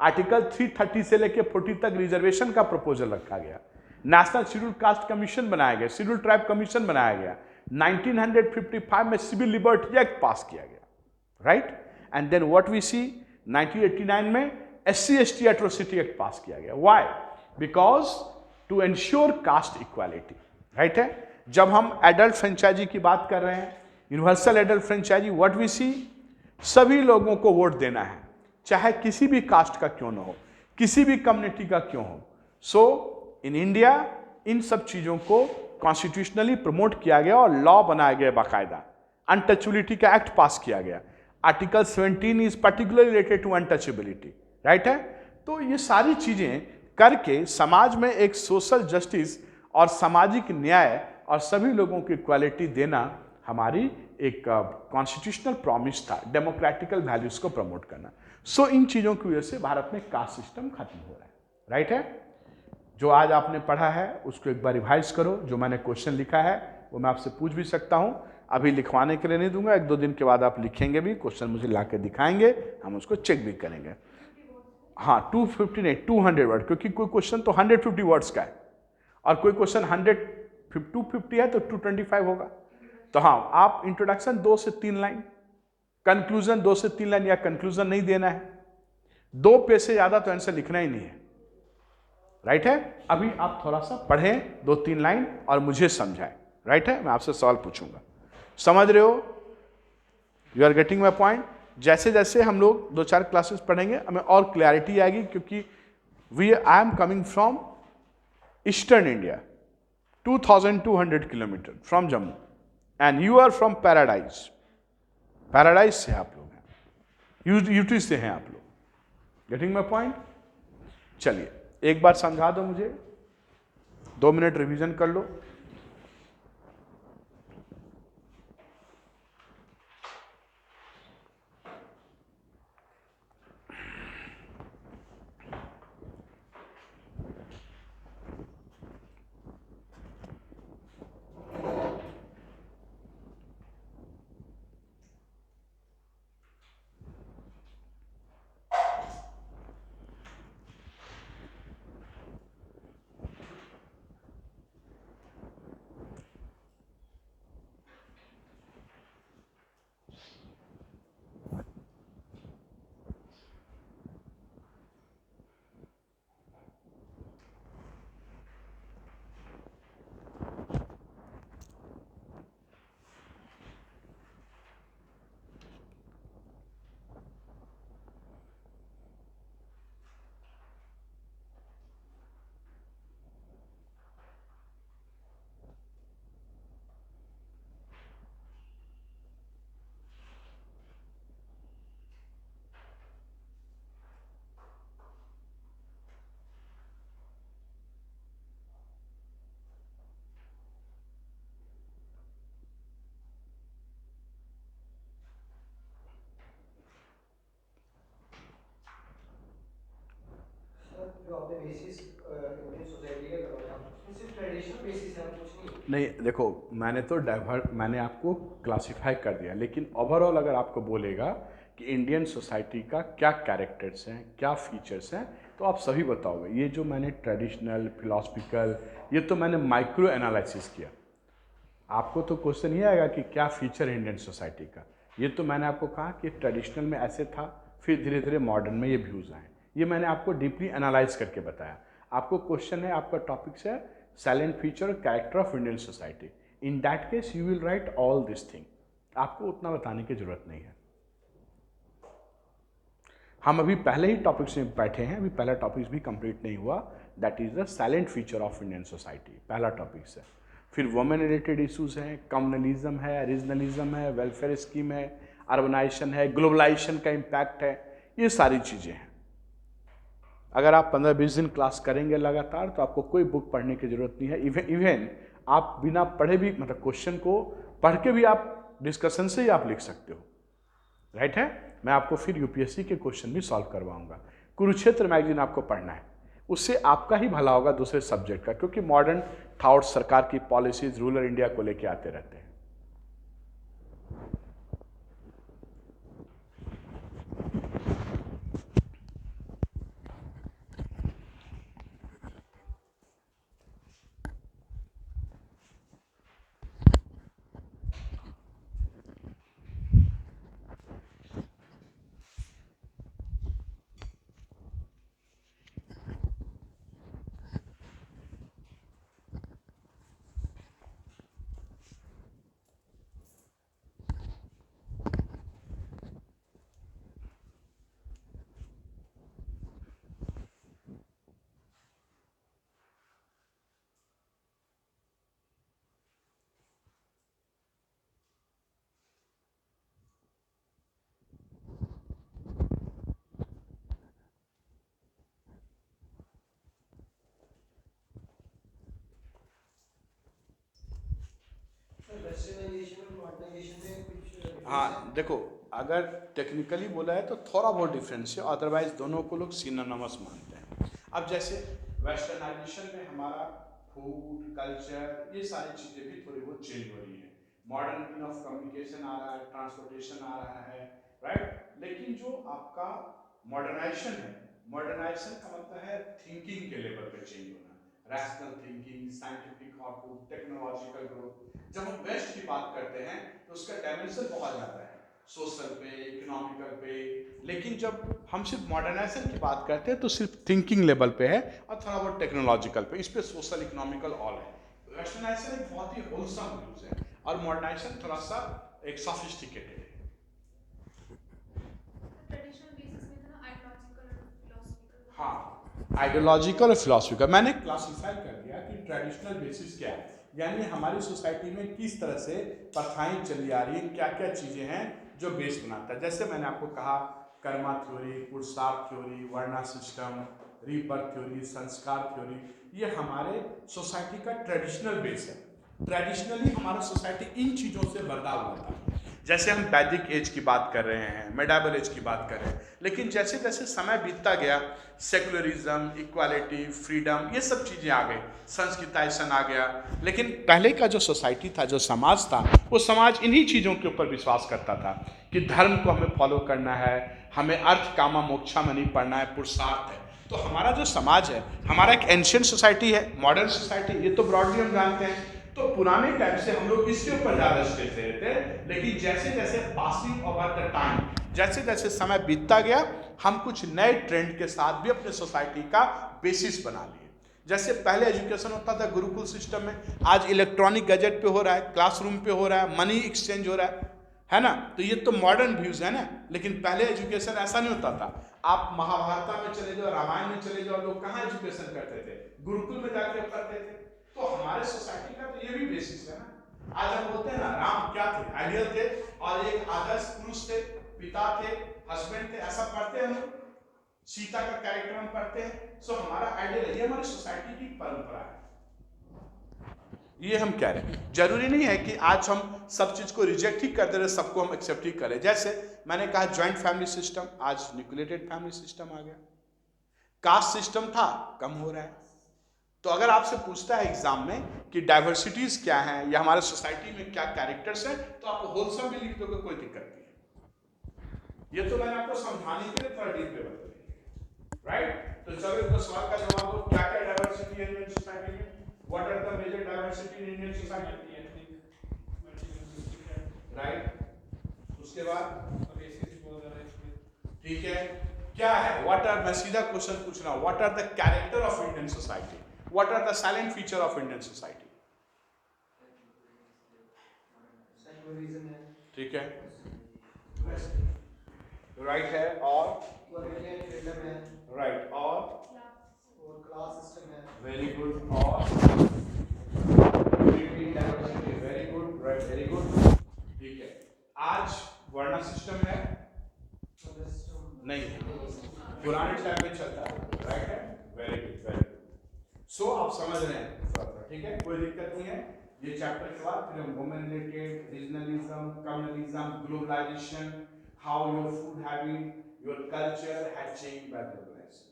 आर्टिकल 330 से लेकर 40 तक रिजर्वेशन का प्रपोजल रखा गया, नेशनल शेड्यूल कास्ट कमीशन बनाया गया, शेड्यूल ट्राइब कमीशन बनाया गया, 1955 में सिविल लिबर्टी एक्ट पास किया गया, right. And then what we see, 1989 में SC/ST एट्रोसिटी एक्ट पास किया गया। Why? Because to ensure caste equality, right है। जब हम एडल्ट फ्रेंचाइजी की बात कर रहे हैं, universal adult franchise, what we see, सभी लोगों को वोट देना है, चाहे किसी भी कास्ट का क्यों ना हो, किसी भी कम्युनिटी का क्यों हो। सो इन इंडिया इन सब चीज़ों को कॉन्स्टिट्यूशनली प्रमोट किया गया और लॉ बनाया गया बाकायदा। अनटचेबिलिटी का एक्ट पास किया गया, article 17 is particularly related to untouchability, right है। तो ये सारी चीज़ें करके समाज में एक सोशल जस्टिस और सामाजिक न्याय और सभी लोगों की इक्वालिटी देना हमारी एक कॉन्स्टिट्यूशनल प्रॉमिस था, डेमोक्रेटिकल वैल्यूज को प्रमोट करना। सो इन चीज़ों की वजह से भारत में कास्ट सिस्टम खत्म हो रहा है, राइट है। जो आज आपने पढ़ा है उसको एक बार रिवाइज करो, जो मैंने क्वेश्चन लिखा है वो मैं आपसे पूछ भी सकता हूँ, अभी लिखवाने के लिए नहीं दूंगा, 1-2 दिन के बाद आप लिखेंगे भी, क्वेश्चन मुझे ला के दिखाएंगे, हम उसको चेक भी करेंगे। हाँ 250 नहीं 200 वर्ड, क्योंकि कोई क्वेश्चन तो 150 वर्ड्स का है और कोई क्वेश्चन 250 है तो 225 होगा। तो हाँ, आप इंट्रोडक्शन 2 से 3 लाइन, कंक्लूजन 2 से 3 लाइन, या कंक्लूजन नहीं देना है, 2 पेज से ज्यादा तो आंसर लिखना ही नहीं है, राइट है। अभी आप थोड़ा सा पढ़ें 2-3 लाइन और मुझे समझाएं, राइट है। मैं आपसे सवाल पूछूंगा, समझ रहे हो? You are getting my point. जैसे जैसे हम लोग 2-4 क्लासेस पढ़ेंगे हमें और क्लैरिटी आएगी, क्योंकि I am coming from eastern India, 2200 kilometre from Jammu, and you are from paradise. Paradise से आप लोग हैं, यूटी से हैं आप लोग। Getting my point. चलिए एक बार समझा दो मुझे, 2 मिनट रिवीजन कर लो। सर जो आपने बेसिस इंडियन सोसाइटी का करवाया उसमें सिर्फ ट्रेडिशनल बेसिस है और कुछ नहीं है। नहीं देखो, मैंने आपको क्लासिफाई कर दिया, लेकिन ओवरऑल अगर आपको बोलेगा कि इंडियन सोसाइटी का क्या कैरेक्टर्स हैं, क्या फीचर्स हैं, तो आप सभी बताओगे। ये जो मैंने ट्रेडिशनल, फिलोसफिकल, ये तो मैंने माइक्रो एनालिसिस किया। आपको तो क्वेश्चन ये आएगा कि क्या फीचर है इंडियन सोसाइटी का। ये तो मैंने आपको कहा कि ट्रेडिशनल में ऐसे था, फिर धीरे धीरे मॉडर्न में ये व्यूज़ आए। ये मैंने आपको डीपली एनालाइज करके बताया। आपको क्वेश्चन है, आपका टॉपिक है silent feature character of Indian society. In that case you will right all this thing. आपको उतना बताने की जरूरत नहीं है। हम अभी पहले ही टॉपिक्स में बैठे हैं, अभी पहला टॉपिक्स भी कंप्लीट नहीं हुआ। That is the silent feature of Indian society, पहला टॉपिक्स है। फिर वुमेन रिलेटेड इश्यूज हैं, कम्युनलिज्म है, रीजनलिज्म है, वेलफेयर स्कीम है, अर्बनाइजेशन है, ग्लोबलाइजेशन का इम्पैक्ट है, ये सारी चीज़ें हैं। अगर आप 15-20 दिन क्लास करेंगे लगातार तो आपको कोई बुक पढ़ने की जरूरत नहीं है। इवन आप बिना पढ़े भी, मतलब क्वेश्चन को पढ़ के भी आप डिस्कशन से ही आप लिख सकते हो, राइट है। मैं आपको फिर यूपीएससी के क्वेश्चन भी सॉल्व करवाऊंगा। कुरुक्षेत्र मैगजीन आपको पढ़ना है, उससे आपका ही भला होगा दूसरे सब्जेक्ट का, क्योंकि मॉडर्न थॉट्स, सरकार की पॉलिसीज, रूरल इंडिया को लेके आते रहते हैं। सर वेस्टर्नाइजेशन और मॉडर्नाइजेशन में कुछ डिफरेंस है? हाँ देखो, अगर टेक्निकली बोला है तो थोड़ा बहुत डिफरेंस है, अदरवाइज दोनों को लोग सिनोनिमस मानते हैं। अब जैसे वेस्टर्नाइजेशन में हमारा फूड, कल्चर, ये सारी चीज़ें भी थोड़ी बहुत चेंज हो रही हैं। मॉडर्न मीन ऑफ कम्युनिकेशन आ रहा है, ट्रांसपोर्टेशन आ रहा है, राइट। लेकिन जो आपका मॉडर्नाइजेशन है, मॉडर्नाइजेशन का मतलब है थिंकिंग के लेवल पे चेंज होना, rational thinking, scientific output, technological growth. जब हम वेस्ट की बात करते हैं तो उसका डायमेंशन बहुत ज़्यादा है। सोशल पे, इकोनॉमिकल पे, लेकिन जब हम सिर्फ मॉडर्नाइजेशन की बात करते हैं तो सिर्फ थिंकिंग लेवल पे है और थोड़ा बहुत टेक्नोलॉजिकल पे, इस पे सोशल इकोनॉमिकल ऑल है। वेस्टर्नाइजेशन एक बहुत ही होलसम व्यूज है और मॉडर्नाइजेशन थोड़ा सा एक सॉफिस्टिकेटेड है। हाँ, आइडियोलॉजिकल और फिलोसफिकल मैंने क्लासिफाई कर दिया कि ट्रेडिशनल बेसिस क्या है, यानी हमारी सोसाइटी में किस तरह से प्रथाएं चली आ रही हैं, क्या क्या चीज़ें हैं जो बेस बनाता है। जैसे मैंने आपको कहा कर्मा थ्योरी, पुरुषार्थ थ्योरी, वर्णा सिस्टम, रीबर्थ थ्योरी, संस्कार थ्योरी, ये हमारे सोसाइटी का ट्रेडिशनल बेस है। ट्रेडिशनली हमारा सोसाइटी इन चीज़ों से बंधा हुआ था। जैसे हम वैदिक एज की बात कर रहे हैं, मेडावल एज की बात कर रहे हैं, लेकिन जैसे जैसे समय बीतता गया सेकुलरिज्म, इक्वालिटी, फ्रीडम, ये सब चीज़ें आ गई, संस्कृताइजेशन आ गया। लेकिन पहले का जो सोसाइटी था, जो समाज था, वो समाज इन्हीं चीज़ों के ऊपर विश्वास करता था कि धर्म को हमें फॉलो करना है, हमें अर्थ कामा मोक्षा में नहीं पढ़ना है, पुरुषार्थ है। तो हमारा जो समाज है, हमारा एक एंशियंट सोसाइटी है, मॉडर्न सोसाइटी, ये तो ब्रॉडली हम जानते हैं। तो पुराने टाइम से हम लोग इसके ऊपर ज़्यादा स्ट्रेस दे रहे थे, लेकिन जैसे जैसे पासिंग ओवर द टाइम, जैसे जैसे समय बीतता गया, हम कुछ नए ट्रेंड के साथ भी अपने सोसाइटी का बेसिस बना लिए। जैसे पहले एजुकेशन होता था गुरुकुल सिस्टम में, आज इलेक्ट्रॉनिक गैजेट पे हो रहा है, क्लासरूम पे हो रहा है, मनी एक्सचेंज हो रहा है ना। तो ये तो मॉडर्न व्यूज है ना, लेकिन पहले एजुकेशन ऐसा नहीं होता था। आप महाभारत में चले जाओ, रामायण में चले जाओ, लोग कहाँ एजुकेशन करते थे, गुरुकुल में जाकर पढ़ते थे। तो हमारे सोसाइटी का तो ये भी बेसिस है ना। आज हम बोलते हैं ना, राम क्या थे, आइडियल थे और एक आदर्श पुरुष थे, पिता थे, हस्बैंड थे, ऐसा पढ़ते हैं हम। सीता का कैरेक्टर हम पढ़ते हैं। सो हमारा आइडियल है, ये हमारी सोसाइटी की परंपरा है, ये हम कह रहे हैं। जरूरी नहीं है कि आज हम सब चीज को रिजेक्ट ही कर दे रहे, सबको हम एक्सेप्ट ही करें। जैसे मैंने कहा ज्वाइंट फैमिली सिस्टम, आज न्यूक्लिएटेड फैमिली सिस्टम आ गया। कास्ट सिस्टम था, कम हो रहा है। तो अगर आपसे पूछता है एग्जाम में कि डाइवर्सिटीज क्या हैं या हमारे सोसाइटी में क्या कैरेक्टर्स हैं, तो आप होलसम भी लिख दोगे, कोई दिक्कत नहीं है। ये तो मैंने आपको समझाने के लिए थोड़ा डीप लेवल पे, राइट। तो चलो इसका सवाल का जवाब दो, क्या क्या डाइवर्सिटी है इंडियन सोसाइटी में? What are the major diversity in Indian society? Right. उसके बाद ठीक है, क्या है, व्हाट आर, मैं सीधा क्वेश्चन पूछ रहा हूं, what are the character of Indian society? What are the silent feature of Indian society? ठीक है, राइट है, और राइट, और क्लास सिस्टम है, वेरी गुड, और very good, right, very good, ठीक है। आज वर्णा सिस्टम है नहीं, पुराने टाइम में चलता है, राइट है, वेरी गुड, वेरी गुड। सो आप समझ रहे हैं, ठीक है, कोई दिक्कत नहीं है। ये चैप्टर के बाद फिर हम women related, regionalism, communalism, globalization, how your food habit, your culture has changed by globalization,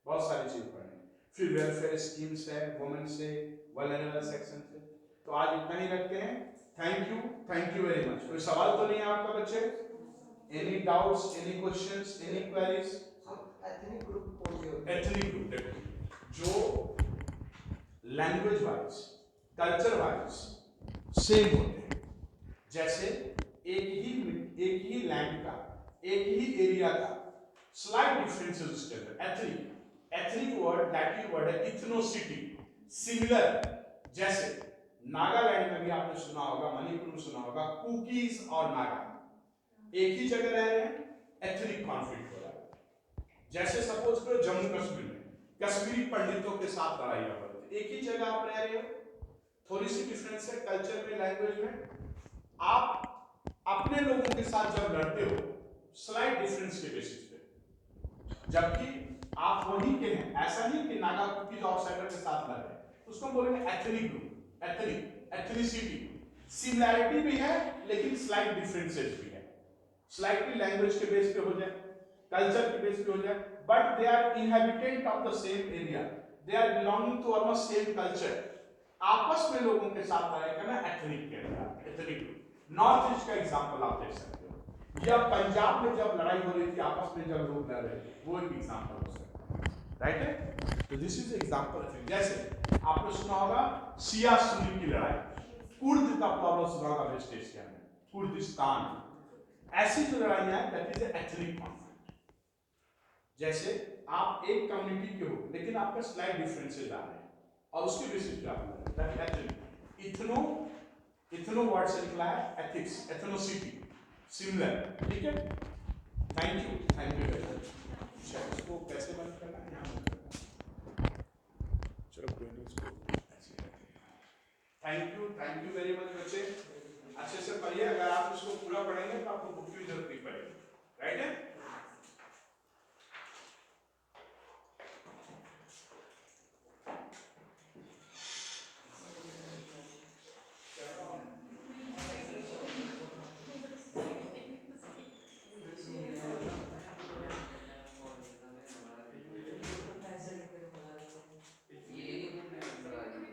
बहुत सारी चीज पढ़नी। फिर वेलफेयर स्कीम्स है, वुमेन से, वल्नरेबल सेक्शन से। तो आज इतना ही रखते हैं। Thank you very much. कोई सवाल तो नहीं है आपका बच्चे? Any doubts, any questions, any queries? Ethnic group, ethnic group देखो, जो language wise, culture wise same होते हैं, जैसे एक ही लैंड का, एक ही एरिया का स्लाइट डिफरेंसेस उसके अंदर। एथनिक वर्ड लैटिन वर्ड है इथनोसिटी, सिमिलर। जैसे नागालैंड में भी आपने सुना होगा, मणिपुर में सुना होगा, कुकीज और नागा एक ही जगह रह रहे हैं, एथनिक कॉन्फ्लिक्ट हो रहा है। जैसे सपोज करो जम्मू कश्मीर में कश्मीरी पंडितों के साथ लड़ाई हो रही है, एक ही जगह आप रह रहे हो, थोड़ी सी डिफरेंस है कल्चर में, लैंग्वेज में। आप अपने लोगों के साथ जब लड़ते हो स्लाइट डिफरेंस के बेसिस पे, जबकि आप वहीं के हैं, ऐसा नहीं कि नागा कुकीज आउटसाइडर के साथ लड़ रहे हैं, उसको बोलेंगे एथनिक ग्रुप, एथनिसिटी। सिमिलैरिटी भी है लेकिन स्लाइट डिफरेंसेस भी है, स्लाइटली लैंग्वेज के बेस पे हो जाए, कल्चर के बेस पे हो जाए, but they are inhabitant of the same area, they are belonging to almost same culture. आपस में लोगों के साथ लड़ाई करना एथनिक कहलाता है, एथनिक। नॉर्थ ईस्ट का एग्जांपल आप देख सकते हो, या पंजाब में जब लड़ाई हो रही थी आपस में, जब लोग लड़ रहे थे, वो एक एग्जांपल हो सकता है, राइट है। तो दिस इज एग्जांपल ऑफ, जैसे आपने सुना होगा शिया सुन्नी की लड़ाई, कुर्द का प्रॉब्लम सुना होगा वेस्ट एशिया में, कुर्दिस्तान, ऐसी जो लड़ाइयां हैं दैट इज एथनिक कॉन्फ्लिक्ट। जैसे आप एक कम्युनिटी के हो लेकिन आपका स्लाइड डिफरेंसेस आ रहे हैं और उसके बेसिस पे आप दैट एथनिक। इथनो वर्ड से निकला है एथिक्स, एथनोसिटी, सिमिलर। ठीक है, थैंक यू वेरी मच। इसको कैसे बंद करना है, यहाँ बंद करना है। चलो कोई नहीं, इसको ऐसे थैंक यू वेरी मच बच्चे, अच्छे से पढ़िए। अगर आप इसको पूरा पढ़ेंगे तो आपको बुक की जरूरत नहीं पड़ेगी, राइट है।